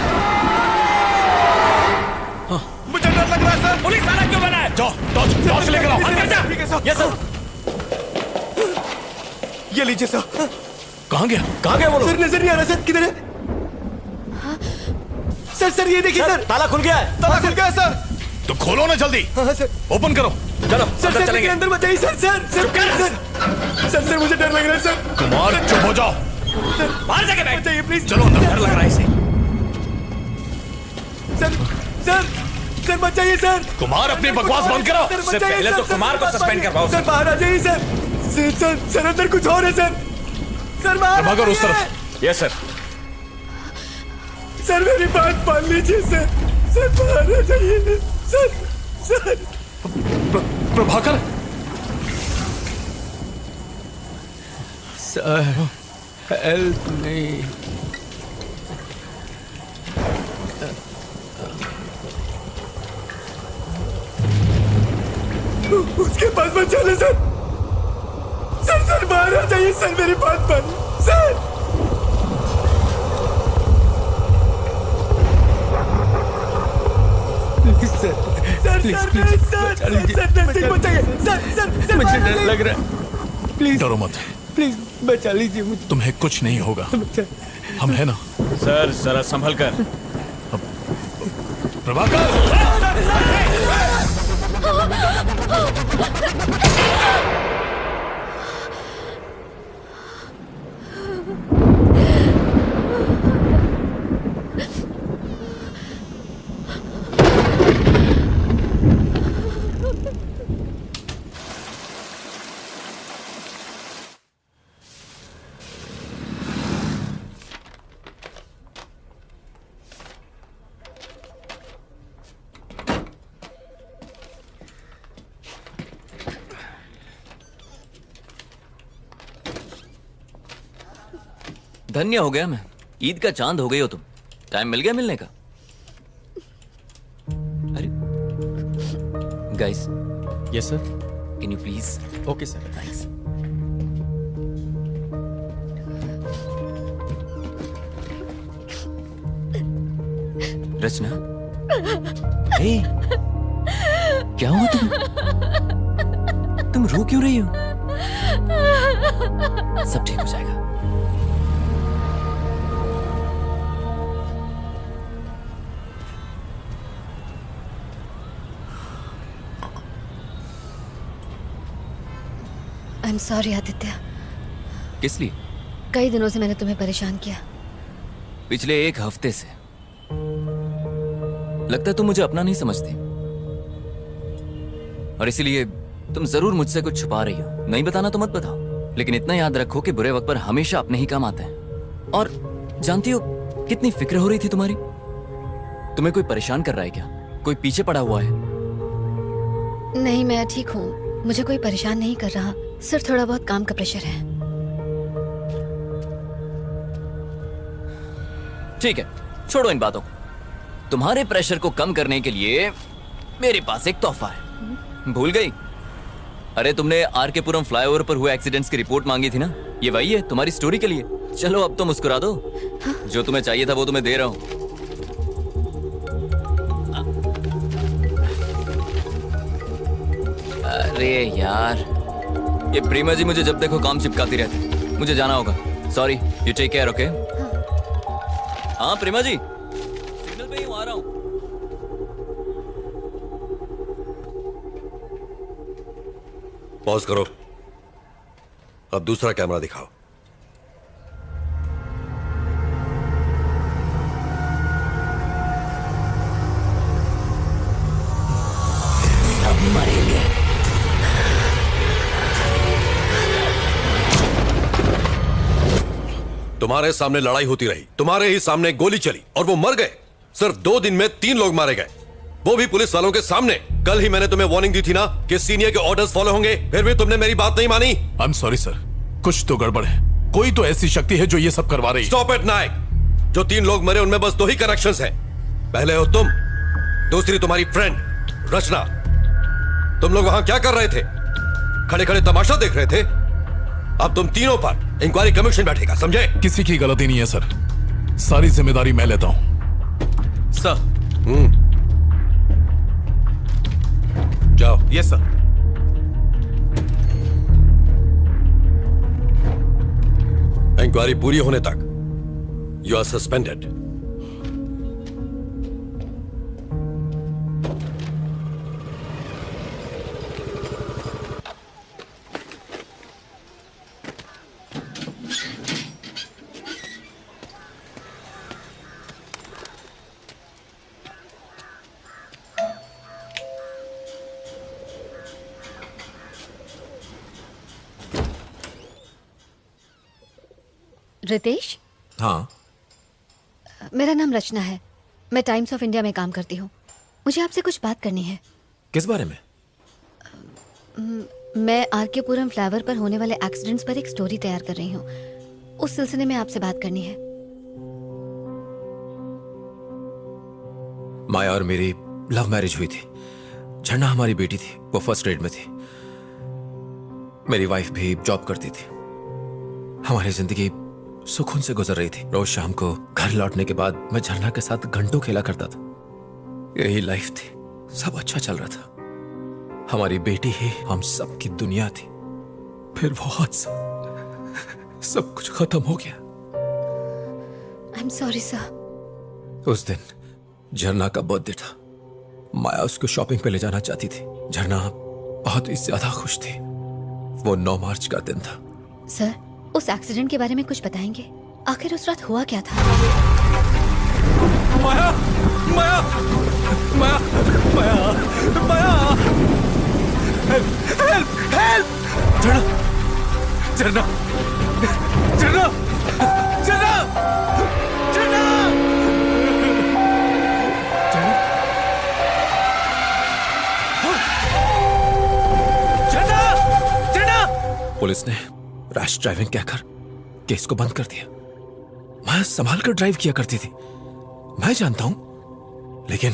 मुझे डर लग रहा है सर। पुलिस वाला क्यों बना है? जाओ टॉर्च लेकर आओ। ठीक है सर। ठीक है सर। Yes sir. ये लीजिए सर। कहाँ गया? कहाँ गए वो लोग? सर नजर नहीं आ रहा सर, किधर है? सर सर ये देखिए सर। ताला खुल गया है। ताला खुल गया सर। तो खोलो ना जल्दी। हाँ सर ओपन करो। चलो सर अंदर सर चलेंगे। अंदर बचाइए sir sir sir sir sir मुझे डर लग रहा है सर। कुमार चुप हो जाओ। बाहर जाके बैठ। बचाइए प्लीज। चलो अंदर। डर लग रहा है इसे। सर सर सर बचाइए सर। कुमार अपनी बकवास बंद करो। सर इससे बचाइए पहले सर, तो सर, कुमार को सर, सस्पेंड करवाओ सर बाहर आ जाइए सर। सर अंदर कुछ और है सर। सर बाहर आ प्रभाकर उस जाइए। तरफ। Yes sir. सर मेरी बात मान लीजिए सर। सर बाहर आ जाइए sir. Sir Prabhakar. Sir help नहीं। उसके पास मत चले सर। सर बाहर आ जाइए सर, मेरी बात मान sir. Sir sir please sir please sir बचा लीजिए। सर नजदीक बचाइए सर। सर मुझे बाहर आ डर जाइए। लग रहा है। प्लीज डरो मत, प्लीज बचा लीजिए मुझे। तुम्हें कुछ नहीं होगा। हम है ना। सर जरा संभल कर। प्रभाकर। धन्य हो गया मैं। ईद का चांद हो गई हो तुम। टाइम मिल गया मिलने का। अरे guys. Yes sir. Can you please? Okay sir. Thanks. Rachna. Hey, क्या हुआ तुम रो क्यों रही हो? सब ठीक हो जाएगा। I am sorry Aditya. किस लिए? कई दिनों से मैंने तुम्हें परेशान किया। पिछले एक हफ्ते से। लगता है तुम मुझे अपना नहीं समझती और इसीलिए तुम जरूर मुझसे कुछ छुपा रही हो। नहीं बताना तो मत बताओ, लेकिन इतना याद रखो कि बुरे वक्त पर हमेशा अपने ही काम आते हैं। और जानती हो कितनी फिक्र हो रही थी तुम्हारी। तुम्हें कोई परेशान कर रहा है क्या? कोई पीछे पड़ा हुआ है? नहीं, मैं ठीक हूँ। मुझे कोई परेशान नहीं कर रहा, सिर्फ थोड़ा बहुत काम का प्रेशर है। ठीक है, छोड़ो इन बातों को। तुम्हारे प्रेशर को कम करने के लिए मेरे पास एक तोहफा है। भूल गई? अरे तुमने आर.के. पुरम फ्लाईओवर पर हुए एक्सीडेंट्स की रिपोर्ट मांगी थी ना, ये वही है तुम्हारी स्टोरी के लिए। चलो अब तो मुस्कुरा दो। जो तुम्हें चाहिए था वो तुम्हें दे रहा हूं। अरे यार, ये प्रेमा जी मुझे जब देखो काम चिपकाती रहती। मुझे जाना होगा। Sorry, you take care. Okay? हाँ प्रेमा जी, सिग्नल पे ही हूँ, आ रहा हूँ। पॉज करो। अब दूसरा कैमरा दिखाओ। सब मरेंगे। तुम्हारे सामने लड़ाई होती रही, तुम्हारे ही सामने गोली चली और वो मर गए। सिर्फ 2 दिन में 3 लोग मारे गए, वो भी पुलिस वालों के सामने। कल ही मैंने तुम्हें वार्निंग दी थी ना कि सीनियर के ऑर्डर्स फॉलो होंगे, फिर भी तुमने मेरी बात नहीं मानी। आई एम सॉरी सर, कुछ तो गड़बड़ है। कोई तो ऐसी शक्ति है जो ये सब करवा रही है। स्टॉप इट नायक। जो 3 लोग मरे उनमें बस 2 ही कनेक्शंस हैं। पहले हो तुम, दूसरी तुम्हारी फ्रेंड रचना। तुम लोग वहां क्या कर रहे थे? खड़े खड़े तमाशा देख रहे थे। अब तुम तीनों पर इंक्वायरी कमीशन बैठेगा, समझे? किसी की गलती नहीं है सर, सारी जिम्मेदारी मैं लेता हूं। सर। जाओ। Yes sir. इंक्वायरी पूरी होने तक यू आर सस्पेंडेड। रितेश, हाँ, मेरा नाम रचना है। मैं टाइम्स ऑफ इंडिया में काम करती हूँ। मुझे आपसे कुछ बात करनी है। किस बारे में? मैं आरके पुरम फ्लाईओवर पर होने वाले एक्सीडेंट्स पर एक स्टोरी तैयार कर रही हूँ। उस सिलसिले में आपसे बात करनी है। माया और मेरी लव मैरिज हुई थी। झरना हमारी बेटी थी, वो फर्स्ट ग्रेड में थी। मेरी वाइफ भी जॉब करती थी। हमारी जिंदगी सुकून से गुजर रही थी। रोज शाम को घर लौटने के बाद मैं झरना के साथ घंटों खेला करता था। यही लाइफ थी, सब अच्छा चल रहा था। हमारी बेटी ही हम सब की दुनिया थी। फिर वो हादसा, सब कुछ खत्म हो गया। I am sorry sir. उस दिन झरना का बर्थडे था। माया उसको शॉपिंग पे ले जाना चाहती थी। झरना बहुत ही ज्यादा खुश थी। वो 9 मार्च का दिन था। सर, उस एक्सीडेंट के बारे में कुछ बताएंगे? आखिर उस रात हुआ क्या था? माया, माया, माया, माया, माया, हेल्प, हेल्प, हेल्प! झरना, झरना, झरना, झरना, झरना! पुलिस ने रैश ड्राइविंग कहकर केस को बंद कर दिया। मैं संभाल कर ड्राइव किया करती थी, मैं जानता हूं। लेकिन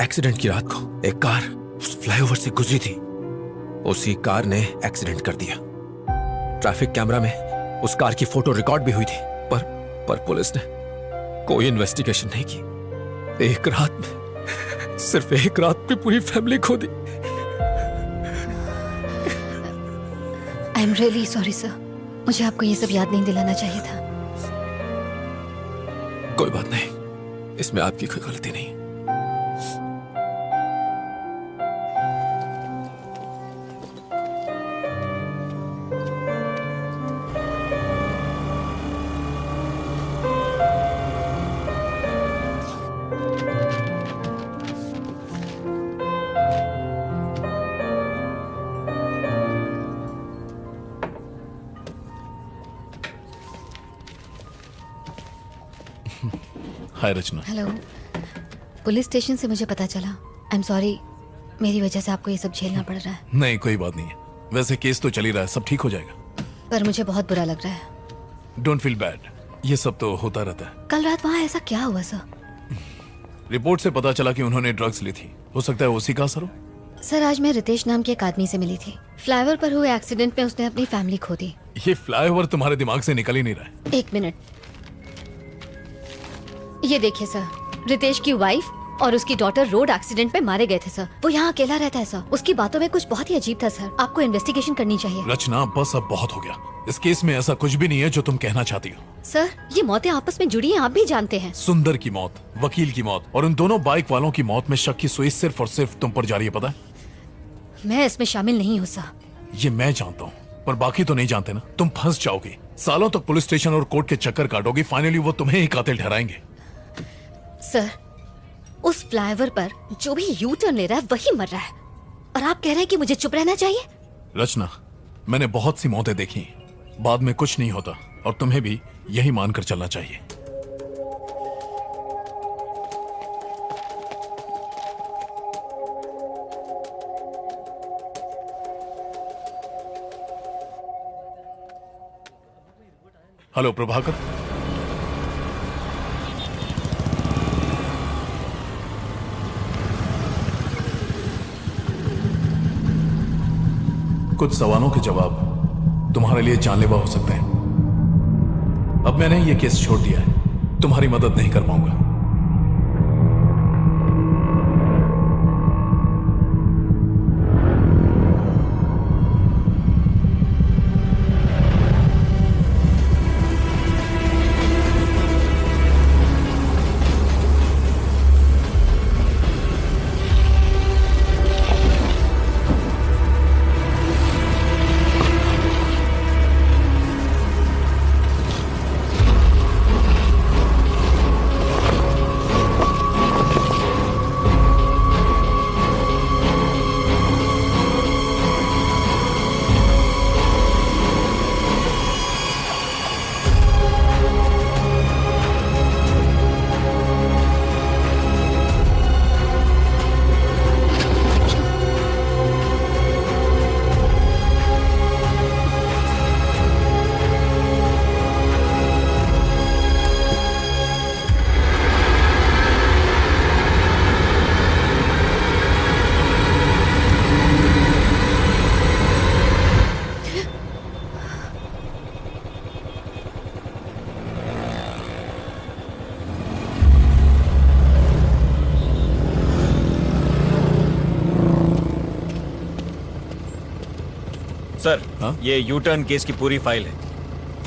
एक्सीडेंट की रात को एक कार फ्लाईओवर से गुजरी थी। उसी कार ने एक्सीडेंट कर दिया। ट्रैफिक कैमरा में उस कार की फोटो रिकॉर्ड भी हुई थी, पर पुलिस ने कोई इन्वेस्टिगेशन नहीं की। एक रात में, सिर्फ एक रात में पूरी फैमिली खो दी। I am really sorry sir. मुझे आपको ये सब याद नहीं दिलाना चाहिए था। कोई बात नहीं, इसमें आपकी कोई गलती नहीं। हाय रचना। हेलो। पुलिस स्टेशन से मुझे पता चला। आई एम सॉरी, मेरी वजह से आपको ये सब झेलना पड़ रहा है। नहीं, कोई बात नहीं है। वैसे केस तो चल ही रहा है, सब ठीक हो जाएगा। पर मुझे बहुत बुरा लग रहा है। डोंट फील बैड, ये सब तो होता रहता है। कल रात वहाँ ऐसा क्या हुआ सर? रिपोर्ट से पता चला कि उन्होंने ड्रग्स ली थी। हो सकता है उसी का असर हो। सर, आज मैं रितेश नाम के एक आदमी से मिली थी। फ्लाईओवर पर हुए एक्सीडेंट में उसने अपनी फैमिली खो दी। ये फ्लाईओवर तुम्हारे दिमाग से निकल ही नहीं रहा है। एक मिनट, ये देखिए सर, रितेश की वाइफ और उसकी डॉटर रोड एक्सीडेंट में मारे गए थे सर। वो यहाँ अकेला रहता है सर। उसकी बातों में कुछ बहुत ही अजीब था सर। आपको इन्वेस्टिगेशन करनी चाहिए। रचना, बस अब बहुत हो गया। इस केस में ऐसा कुछ भी नहीं है जो तुम कहना चाहती हो। सर, ये मौतें आपस में जुड़ी हैं, आप भी जानते हैं। सुंदर की मौत, वकील की मौत और उन दोनों बाइक वालों की मौत में शक की सुई सिर्फ और सिर्फ तुम पर जारी है, पता है? मैं इसमें शामिल नहीं हूँ सर। ये मैं जानता हूँ, पर बाकी तो नहीं जानते ना। तुम फंस जाओगी, सालों तक पुलिस स्टेशन और कोर्ट के चक्कर काटोगी। फाइनली वो तुम्हें ही कातिल ठहराएंगे। सर, उस फ्लाईओवर पर जो भी यू टर्न ले रहा है वही मर रहा है, और आप कह रहे हैं कि मुझे चुप रहना चाहिए? रचना, मैंने बहुत सी मौतें देखी, बाद में कुछ नहीं होता और तुम्हें भी यही मानकर चलना चाहिए। हेलो प्रभाकर, कुछ सवालों के जवाब तुम्हारे लिए जानलेवा हो सकते हैं। अब मैंने ये केस छोड़ दिया है, तुम्हारी मदद नहीं कर पाऊंगा। सर, ये यू टर्न केस की पूरी फाइल है।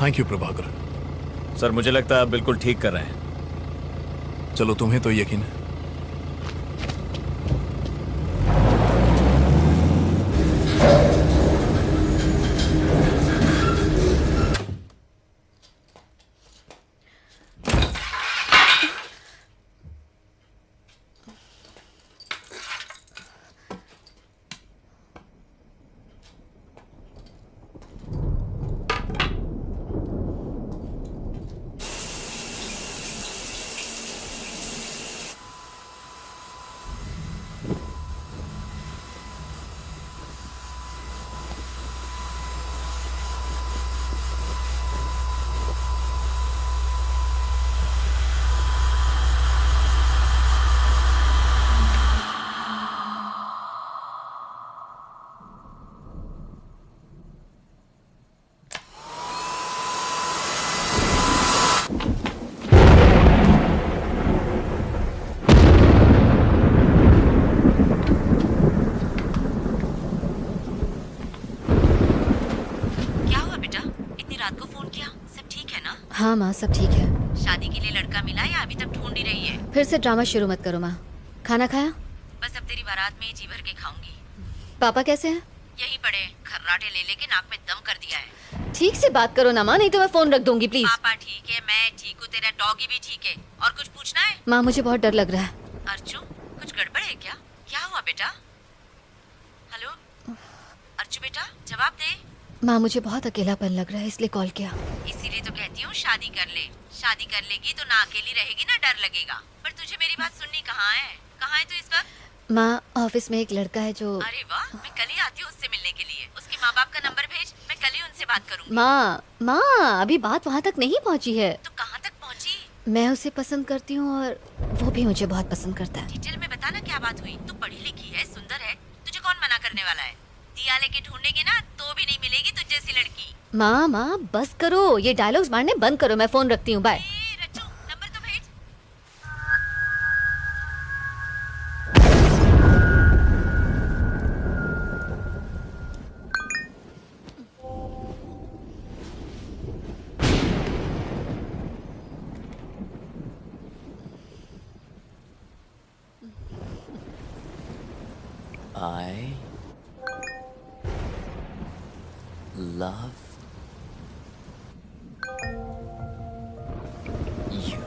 Thank you Prabhakar. सर, मुझे लगता है आप बिल्कुल ठीक कर रहे हैं। चलो, तुम्हें तो यकीन है। हाँ माँ, सब ठीक है। शादी के लिए लड़का मिला या अभी तक ढूंढ ही रही है? फिर से ड्रामा शुरू मत करो माँ। खाना खाया? बस अब तेरी बारात में ही जी भर के खाऊंगी। पापा कैसे हैं? यही पड़े, खर्राटे ले लेके नाक में दम कर दिया है। ठीक से बात करो ना माँ, नहीं तो मैं फोन रख दूंगी प्लीज। पापा ठीक है, मैं ठीक हूँ, तेरा डॉगी भी ठीक है। और कुछ पूछना है? माँ, मुझे बहुत डर लग रहा है। अर्चू, कुछ गड़बड़ है क्या? क्या हुआ बेटा? हेलो अर्चू बेटा, जवाब दे। माँ, मुझे बहुत अकेलापन लग रहा है, इसलिए कॉल किया। इसीलिए तो कहती हूँ शादी कर ले। शादी कर लेगी तो ना अकेली रहेगी ना डर लगेगा। पर तुझे मेरी बात सुननी कहाँ है? कहाँ है तू इस वक्त? माँ, ऑफिस में एक लड़का है जो। अरे वाह, मैं कल ही आती हूँ उससे मिलने के लिए। उसके माँ बाप का नंबर भेज, मैं कल ही उनसे बात करूँगी। माँ, अभी बात वहाँ तक नहीं पहुँची है। तो कहाँ तक पहुँची? मैं उसे पसंद करती हूँ और वो भी मुझे बहुत पसंद करता है। डिटेल में बता ना क्या बात हुई। तू पढ़ी लिखी है, सुंदर है, तुझे कौन मना करने वाला है? दिया लेके ढूंढेंगे ना तो भी नहीं मिलेगी तुझ जैसी लड़की। माँ, बस करो, ये डायलॉग्स मारने बंद करो। मैं फोन रखती हूँ, बाय। रच्चू, नंबर तो भेज। I love you.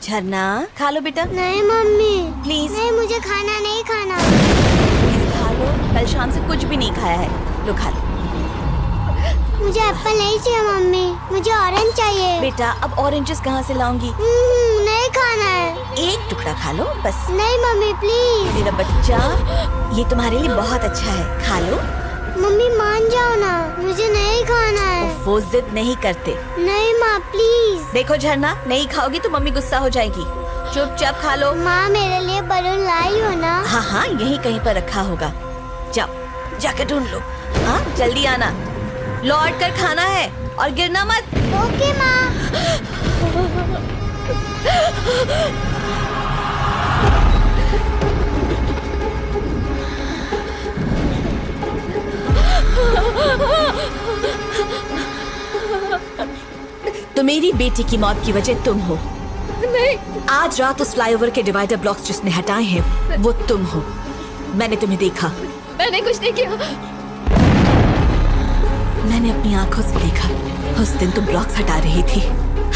झरना खा लो बेटा। नहीं मम्मी प्लीज। नहीं, मुझे खाना नहीं खाना। प्लीज खा लो, कल शाम से कुछ भी नहीं खाया है। लो खा लो। मुझे एप्पल नहीं चाहिए मम्मी, मुझे ऑरेंज चाहिए। बेटा अब ऑरेंजेस कहाँ से लाऊंगी? नहीं खाना है। एक टुकड़ा खा लो बस। नहीं मम्मी प्लीज। मेरा बच्चा, ये तुम्हारे लिए बहुत अच्छा है, खा लो। मम्मी मान जाओ ना, मुझे नहीं खाना है। वो जिद नहीं करते। नहीं माँ प्लीज। देखो झरना, नहीं खाओगी तो मम्मी गुस्सा हो जाएगी। चुपचाप खा लो। माँ मेरे लिए बलून लाई हो ना? हाँ हाँ, यहीं कहीं पर रखा होगा। जाओ जाकर ढूंढ लो। हाँ जल्दी आना, लौट कर खाना है और गिरना मत। ओके माँ। तो मेरी बेटी की मौत की वजह तुम हो। नहीं। आज रात उस फ्लाईओवर के डिवाइडर ब्लॉक्स जिसने हटाए हैं वो तुम हो। मैंने तुम्हें देखा। मैंने कुछ नहीं किया। मैंने अपनी आंखों से देखा। उस दिन तुम ब्लॉक्स हटा रही थी।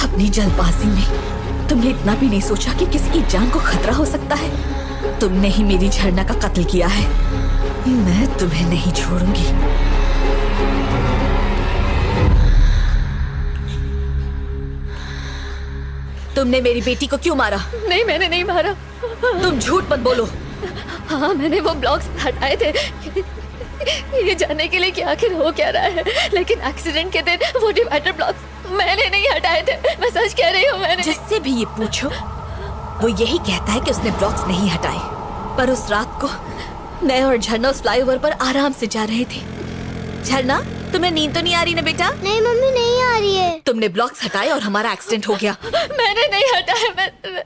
अपनी जल्दबाजी में तुमने इतना भी नहीं सोचा कि किसी की जान को खतरा हो सकता है। तुमने ही मेरी झरना का कत्ल किया है। मैं तुम्हें नहीं छोड़ूंगी। तुमने मेरी बेटी को क्यों मारा? नहीं मैंने नहीं मारा। तुम झूठ मत बोलो। हाँ मैंने वो ब्लॉक्स हटाए थे ये जानने के लिए कि आखिर हो क्या रहा है, लेकिन एक्सीडेंट के दिन वो डिवाइडर ब्लॉक्स मैंने नहीं हटाए थे। मैं सच कह रही हूँ। मैंने जिससे भी ये पूछो वो यही कहता है कि उसने ब्लॉक्स नहीं हटाए, पर उस रात को मैं और झरना उस फ्लाईओवर पर आराम से जा रहे थे। झरना तुम्हें नींद तो नहीं आ रही ना बेटा? नहीं मम्मी नहीं आ रही है। तुमने ब्लॉक्स हटाए और हमारा एक्सीडेंट हो गया। मैंने नहीं हटाया।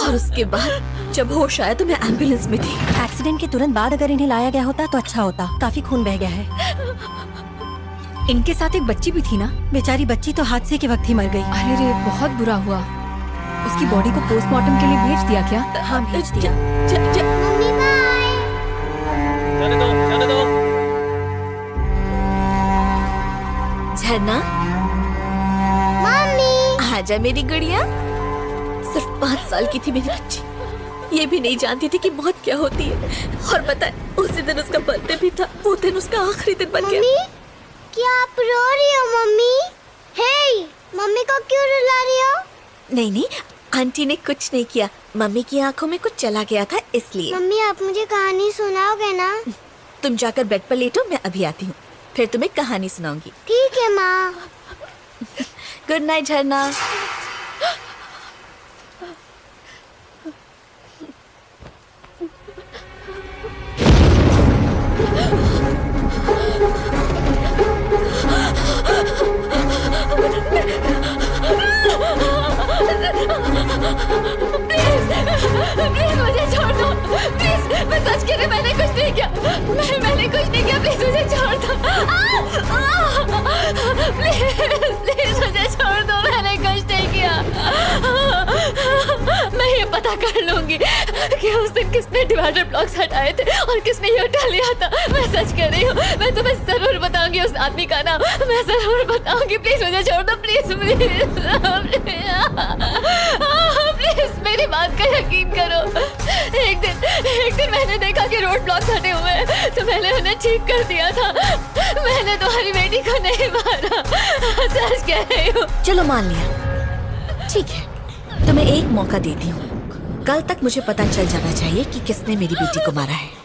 और उसके बाद जब होश आया तो मैं एम्बुलेंस में थी। एक्सीडेंट के तुरंत बाद अगर इन्हें लाया गया होता तो अच्छा होता। काफी खून बह गया है। इनके साथ एक बच्ची भी थी ना? बेचारी बच्ची तो हादसे के वक्त ही मर गई। अरे रे बहुत बुरा हुआ। उसकी बॉडी को पोस्टमार्टम के लिए भेज दिया क्या? हाँ भेज दिया। Mummy bye. जाने दो। झरना मम्मी आजा मेरी गुड़िया। सिर्फ 5 साल की थी मेरी बच्ची। ये भी नहीं जानती थी कि मौत क्या होती है। और पता है उसी दिन उसका बर्थडे भी था। वो दिन उसका आखिरी दिन बन गया। मम्मी क्या आप रो रही हो? मम्मी हे, मम्मी को क्यों रुला रही हो? नहीं नहीं, आंटी ने कुछ नहीं किया, मम्मी की आंखों में कुछ चला गया था इसलिए। मम्मी आप मुझे कहानी सुनाओगे ना? तुम जाकर बेड पर लेटो, मैं अभी आती हूँ, फिर तुम्हें कहानी सुनाऊंगी। ठीक है माँ। गुड नाइट झरना। प्लीज मुझे छोड़ दो, प्लीज। मैं सच कह रही, मैंने कुछ नहीं किया, मैंने कुछ नहीं किया, प्लीज मुझे छोड़ दो। प्लीज मुझे छोड़ दो, मैंने कुछ नहीं किया। मैं ये पता कर लूंगी कि उस दिन किसने डिवाइडर ब्लॉक्स हटाए थे और किसने ये उठा लिया था। मैं सच कह रही हूँ, मैं तुम्हें जरूर बताऊंगी उस आदमी का नाम, मैं जरूर बताऊंगी। प्लीज मुझे छोड़ दो, प्लीज प्लीज मेरी बात का यकीन करो। एक दिन मैंने देखा कि रोड ब्लॉक्स हटे हुए हैं, तो मैंने उन्हें ठीक कर दिया था। मैंने तुम्हारी बेटी को नहीं मारा, सच कह रही हूँ। चलो मान लिया, ठीक है, तुम्हें एक मौका देती हूँ। कल तक मुझे पता चल जाना चाहिए कि किसने मेरी बेटी को मारा है।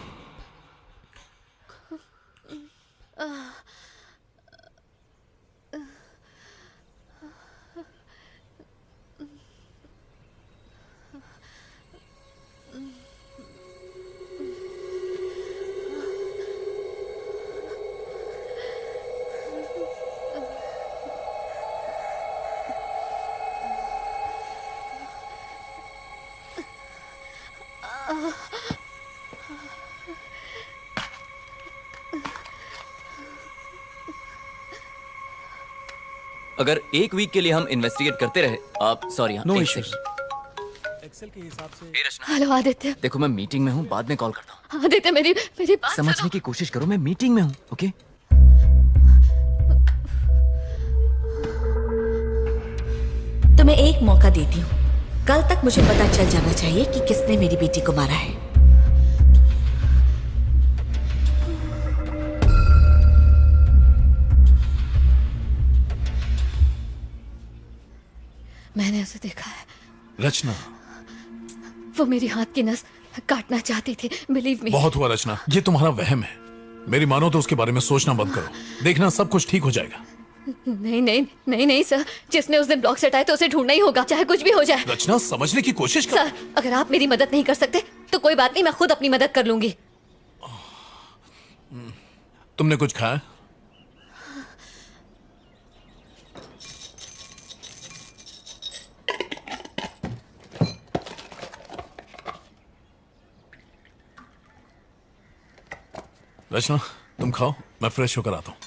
अगर एक वीक के लिए हम इन्वेस्टिगेट करते रहे, आप सॉरी, No एक issues. सेकंड। एक्सेल के हिसाब से। हे रचना, हेलो आदित्य। देखो मैं मीटिंग में हूँ, बाद में कॉल करता हूँ। आदित्य मेरी बात समझने की कोशिश करो, मैं मीटिंग में हूँ, ओके? तुम्हें एक मौका देती हूँ। कल तक मुझे पता चल जाना चाहिए कि किसने मेरी बेटी को मारा है। मैंने उसे देखा है, रचना, वो मेरी हाथ की नस काटना चाहती थी, बिलीव मी। बहुत हुआ रचना, ये तुम्हारा वहम है। मेरी मानो तो उसके बारे में सोचना बंद करो। देखना सब कुछ ठीक हो जाएगा। नहीं नहीं नहीं नहीं सर, जिसने उस दिन ब्लॉक से हटाए तो उसे ढूंढना ही होगा, चाहे कुछ भी हो जाए। रचना समझने की कोशिश कर। सर अगर आप मेरी मदद नहीं कर सकते तो कोई बात नहीं, मैं खुद अपनी मदद कर लूंगी। तुमने कुछ खाया? रचना तुम खाओ, मैं फ्रेश होकर आता हूं।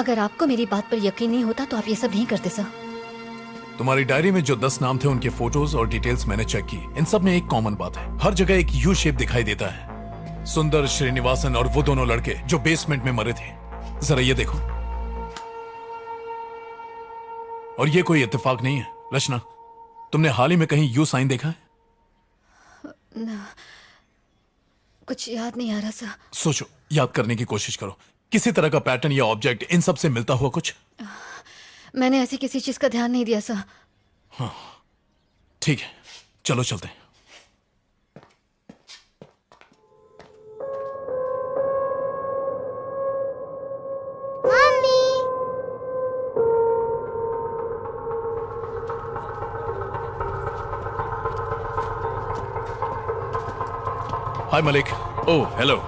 अगर आपको मेरी बात पर यकीन नहीं होता तो आप ये सब नहीं करते सर। तुम्हारी डायरी में जो 10 नाम थे उनके फोटोज और डिटेल्स मैंने चेक की। इन सब में एक कॉमन बात है, हर जगह एक यू शेप दिखाई देता है। सुंदर, श्रीनिवासन और वो दोनों लड़के जो बेसमेंट में मरे थे। जरा ये देखो। और ये कोई इत्तेफाक नहीं है। रचना, तुमने हाल ही में कहीं यू साइन देखा है? ना, कुछ याद नहीं आ रहा सर। सोचो, याद करने की कोशिश करो। किसी तरह का पैटर्न या ऑब्जेक्ट इन सब से मिलता हुआ कुछ? मैंने ऐसी किसी चीज का ध्यान नहीं दिया सर। हाँ, ठीक है, चलो चलते हैं। हाय मलिक। ओह हेलो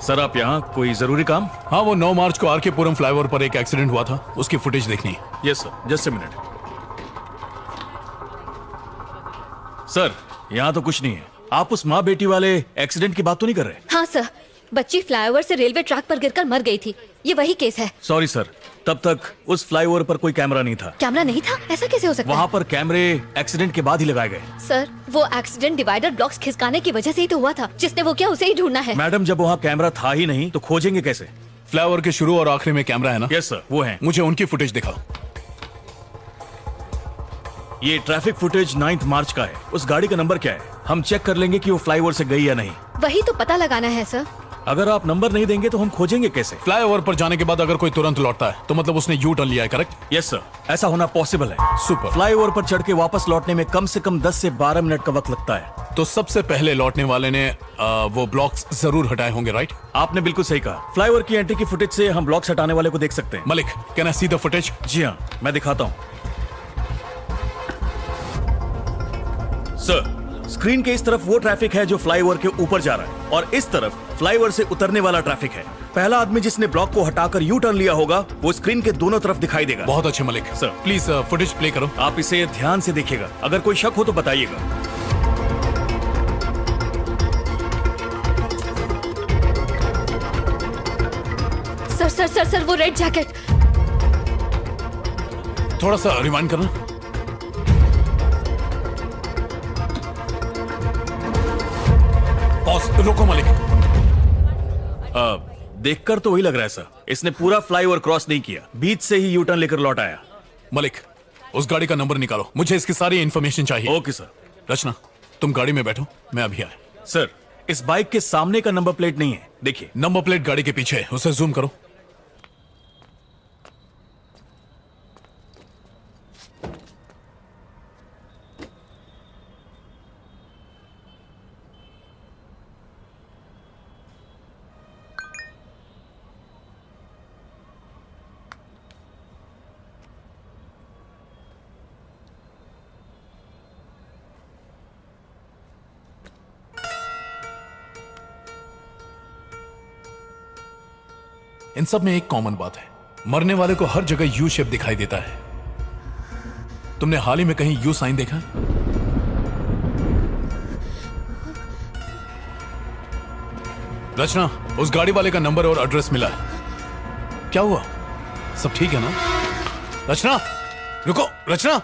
सर, आप यहाँ कोई जरूरी काम? हाँ, वो 9 मार्च को आरके पुरम फ्लाईओवर पर एक एक्सीडेंट हुआ था, उसकी फुटेज देखनी है। Yes sir, just a minute. Sir यहाँ तो कुछ नहीं है। आप उस माँ बेटी वाले एक्सीडेंट की बात तो नहीं कर रहे? हाँ सर, बच्ची फ्लाईओवर से रेलवे ट्रैक पर गिरकर मर गई थी। ये वही केस है। सॉरी सर, तब तक उस फ्लाईओवर पर कोई कैमरा नहीं था। कैमरा नहीं था? ऐसा कैसे हो सकता वहाँ है? पर कैमरे एक्सीडेंट के बाद ही लगाए गए। सर, वो एक्सीडेंट डिवाइडर ब्लॉक्स खिसकाने की वजह से ही तो हुआ था। जिसने वो किया उसे ही ढूंढना है। मैडम, जब वहाँ कैमरा था ही नहीं तो खोजेंगे कैसे? फ्लाईओवर के शुरू और आखिरी में कैमरा है ना? यस सर, वो है। मुझे उनकी फुटेज दिखाओ। ये ट्रैफिक फुटेज 9 मार्च का है। उस गाड़ी का नंबर क्या है? हम चेक कर लेंगे कि वो फ्लाईओवर से गई या नहीं। वही तो पता लगाना है सर। अगर आप नंबर नहीं देंगे तो हम खोजेंगे कैसे? फ्लाईओवर पर जाने के बाद अगर कोई तुरंत लौटता है तो मतलब उसने यू टर्न लिया है, करेक्ट? यस सर, ऐसा होना पॉसिबल है। सुपर। फ्लाईओवर पर चढ़ के वापस लौटने में कम से कम 10 से 12 मिनट का वक्त लगता है। तो सबसे पहले लौटने वाले ने वो ब्लॉक्स जरूर हटाए होंगे, राइट? आपने बिल्कुल सही कहा। फ्लाईओवर की एंट्री की फुटेज से हम ब्लॉक्स हटाने वाले को देख सकते हैं। Malik, can I see the footage? जी हाँ, मैं दिखाता हूँ। सर, स्क्रीन के इस तरफ वो ट्रैफिक है जो फ्लाईओवर के ऊपर जा रहा है और इस तरफ फ्लाईओवर से उतरने वाला ट्रैफिक है। पहला आदमी जिसने ब्लॉक को हटाकर यू टर्न लिया होगा वो स्क्रीन के दोनों तरफ दिखाई देगा। बहुत अच्छे Malik. Sir, please footage play करो। आप इसे ध्यान से देखिएगा। अगर कोई शक हो तो बताइएगा। सर सर सर सर, वो रेड जैकेट। थोड़ा सा रिवाइंड करना। रोको मलिक। देखकर तो वही लग रहा है सर। इसने पूरा फ्लाईओवर क्रॉस नहीं किया, बीच से ही यू टर्न लेकर लौट आया। मलिक, उस गाड़ी का नंबर निकालो, मुझे इसकी सारी इंफॉर्मेशन चाहिए। Okay sir. रचना, तुम गाड़ी में बैठो, मैं अभी आया। सर, इस बाइक के सामने का नंबर प्लेट नहीं है, देखिए। नंबर प्लेट गाड़ी के पीछे है, उसे जूम करो। इन सब में एक कॉमन बात है, मरने वाले को हर जगह यू शेप दिखाई देता है। तुमने हाल ही में कहीं यू साइन देखा? रचना, उस गाड़ी वाले का नंबर और एड्रेस मिला है। क्या हुआ? सब ठीक है ना? रचना, रुको। रचना,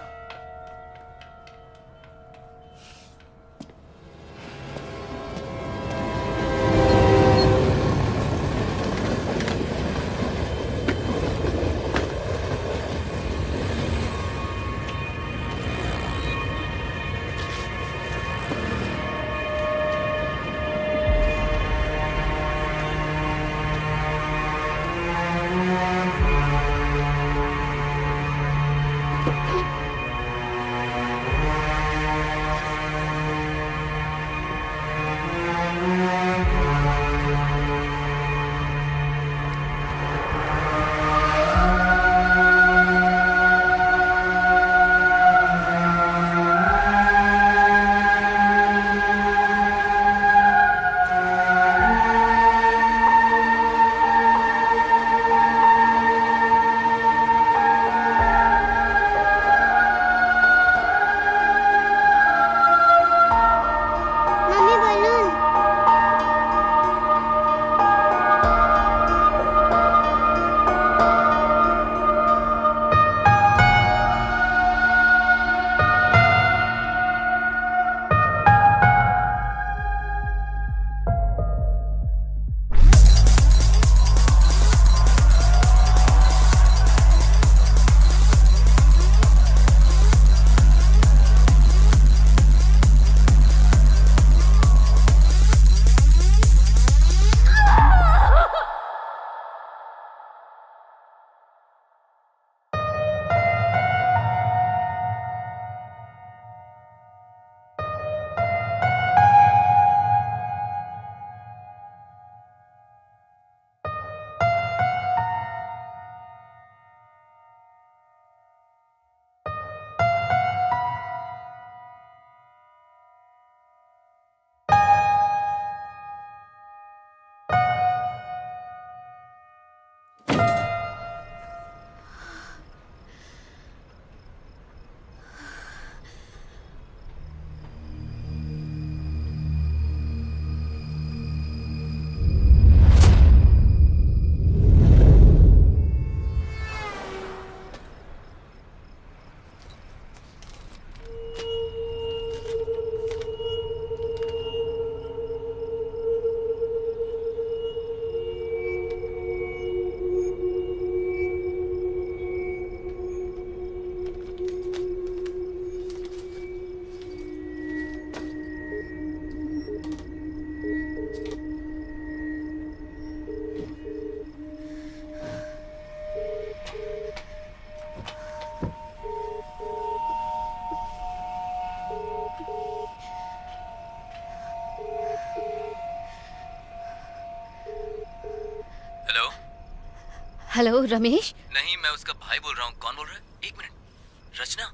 हेलो रमेश। नहीं, मैं उसका भाई बोल रहा हूँ। कौन बोल रहा है? एक मिनट। रचना,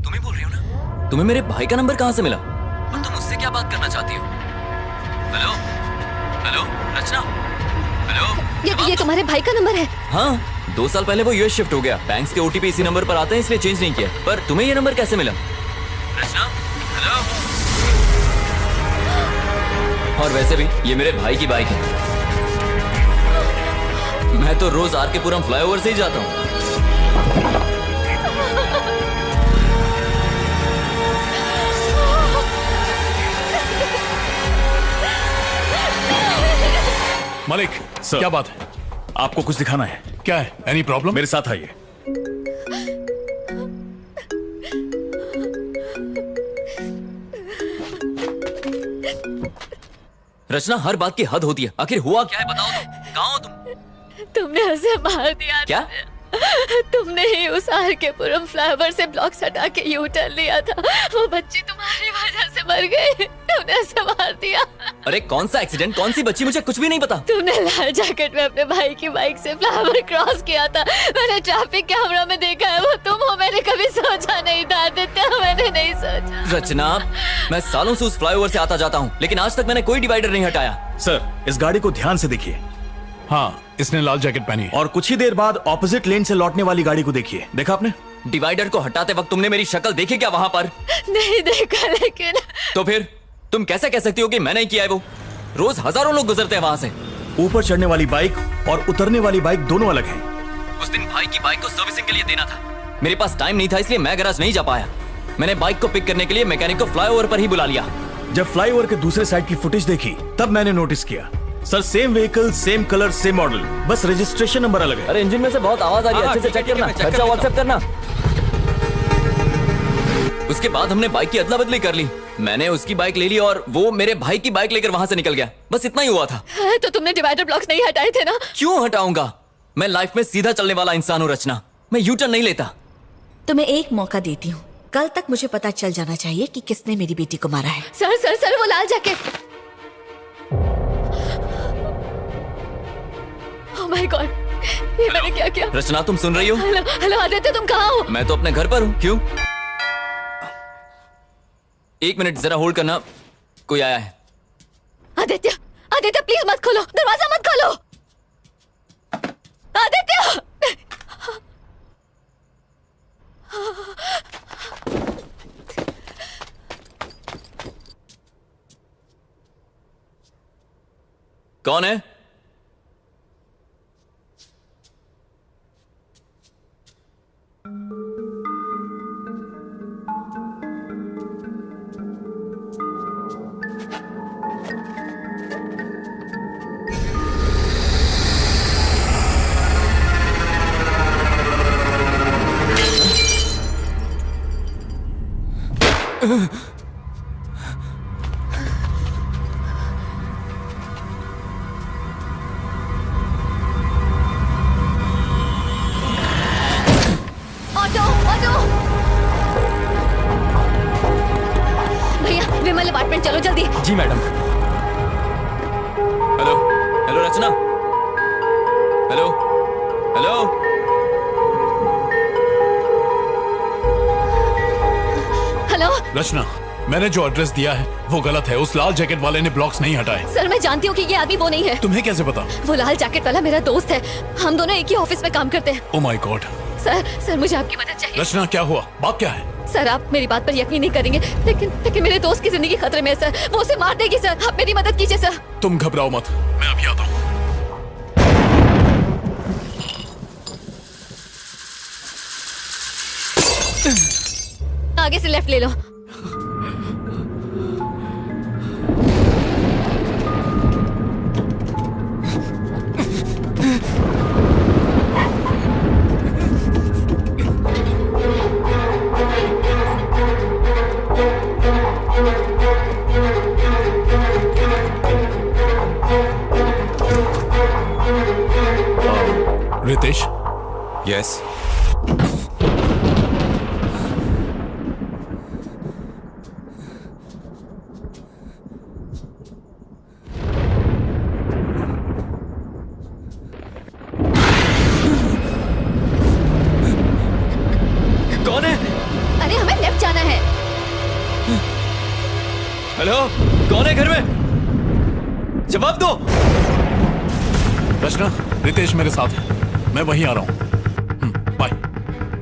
तुम ही बोल रही हो ना? तुम्हें मेरे भाई का नंबर कहाँ से मिला? और तुम उससे क्या बात करना चाहती हो? हेलो हेलो रचना, हेलो। ये तुम्हारे भाई का नंबर है? हाँ, 2 साल पहले वो यूएस शिफ्ट हो गया। बैंक्स के ओटीपी इसी नंबर पर आते हैं, इसलिए चेंज नहीं किया। पर तुम्हें ये नंबर कैसे मिला? रचना, हेलो। और वैसे भी ये मेरे भाई की बाइक है। मैं तो रोज आर के पुरम फ्लाईओवर से ही जाता हूँ। मलिक सर, क्या बात है? आपको कुछ दिखाना है। क्या है? Any problem? मेरे साथ आइए। रचना, हर बात की हद होती है। आखिर हुआ क्या है, बताओ तो। कहाँ हो तुम? तुमने उसे मार दिया। क्या? तुमने ही उस आर के पुरम फ्लाईओवर से ब्लॉक्स हटा के यू टर्न लिया था। वो बच्ची तुम्हारी वजह से मर गई। तुमने उसे मार दिया। अरे कौन सा एक्सीडेंट, कौन सी बच्ची, मुझे कुछ भी नहीं पता। तुमने लाल जैकेट में अपने भाई की बाइक से फ्लाईओवर क्रॉस किया था। मैंने ट्रैफिक कैमरा में देखा है, वो तुम हो। मैंने कभी सोचा नहीं था आदित्य, मैंने नहीं सोचा। रचना, मैं सालों से उस फ्लाईओवर से आता जाता हूँ, लेकिन आज तक मैंने कोई डिवाइडर नहीं हटाया। सर, इस गाड़ी को ध्यान से देखिए। हाँ, इसने लाल जैकेट पहनी है। और कुछ ही देर बाद ऑपोजिट लेन से लौटने वाली गाड़ी को देखिए। देखा आपने? डिवाइडर को हटाते वक्त तुमने मेरी शक्ल देखी क्या वहां पर? नहीं देखा, लेकिन तो फिर तुम कैसे कह सकती हो कि मैंने किया है? वो रोज हजारों लोग गुजरते हैं वहां से। ऊपर चढ़ने वाली बाइक और उतरने वाली बाइक दोनों अलग हैं। उस दिन भाई की बाइक को सर्विसिंग के लिए देना था। मेरे पास टाइम नहीं था, इसलिए मैं गैराज नहीं जा पाया। मैंने बाइक को पिक करने के लिए मैकेनिक को फ्लाईओवर पर ही बुला लिया। जब फ्लाईओवर के दूसरे साइड की फुटेज देखी तब मैंने नोटिस किया। Sir, same vehicle, same colour, same model, बस रजिस्ट्रेशन नंबर अलग है। अरे इंजन में से बहुत आवाज आ रही है, अच्छे से चेक करना। खर्चा व्हाट्सएप करना। उसके बाद हमने बाइक की अदला बदली कर ली। मैंने उसकी बाइक ले ली और वो मेरे भाई की बाइक लेकर वहां से निकल गया। बस इतना ही हुआ था। तो तुमने डिवाइडर ब्लॉक्स नहीं हटाए थे ना? क्यों हटाऊंगा? मैं लाइफ में सीधा चलने वाला इंसान हूँ रचना। मैं यू टर्न नहीं लेता। तुम्हें एक मौका देती हूँ। कल तक मुझे पता चल जाना चाहिए कि किसने मेरी बेटी को मारा है। सर सर सर, वो लाल जैकेट। ओह माय गॉड, ये मैंने क्या किया? रचना, तुम सुन रही हो? हेलो हेलो आदित्य, तुम कहाँ हो? मैं तो अपने घर पर हूँ। क्यों? 1 मिनट जरा होल्ड करना, कोई आया है। आदित्य आदित्य, प्लीज मत खोलो, दरवाजा मत खोलो। आदित्य! कौन है? Auto auto! भैया, विमल अपार्टमेंट चलो जल्दी। जी मैडम। हेलो हेलो रचना, हेलो हेलो। हेलो रचना, मैंने जो एड्रेस दिया है वो गलत है। उस लाल जैकेट वाले ने ब्लॉक्स नहीं हटाए। सर, मैं जानती हूँ कि ये आदमी वो नहीं है। तुम्हें कैसे पता? वो लाल जैकेट वाला मेरा दोस्त है। हम दोनों एक ही ऑफिस में काम करते हैं। Oh my God. सर मुझे आपकी मदद चाहिए। रचना, क्या हुआ? बात क्या है? सर, आप मेरी बात पर यकीन नहीं करेंगे, लेकिन मेरे दोस्त की जिंदगी खतरे में है सर। वो उसे मार देगी सर। आप मेरी मदद कीजिए सर। तुम घबराओ मत, मैं अभी आता हूँ। आगे से लेफ्ट ले लो। रितेश? यस। जवाब दो। रचना, रितेश मेरे साथ है, मैं वहीं आ रहा हूँ। बाय।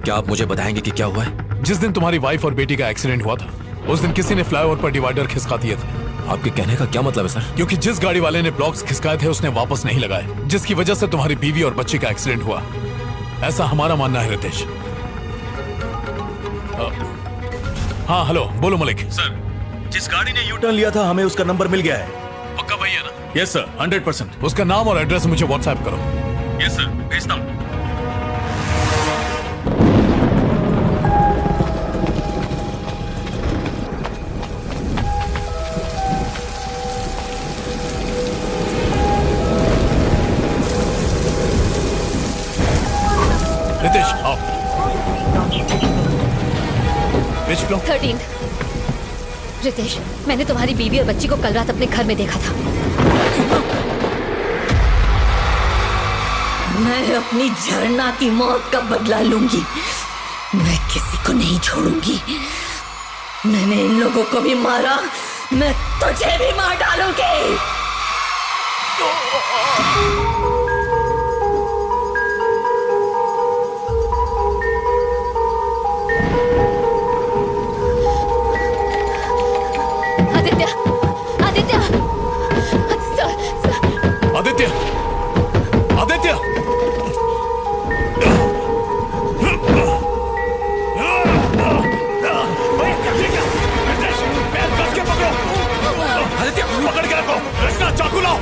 क्या आप मुझे बताएंगे कि क्या हुआ है? जिस दिन तुम्हारी वाइफ और बेटी का एक्सीडेंट हुआ था, उस दिन किसी ने फ्लाईओवर पर डिवाइडर खिसका दिए थे। आपके कहने का क्या मतलब है सर? क्योंकि जिस गाड़ी वाले ने ब्लॉक्स खिसकाए थे उसने वापस नहीं लगाए, जिसकी वजह से तुम्हारी बीवी और बच्ची का एक्सीडेंट हुआ, ऐसा हमारा मानना है रितेश। हाँ हेलो, बोलो मलिक। सर, जिस गाड़ी ने यू टर्न लिया था हमें उसका नंबर मिल गया है। पक्का वही है ना? Yes sir, 100%। उसका नाम और एड्रेस मुझे व्हाट्सएप करो। यस सर, भेजता हूँ। रितेश आओ। विच फ्लोर? 13। रितेश, मैंने तुम्हारी बीवी और बच्ची को कल रात अपने घर में देखा था। मैं अपनी झरना की मौत का बदला लूंगी। मैं किसी को नहीं छोड़ूंगी। मैंने इन लोगों को भी मारा, मैं तुझे भी मार डालूंगी। आदित्य, आदित्य, आदित्य, आदित्य, आदित्य पकड़ के रखो। रचना चाकू लाओ,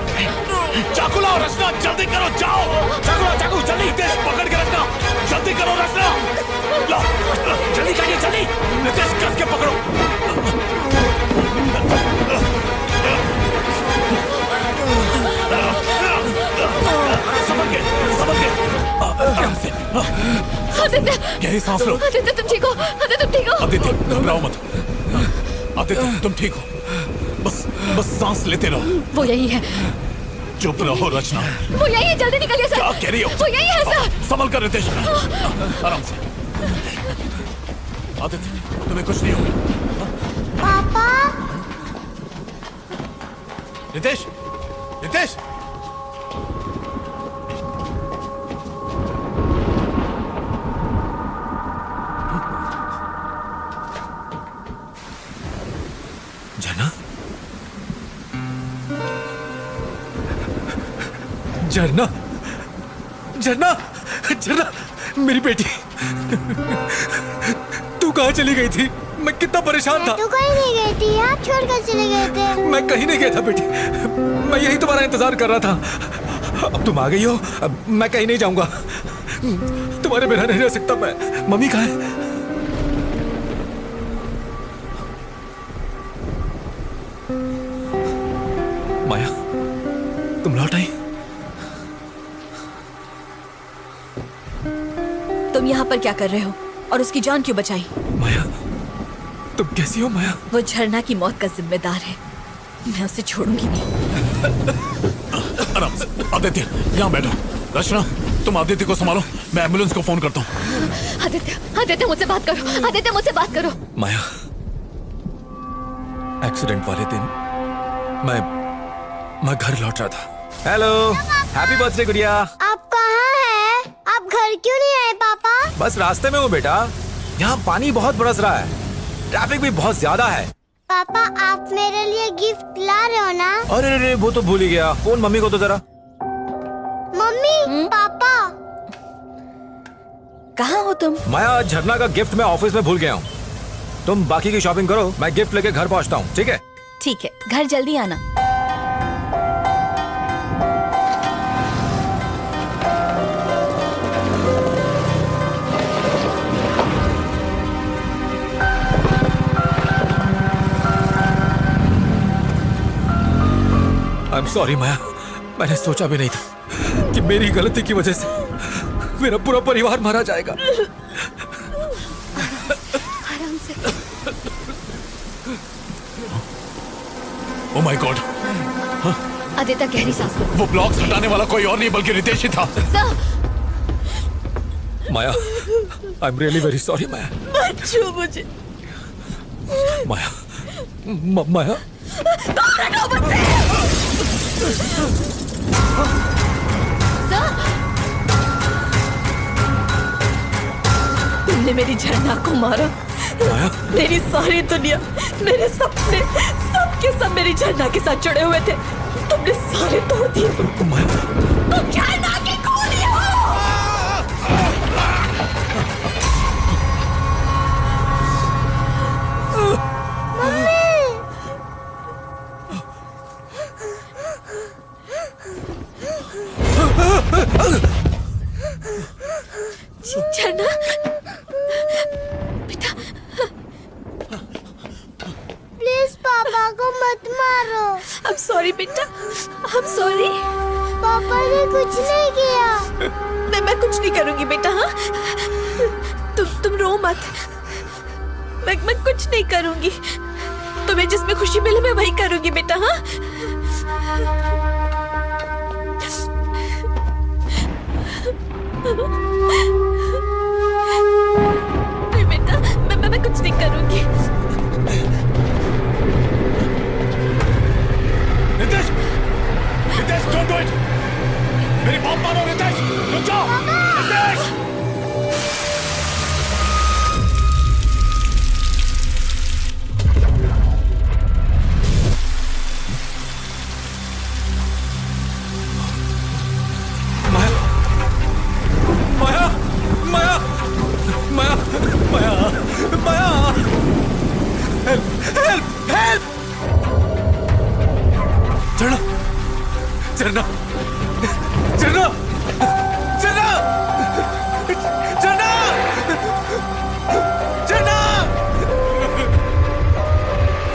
चाकू लाओ। रचना जल्दी करो, जाओ। चाकू लाओ, चाकू जल्दी। रितेश पकड़ के रखना, जल्दी करो। रचना लाओ, जल्दी करिए, जल्दी। रितेश कस के पकड़ो। आदित्य, गहरी सांस लो। आदित्य तुम ठीक हो? आदित्य तुम ठीक हो? आदित्य घबराओ मत। आदित्य तुम ठीक हो, बस बस सांस लेते रहो। वो यही है। चुप रहो रचना। वो यही है, जल्दी निकलिए सर। क्या कह रही हो? वो यही है सर। संभल कर रितेश, आराम से। आदित्य तुम्हें कुछ नहीं होगा। पापा। रितेश, रितेश। झरना, झरना, झरना, झरना, मेरी बेटी, तू कहाँ चली गई थी? मैं कितना परेशान था। तू कहीं नहीं गई थी, आप छोड़कर चले गए थे। मैं कहीं नहीं गया था बेटी, मैं यही तुम्हारा इंतजार कर रहा था। अब तुम आ गई हो, अब मैं कहीं नहीं जाऊंगा। तुम्हारे बिना नहीं रह सकता मैं। मम्मी कहाँ है? माया, तुम लौट आई? तुम यहाँ पर क्या कर रहे हो और उसकी जान क्यों बचाई? माया, तुम कैसी हो माया? वो झरना की मौत का जिम्मेदार है, मैं उसे छोड़ूंगी नहीं। आराम से। आदित्य यहाँ बैठो। रचना तुम आदित्य को संभालो, मैं एम्बुलेंस को फोन करता हूँ। आदित्य, आदित्य मुझसे बात करो। आदित्य मुझसे बात करो। माया, एक्सीडेंट वाले दिन मैं घर लौट रहा था। हेलो, हैप्पी बर्थडे गुड़िया। आप कहाँ हैं? आप घर क्यों नहीं आए पापा? बस रास्ते में हूँ बेटा, यहाँ पानी बहुत बरस रहा है, ट्रैफिक भी बहुत ज्यादा है। पापा आप मेरे लिए गिफ्ट ला रहे हो ना? अरे रे, वो तो भूल ही गया। फोन मम्मी को तो जरा। मम्मी, पापा कहाँ हो तुम? माया, झरना का गिफ्ट मैं ऑफिस में भूल गया हूँ। तुम बाकी की शॉपिंग करो, मैं गिफ्ट लेके घर पहुँचता हूँ, ठीक है? ठीक है, घर जल्दी आना। I'm sorry माया, मैंने सोचा भी नहीं था कि मेरी गलती की वजह से मेरा पूरा परिवार मारा जाएगा। आराम से। Oh my God. आदित्य गहरी सांस लो। वो ब्लॉक्स हटाने वाला कोई और नहीं बल्कि रितेश ही था। Maya, I am really very sorry Maya. मत छू मुझे। माया, माया, दूर हटो मुझसे। तुमने मेरी झरना को मारा। मेरी सारी दुनिया, मेरे सपने, सब के सब मेरी झरना के साथ जुड़े हुए थे। तुमने सारे तोड़ दिए। तुम झरना की खूनी हो। झरना बेटा, प्लीज पापा को मत मारो। I'm sorry बेटा, I'm sorry। पापा ने कुछ नहीं किया। मैं कुछ नहीं करूंगी बेटा। हाँ, तुम रो मत। मैं कुछ नहीं करूंगी। तुम्हें जिसमें खुशी मिले मैं वही करूंगी बेटा। हाँ, नहीं बेटा, मैं कुछ नहीं करूंगी। Ritesh, Ritesh, don't do it! मेरी बात मानो रितेश, रुक जाओ! रितेश! माया, माया, माया, माया, माया, हेल्प, हेल्प, हेल्प! झरना, झरना, झरना, झरना, झरना, झरना,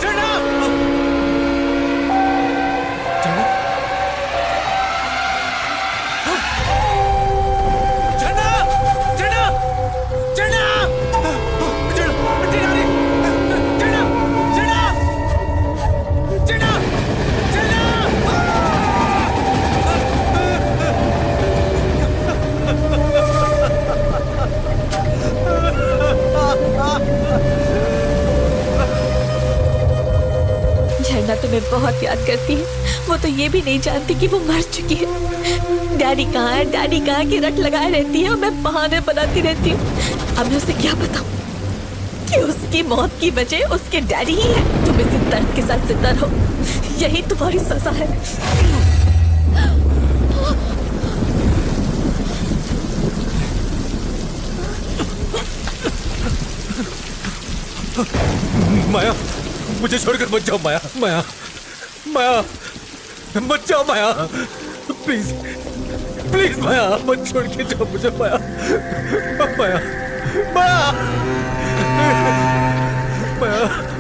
झरना, झरना, झरना, झरना, झरना तुम्हें बहुत याद करती है। वो तो ये भी नहीं जानती कि वो मर चुकी है। डैडी कहाँ है, डैडी कहाँ है की रट लगाए रहती है और मैं बहाने बनाती रहती हूँ। अब मैं उसे क्या बताऊँ कि उसकी मौत की वजह उसके डैडी ही है। तुम इसी दर्द के साथ जिंदा रहो, यही तुम्हारी सजा है। माया, मुझे छोड़कर मत जाओ माया, माया, माया, मत जाओ माया, प्लीज, प्लीज माया, मत छोड़ के जाओ मुझे माया, माया, माया, माया।